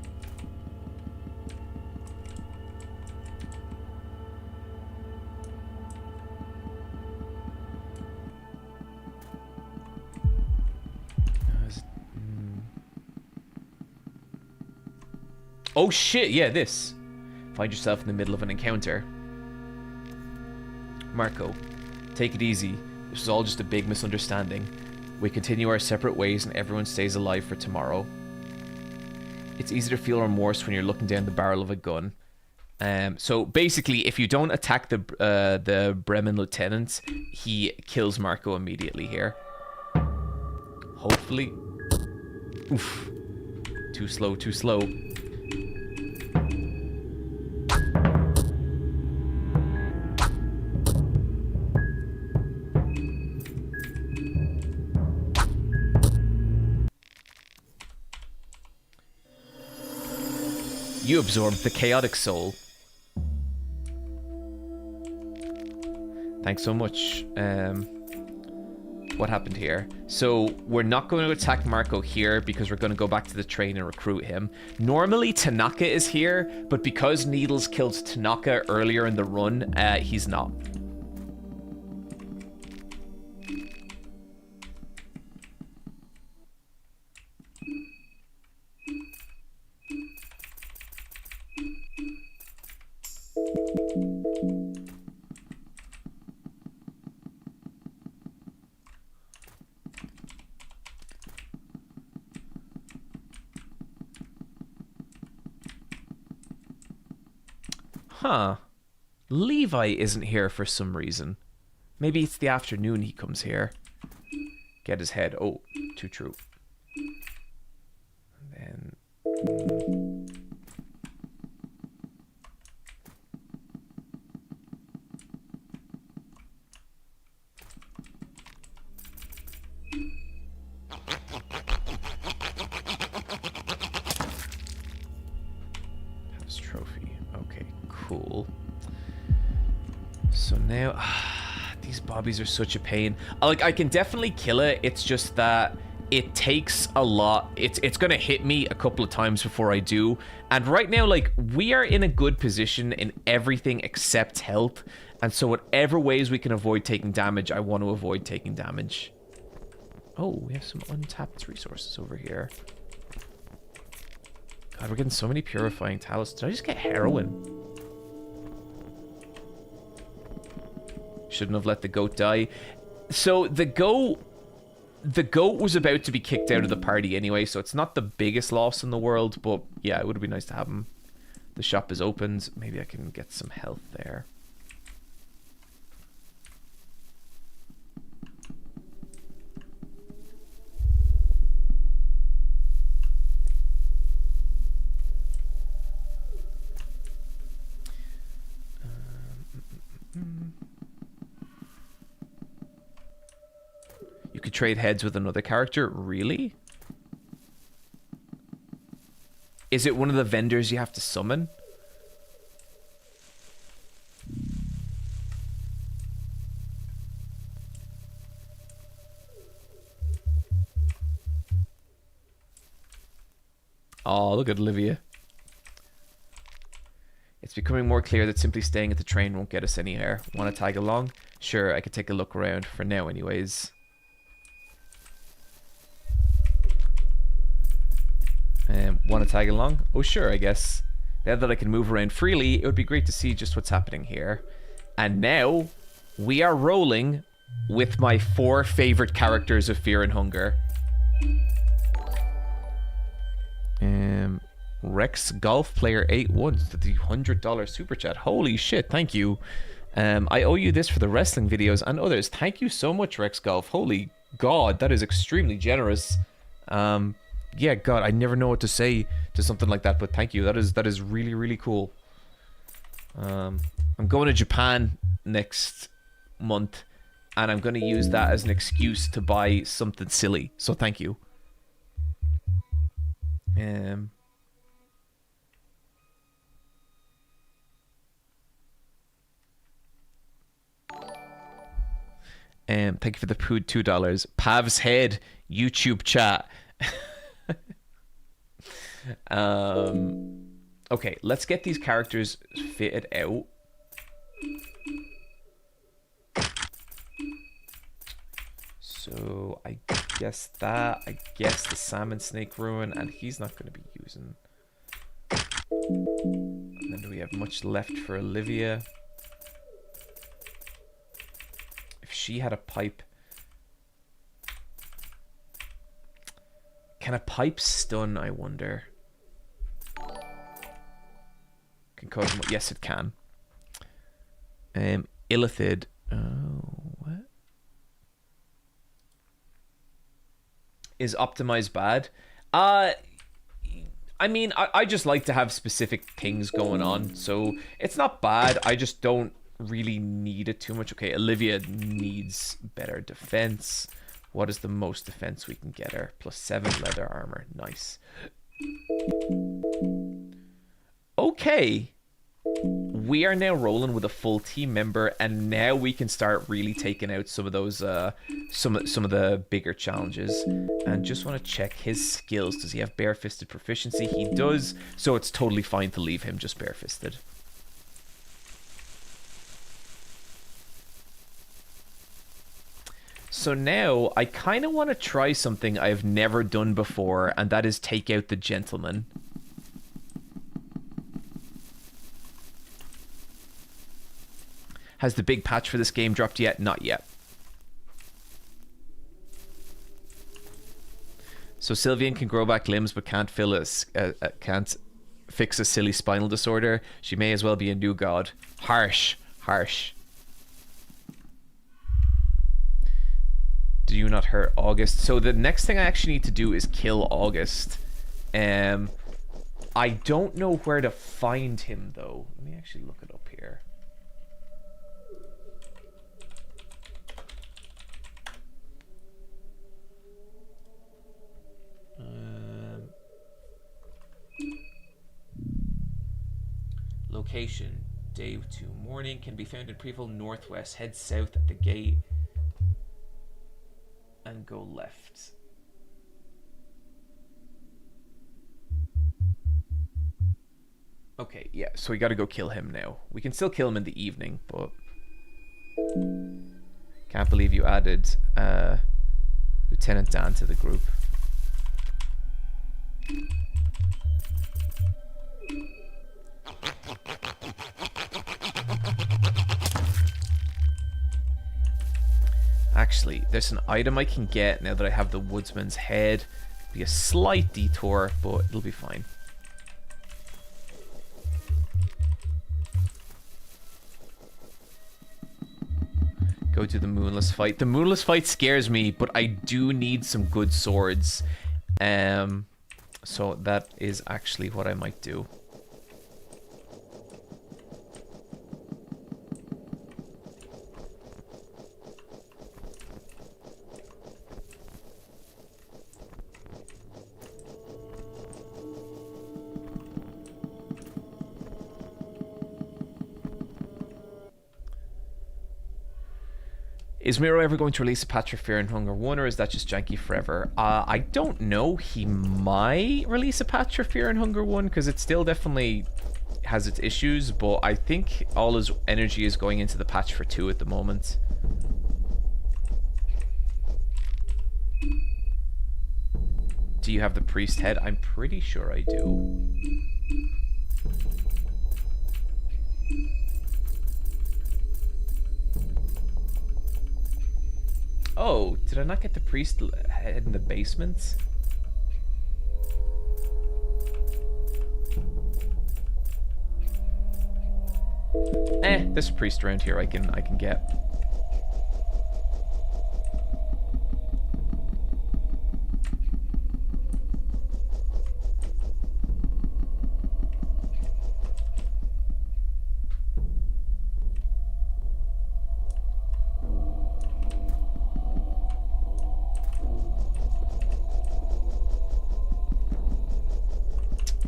Oh shit, yeah, this. Find yourself in the middle of an encounter. Marco, take it easy. This was all just a big misunderstanding. We continue our separate ways and everyone stays alive for tomorrow. It's easy to feel remorse when you're looking down the barrel of a gun. So basically, if you don't attack the Bremen lieutenant, he kills Marco immediately here. Hopefully. Oof. Too slow, too slow. You absorbed the chaotic soul. Thanks so much. What happened here? So we're not going to attack Marco here because we're going to go back to the train and recruit him. Normally Tanaka is here, but because Needles killed Tanaka earlier in the run, he's not. Huh. Levi isn't here for some reason. Maybe it's the afternoon he comes here. Get his head. Oh, too true. And then... Pass trophy. Okay, cool. So now... these bobbies are such a pain. Like, I can definitely kill it. It's just that it takes a lot. It's gonna hit me a couple of times before I do. And right now, like, we are in a good position in everything except health. And so whatever ways we can avoid taking damage, I want to avoid taking damage. Oh, we have some untapped resources over here. God, we're getting so many purifying talents. Did I just get heroin? Shouldn't have let the goat die. So the goat was about to be kicked out of the party anyway, so it's not the biggest loss in the world, but yeah, it would be nice to have him. The shop is opened. Maybe I can get some health there. You could trade heads with another character? Really? Is it one of the vendors you have to summon? Oh, look at Olivia. It's becoming more clear that simply staying at the train won't get us anywhere. Want to tag along? Sure, I could take a look around for now anyways. Want to tag along? Oh, sure, I guess. Now that I can move around freely, it would be great to see just what's happening here. And now, we are rolling with my 4 favorite characters of Fear and Hunger. Rex Golf Player 81 to the $100 super chat. Holy shit, thank you. I owe you this for the wrestling videos and others. Thank you so much, Rex Golf. Holy God, that is extremely generous. yeah, God, I never know what to say to something like that, but thank you. That is really, really cool. I'm going to Japan next month, and I'm going to use that as an excuse to buy something silly. So thank you. Thank you for the food, $2. Pav's head, YouTube chat. Okay, let's get these characters fitted out. So I guess the salmon snake ruin, and he's not going to be using. And then do we have much left for Olivia? If she had a pipe, can a pipe stun? I wonder. Can cause yes, it can. Illithid. Oh, what? Is optimized bad? I mean, I just like to have specific things going on, so it's not bad. I just don't really need it too much. Okay, Olivia needs better defense. What is the most defense we can get her? +7 leather armor. Nice. Okay. We are now rolling with a full team member, and now we can start really taking out some of those some of the bigger challenges. And just want to check his skills. Does he have barefisted proficiency? He does, so it's totally fine to leave him just barefisted. So now I kind of want to try something I've never done before, and that is take out the gentleman. Has the big patch for this game dropped yet? Not yet. So Sylvian can grow back limbs but can't can't fix a silly spinal disorder. She may as well be a new god. Harsh. Harsh. Do you not hurt August? So the next thing I actually need to do is kill August. I don't know where to find him though. Let me actually look it up here. Location. Day 2 morning. Can be found in Preville Northwest. Head south at the gate. And go left. Okay, yeah, so we gotta go kill him now. We can still kill him in the evening, but... Can't believe you added Lieutenant Dan to the group. Actually, there's an item I can get now that I have the woodsman's head. It'll be a slight detour, but it'll be fine. Go to the moonless fight. The moonless fight scares me, but I do need some good swords. So that is actually what I might do. Is Miro ever going to release a patch for Fear and Hunger 1, or is that just janky forever? I don't know. He might release a patch for Fear and Hunger 1, because it still definitely has its issues, but I think all his energy is going into the patch for 2 at the moment. Do you have the priest head? I'm pretty sure I do. Oh, did I not get the priest head in the basement? There's a priest around here I can get.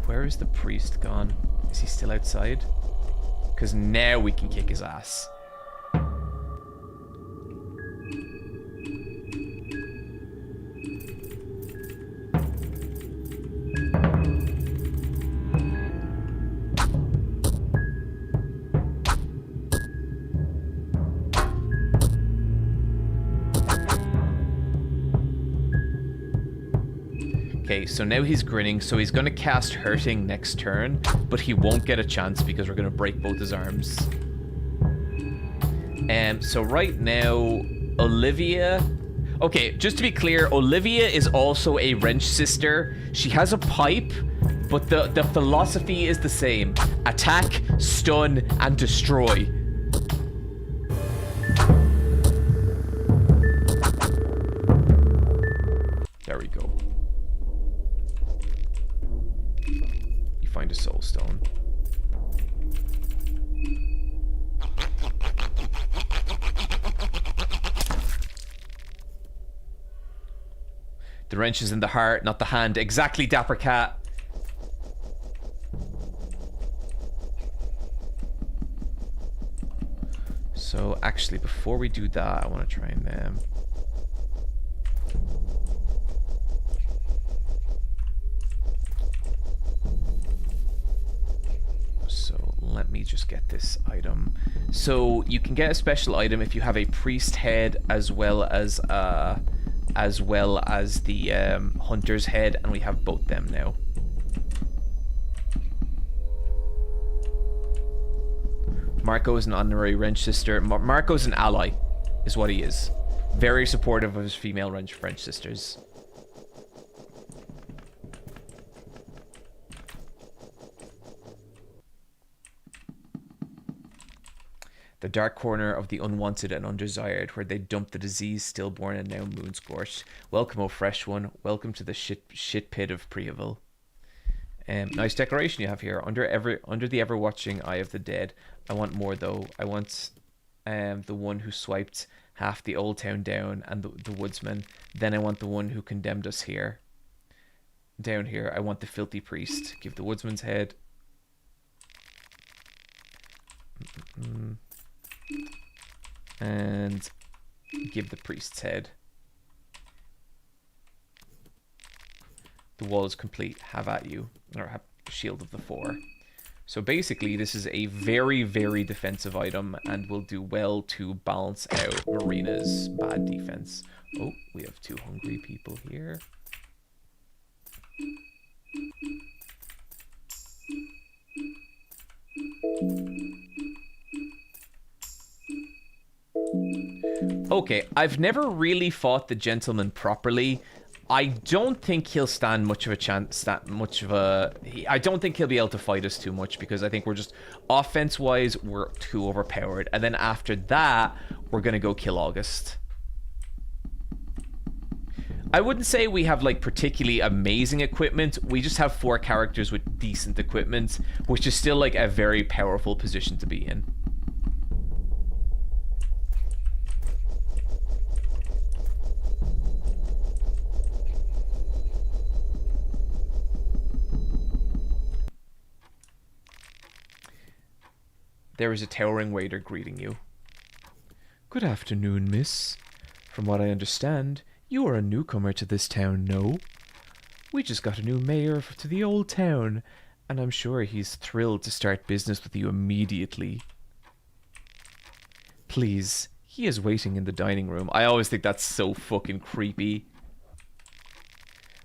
Where is the priest gone? Is he still outside? Because now we can kick his ass. Okay, so now he's grinning, so he's going to cast Hurting next turn, but he won't get a chance because we're going to break both his arms. So right now, Olivia... Okay, just to be clear, Olivia is also a wrench sister. She has a pipe, but the philosophy is the same. Attack, stun, and destroy. There we go. Find a soul stone. The wrench is in the heart, not the hand. Exactly, Dapper Cat. So, actually, before we do that, I want to try and... So let me just get this item. So you can get a special item if you have a priest head as well as the hunter's head, and we have both them now. Marco is an honorary wrench sister. Marco's an ally, is what he is. Very supportive of his female wrench sisters. The dark corner of the unwanted and undesired, where they dump the diseased, stillborn, and now moon-scorched. Welcome, O fresh one. Welcome to the shit pit of Priaville. Nice decoration you have here. Under the ever-watching eye of the dead. I want more, though. I want the one who swiped half the old town down, and the woodsman. Then I want the one who condemned us here. Down here, I want the filthy priest. Give the woodsman's head. And give the priest's head. The wall is complete. Have at you. Or have Shield of the Four. So basically, this is a very, very defensive item and will do well to balance out Marina's bad defense. Oh, we have two hungry people here. Okay, I've never really fought the gentleman properly. I don't think he'll stand much of a chance, I don't think he'll be able to fight us too much, because I think we're just, offense-wise, we're too overpowered. And then after that, we're gonna go kill August. I wouldn't say we have, like, particularly amazing equipment. We just have 4 characters with decent equipment, which is still, like, a very powerful position to be in. There is a towering waiter greeting you. Good afternoon, miss. From what I understand, you are a newcomer to this town, no? We just got a new mayor to the old town, and I'm sure he's thrilled to start business with you immediately. Please, he is waiting in the dining room. I always think that's so fucking creepy.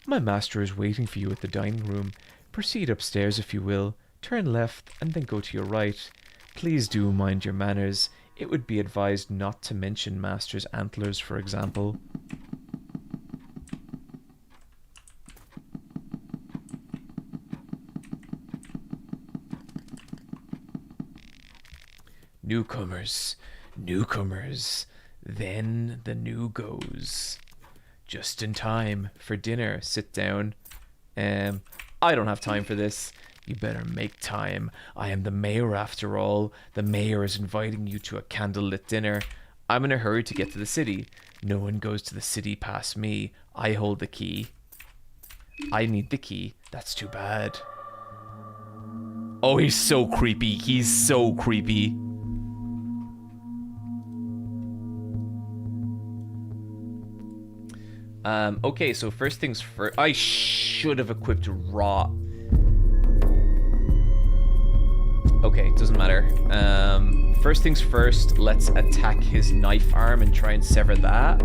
My master is waiting for you at the dining room. Proceed upstairs if you will. Turn left and then go to your right. Please do mind your manners. It would be advised not to mention master's antlers, for example. Newcomers, newcomers, then the new goes. Just in time for dinner. Sit down. I don't have time for this. You better make time. I am the mayor after all. The mayor is inviting you to a candlelit dinner. I'm in a hurry to get to the city. No one goes to the city past me. I hold the key. I need the key. That's too bad. Oh, he's so creepy. He's so creepy. Okay, so first things first. I should have equipped Rot. Okay, doesn't matter. First things first, let's attack his knife arm and try and sever that.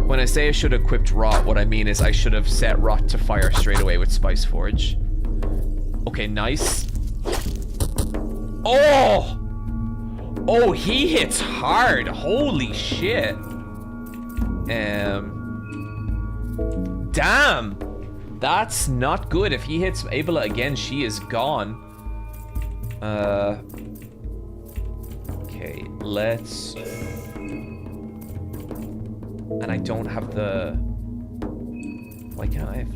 When I say I should have equipped Rot, what I mean is I should have set Rot to fire straight away with Spice Forge. Okay, nice. Oh! Oh, he hits hard. Holy shit. Damn. That's not good. If he hits Abela again, she is gone. Okay, let's... And I don't have the... Why can't I have...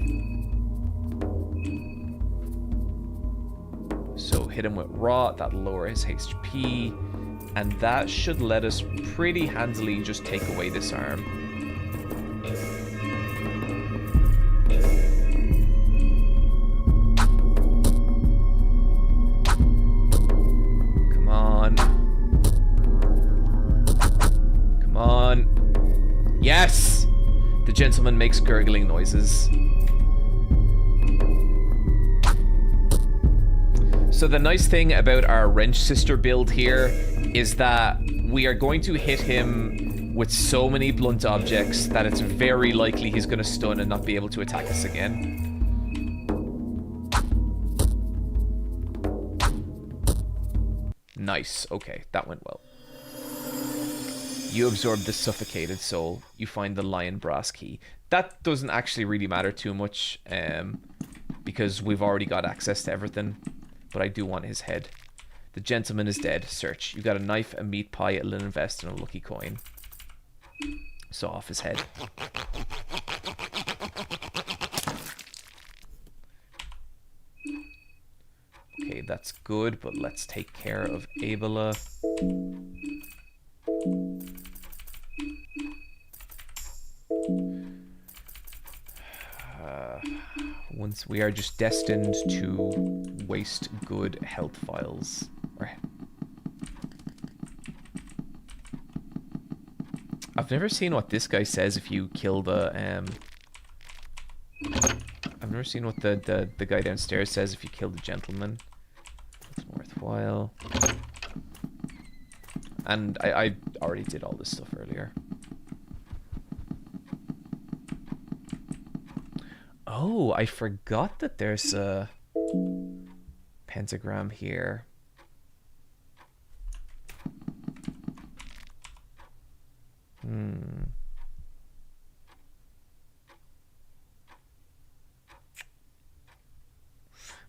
So hit him with Rot, that'll lower his HP, and that should let us pretty handily just take away this arm. Come on. Come on. Yes! The gentleman makes gurgling noises. So the nice thing about our Wrench Sister build here is that we are going to hit him with so many blunt objects that it's very likely he's going to stun and not be able to attack us again. Nice. Okay, that went well. You absorb the suffocated soul. You find the lion brass key. That doesn't actually really matter too much because we've already got access to everything. But I do want his head. The gentleman is dead. Search. You got a knife, a meat pie, a linen vest, and a lucky coin. Saw off his head. Okay, that's good, but let's take care of Abela. Once we are just destined to waste good health files. I've never seen what this guy says if you kill the I've never seen what the guy downstairs says if you kill the gentleman. It's worthwhile. And I already did all this stuff earlier. Oh, I forgot that there's a pentagram here.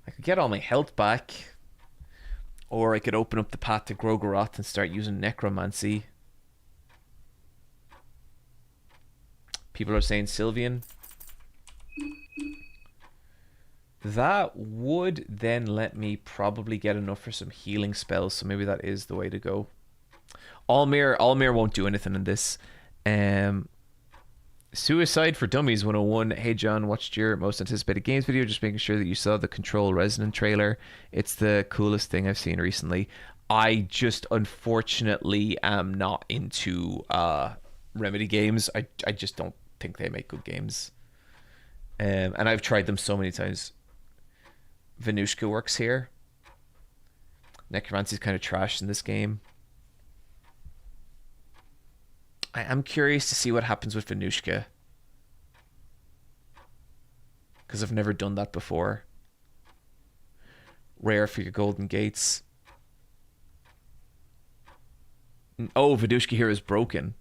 I could get all my health back. Or I could open up the path to Grogorath and start using necromancy. People are saying Sylvian. That would then let me probably get enough for some healing spells, so maybe that is the way to go. Almir won't do anything in this. Suicide for Dummies 101. Hey John, watched your most anticipated games video, just making sure that you saw the Control Resonant trailer. It's the coolest thing I've seen recently. I just unfortunately am not into Remedy games. I just don't think they make good games. And I've tried them so many times. Venushka works here. Necromancy's kind of trash in this game. I am curious to see what happens with Venushka. Because I've never done that before. Rare for your golden gates. Oh, Venushka here is broken.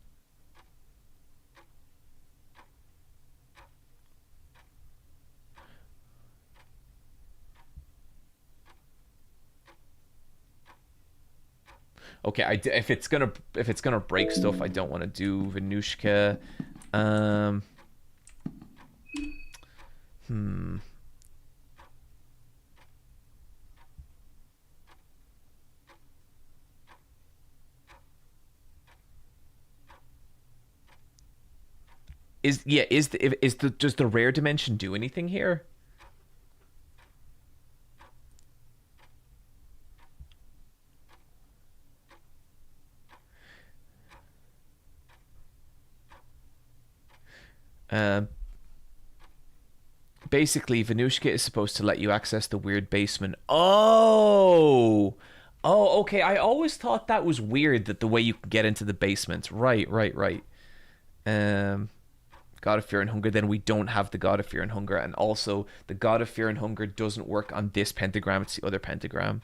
Okay, if it's gonna break stuff, I don't want to do Venushka. does the rare dimension do anything here? Um, Basically, Venushka is supposed to let you access the weird basement. Oh, okay. I always thought that was weird that the way you can get into the basement. Right. Um, God of Fear and Hunger. Then we don't have the God of Fear and Hunger, and also the God of Fear and Hunger doesn't work on this pentagram. It's the other pentagram.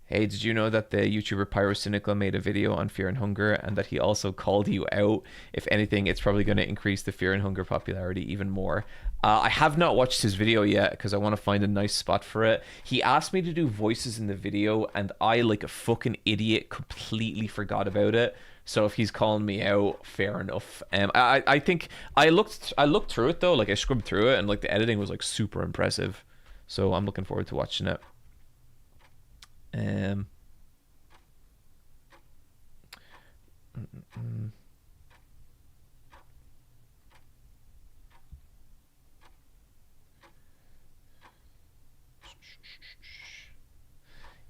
Hey, did you know that the YouTuber Pyrocynical made a video on Fear and Hunger and that he also called you out? If anything, it's probably going to increase the Fear and Hunger popularity even more. I have not watched his video yet because I want to find a nice spot for it. He asked me to do voices in the video and I, like a fucking idiot, completely forgot about it. So if he's calling me out, fair enough. I think I looked through it though, like I scrubbed through it and like the editing was like super impressive. So I'm looking forward to watching it. Um,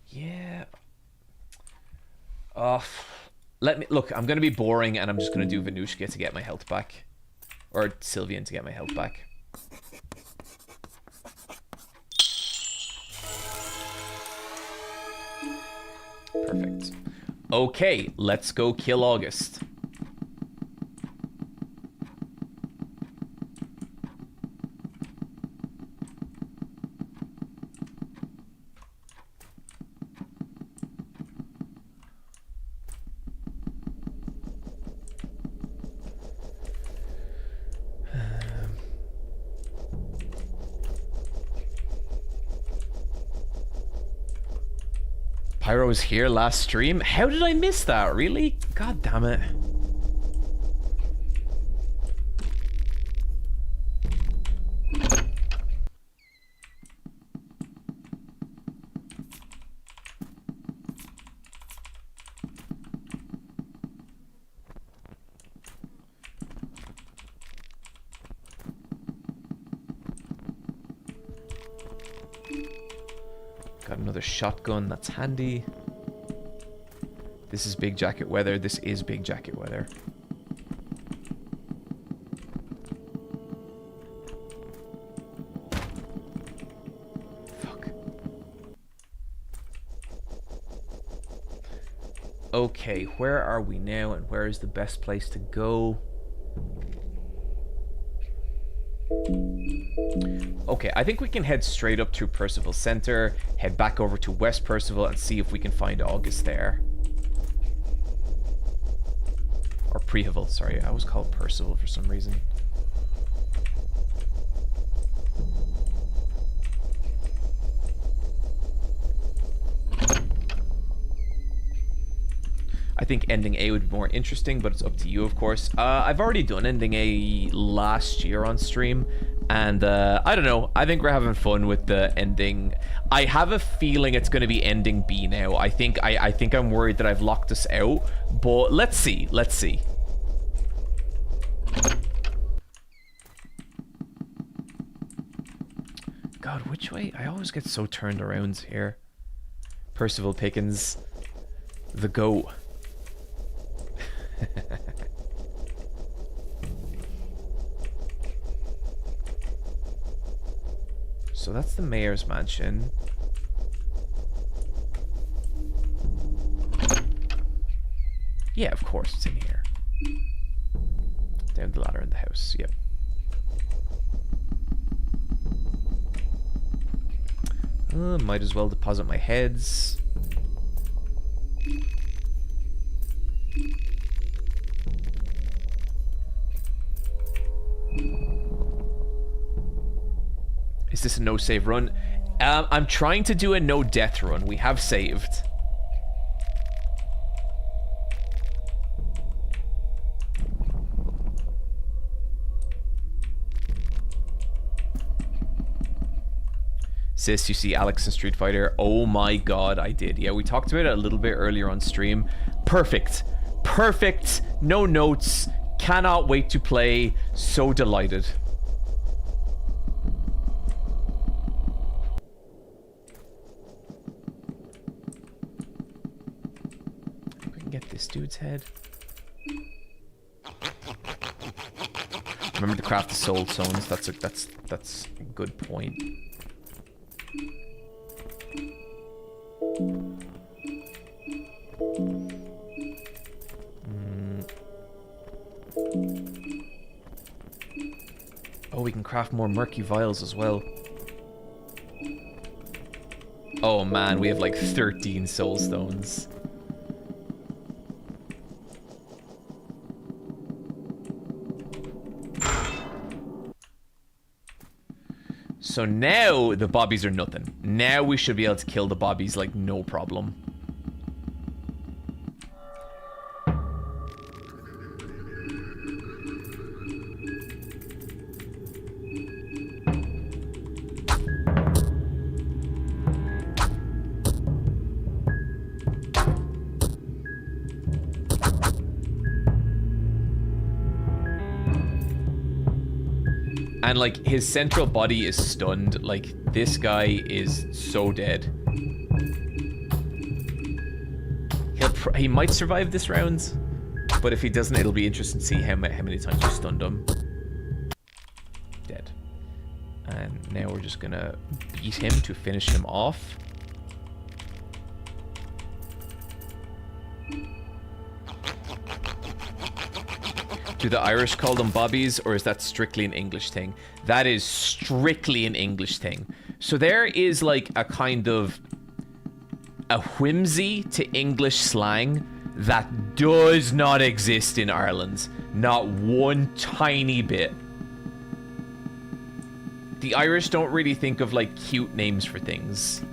yeah. Uh, Let me look. I'm gonna be boring, and I'm just gonna do Venushka to get my health back, or Sylvian to get my health back. Perfect. Okay, let's go kill August. Pyro was here last stream? How did I miss that? Really? God damn it. Got another shotgun, that's handy. This is big jacket weather. This is big jacket weather. Fuck. Okay, where are we now and where is the best place to go? Okay, I think we can head straight up to Percival Center, head back over to West Percival, and see if we can find August there. Or Prehavel, sorry. I always call it Percival for some reason. I think ending A would be more interesting, but it's up to you, of course. I've already done ending A last year on stream, and I don't know. I think we're having fun with the ending. I have a feeling it's going to be ending B now. I think I'm worried that I've locked us out, but let's see. Let's see. God, which way? I always get so turned around here. Percival Pickens, the goat. So that's the mayor's mansion. Yeah, of course it's in here. Down the ladder in the house, yep. Might as well deposit my heads. Is this a no save run? I'm trying to do a no death run. We have saved. Sis, you see Alex in Street Fighter? Oh my god, I did. Yeah, we talked about it a little bit earlier on stream. Perfect. Perfect. No notes. Cannot wait to play. So delighted. We can get this dude's head. Remember to craft the soul stones. That's a good point. Oh, we can craft more murky vials as well. Oh man, we have like 13 soul stones. So now the bobbies are nothing. Now we should be able to kill the bobbies like no problem. And like his central body is stunned. Like this guy is so dead. He might survive this round, but if he doesn't, it'll be interesting to see how many times we stunned him. Dead. And now we're just gonna beat him to finish him off. Do the Irish call them bobbies, or is that strictly an English thing? That is strictly an English thing. So there is like a kind of a whimsy to English slang that does not exist in Ireland. Not one tiny bit. The Irish don't really think of like cute names for things.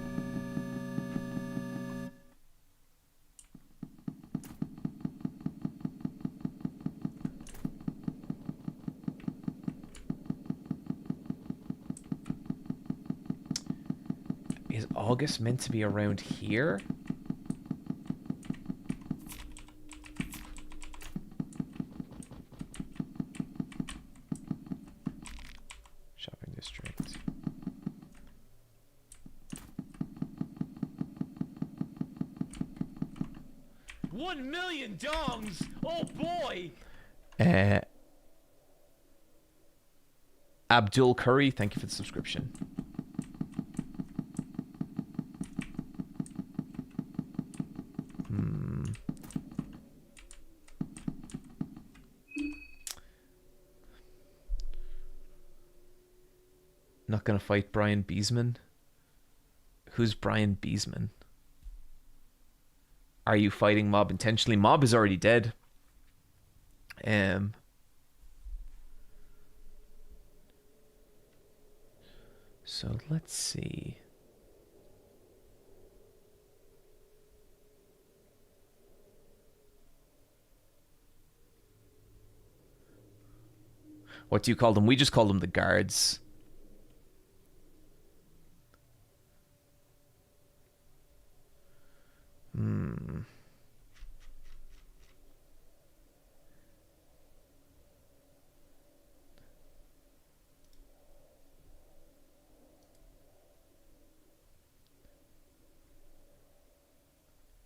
Is August meant to be around here? Shopping district. $1 million dongs! Oh boy! Abdul Curry, thank you for the subscription. Not gonna fight Brian Beesman. Who's Brian Beesman? Are you fighting Mob intentionally? Mob is already dead. So let's see. What do you call them? We just call them the guards.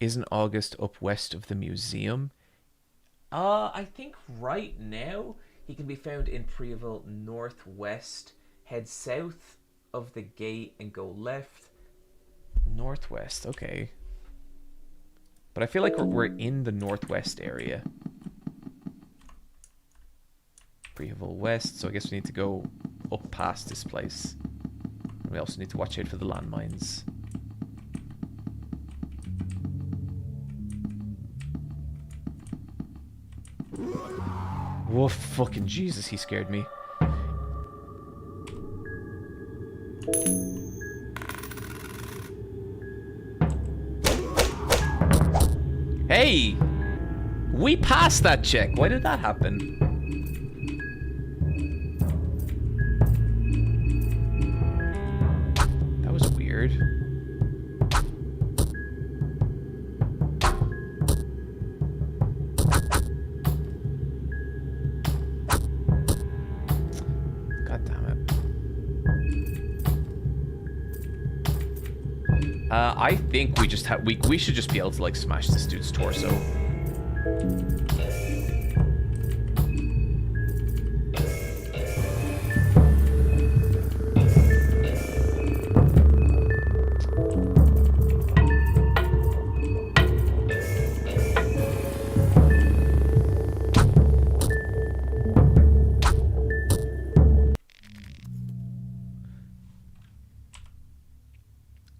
Isn't August up west of the museum? I think right now he can be found in Prieville northwest. Head south of the gate and go left. Northwest, okay. But I feel like we're in the northwest area. Prieville west, so I guess we need to go up past this place. We also need to watch out for the landmines. Whoa, fucking Jesus, he scared me. Hey! We passed that check. Why did that happen? That was weird. I think we just have we should just be able to like smash this dude's torso.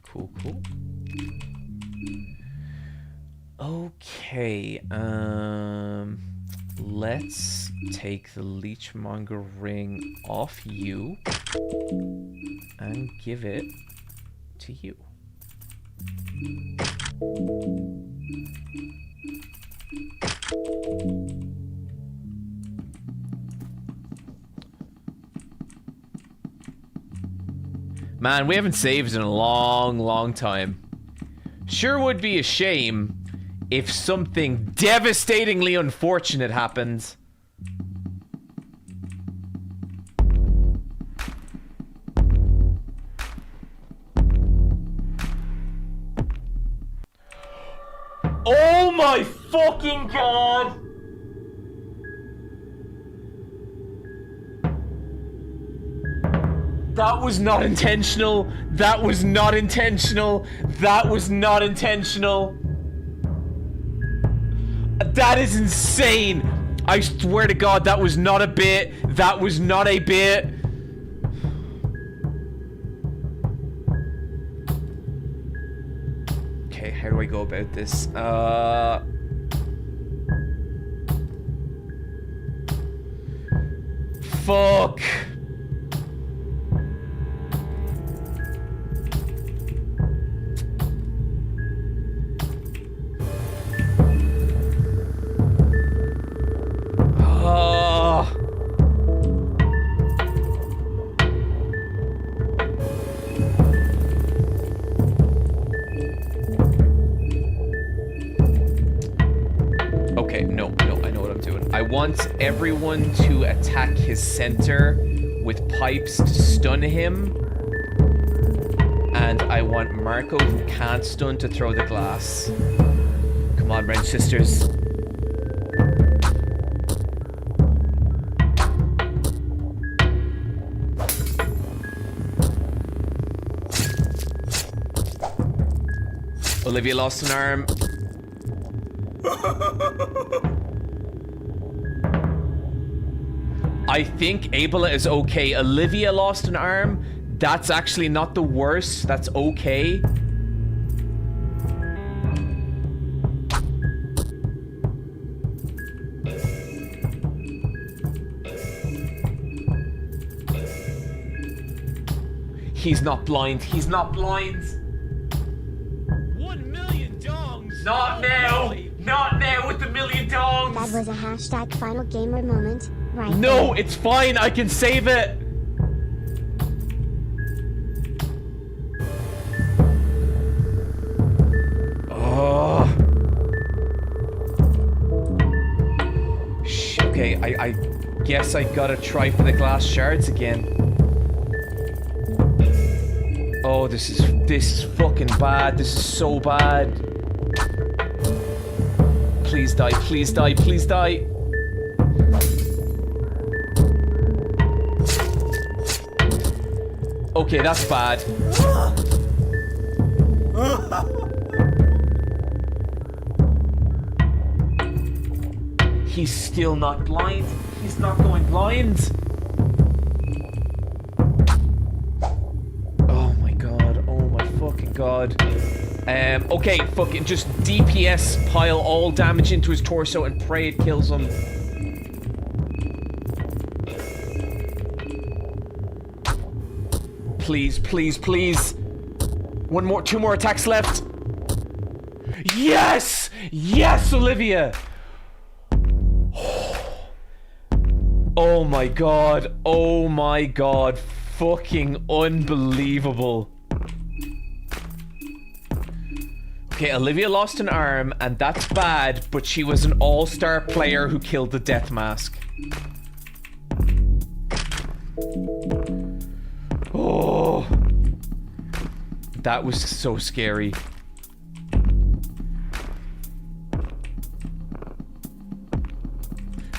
Cool, cool. Okay, let's take the Leechmonger ring off you and give it to you. Man, we haven't saved in a long time. Sure would be a shame if something devastatingly unfortunate happens. Oh my fucking god! That was not intentional. That was not intentional. That was not intentional. That is insane. I swear to God, that was not a bit. That was not a bit. Okay, how do I go about this? Fuck. Okay, no, I know what I'm doing. I want everyone to attack his center with pipes to stun him. And I want Marco, who can't stun, to throw the glass. Come on, Wrench Sisters. Olivia lost an arm. I think Abela is okay. Olivia lost an arm. That's actually not the worst. That's okay. He's not blind. He's not blind. 1 million dongs. Not Oh, now. boy. Not now with the million dongs. That was a hashtag final gamer moment, right? No, there. it's fine. I can save it. Oh. Okay, I guess I gotta try for the glass shards again. Oh, this is fucking bad. This is so bad. Please die, please die, please die. Okay, that's bad. He's still not blind. He's not going blind. Oh my god. Oh my fucking god. Okay, fucking just DPS pile all damage into his torso and pray it kills him. Please, please, please. Two more attacks left. Yes! Yes, Olivia! Oh my god. Oh my god. Fucking unbelievable. Okay, Olivia lost an arm, and that's bad, but she was an all-star player who killed the Death Mask. Oh. That was so scary.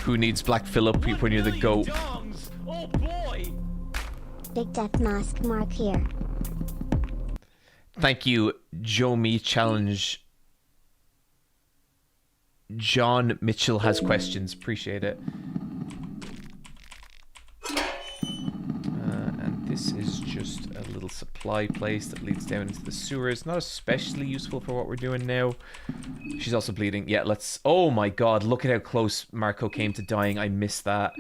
Who needs Black Phillip when you're the GOAT? Dongs. Oh boy. Big death mask mark here. Thank you, Joe Me Challenge. John Mitchell has questions. Appreciate it. And this is just a little supply place that leads down into the sewers. Not especially useful for what we're doing now. She's also bleeding. Yeah, let's... Oh my god, look at how close Marco came to dying. I missed that.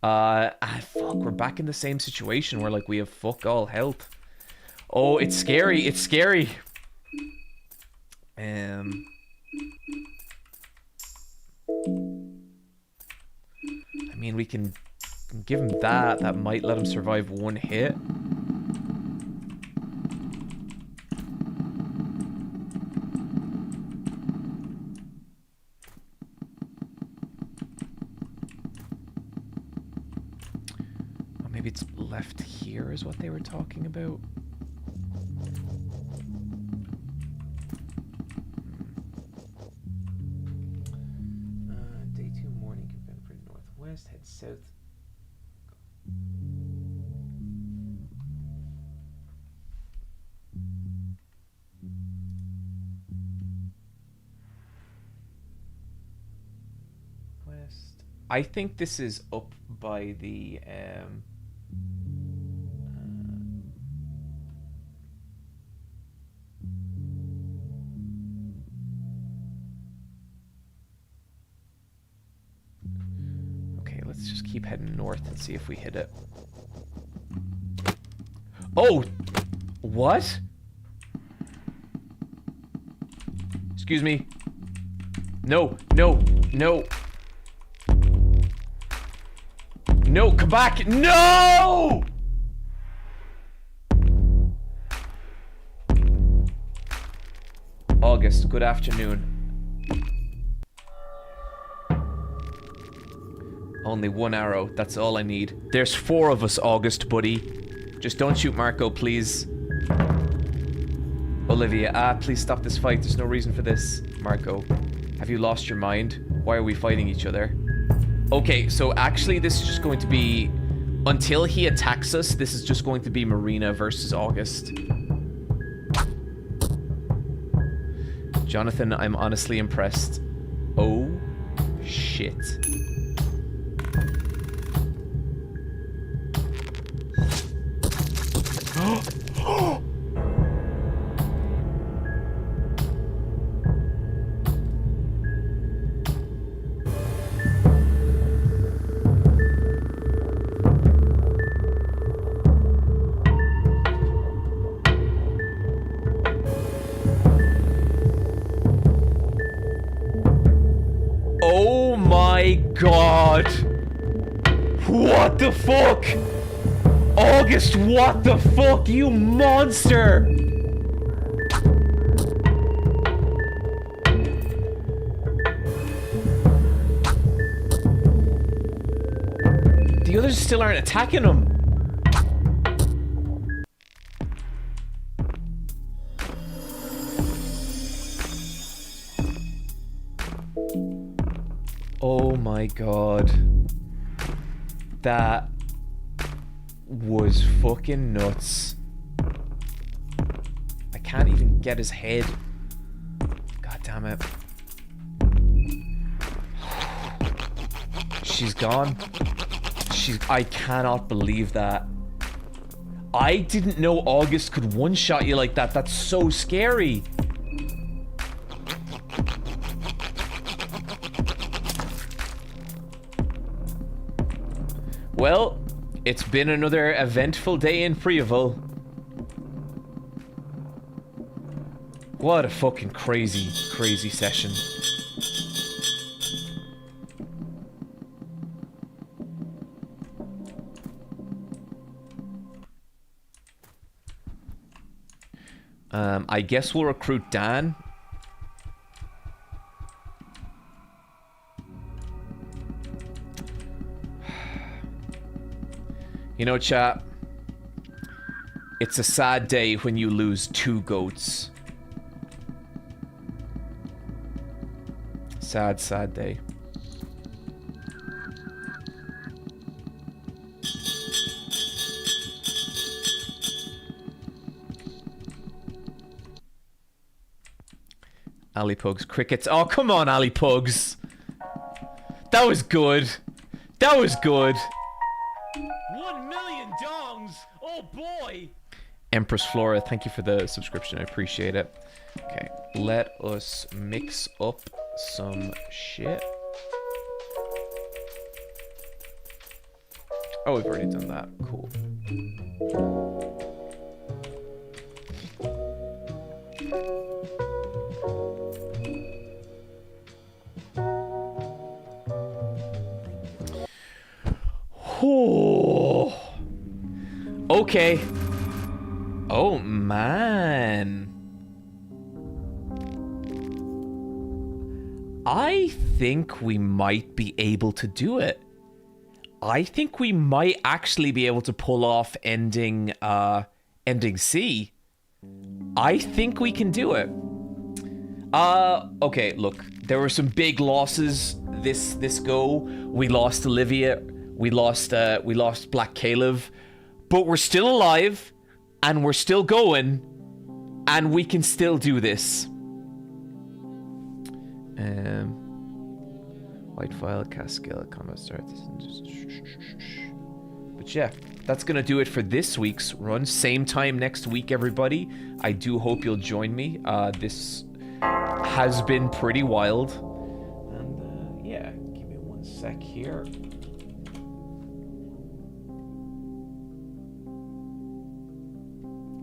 Fuck, we're back in the same situation where, like, we have fuck all health. Oh, it's scary. It's scary. I mean, we can give him that. That might let him survive one hit. Oh, maybe it's left here is what they were talking about. Day 2 morning confirmed for northwest. Head south. West. I think this is up by the okay, let's just keep heading north and see if we hit it. Oh! What? Excuse me. No, no, no. No, come back! No! August, good afternoon. Only one arrow, that's all I need. There's 4 of us, August, buddy. Just don't shoot Marco, please. Olivia, please stop this fight. There's no reason for this. Marco, have you lost your mind? Why are we fighting each other? Okay, so actually this is just going to be... Until he attacks us, this is just going to be Marina versus August. Jonathan, I'm honestly impressed. Oh, shit. Oh my god! What the fuck? August, what the fuck, you monster! The others still aren't attacking him. Oh my god. That was fucking nuts. I can't even get his head. God damn it. She's gone. I cannot believe that. I didn't know August could one-shot you like that. That's so scary. Well, it's been another eventful day in Freeville. What a fucking crazy, crazy session. I guess we'll recruit Dan. You know, chat, It's a sad day when you lose 2 goats. Sad, sad day. Ali Pugs crickets. Oh, come on, Ali Pugs. That was good. That was good. 1 million dongs! Oh boy! Empress Flora, thank you for the subscription. I appreciate it. Okay, let us mix up some shit. Oh, we've already done that. Cool. Oh. Okay. Oh, man. I think we might be able to do it. I think we might actually be able to pull off ending C. I think we can do it. Okay, look. There were some big losses this go. We lost Olivia. We lost Black Caleb. But we're still alive. And we're still going. And we can still do this. White file, Cascale, combat starts. But yeah, that's gonna do it for this week's run. Same time next week, everybody. I do hope you'll join me. This has been pretty wild. And yeah, give me 1 sec here.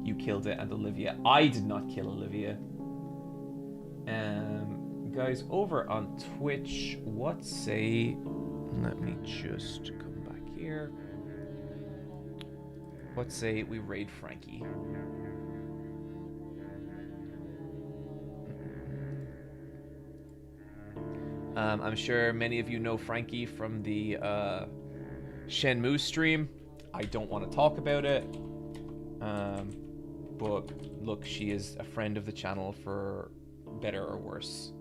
You killed it, and Olivia. I did not kill Olivia. Guys, over on Twitch, what say... Let me just come back here. What say we raid Frankie? I'm sure many of you know Frankie from the Shenmue stream. I don't want to talk about it. But look, she is a friend of the channel for better or worse.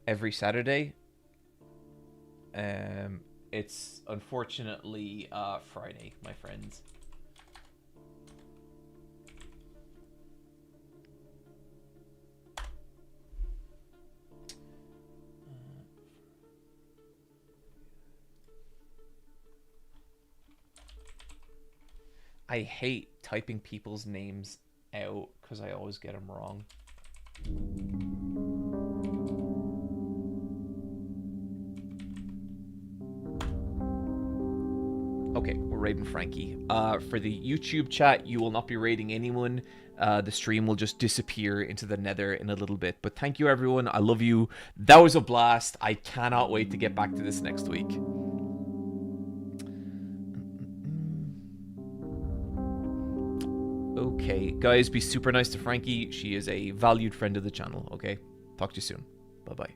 Every Saturday. It's unfortunately Friday, my friends. I hate typing people's names out because I always get them wrong. Okay, we're raiding Frankie. For the YouTube chat, you will not be raiding anyone. The stream will just disappear into the nether in a little bit. But thank you, everyone. I love you. That was a blast. I cannot wait to get back to this next week. Okay, guys, be super nice to Frankie. She is a valued friend of the channel, okay? Talk to you soon. Bye-bye.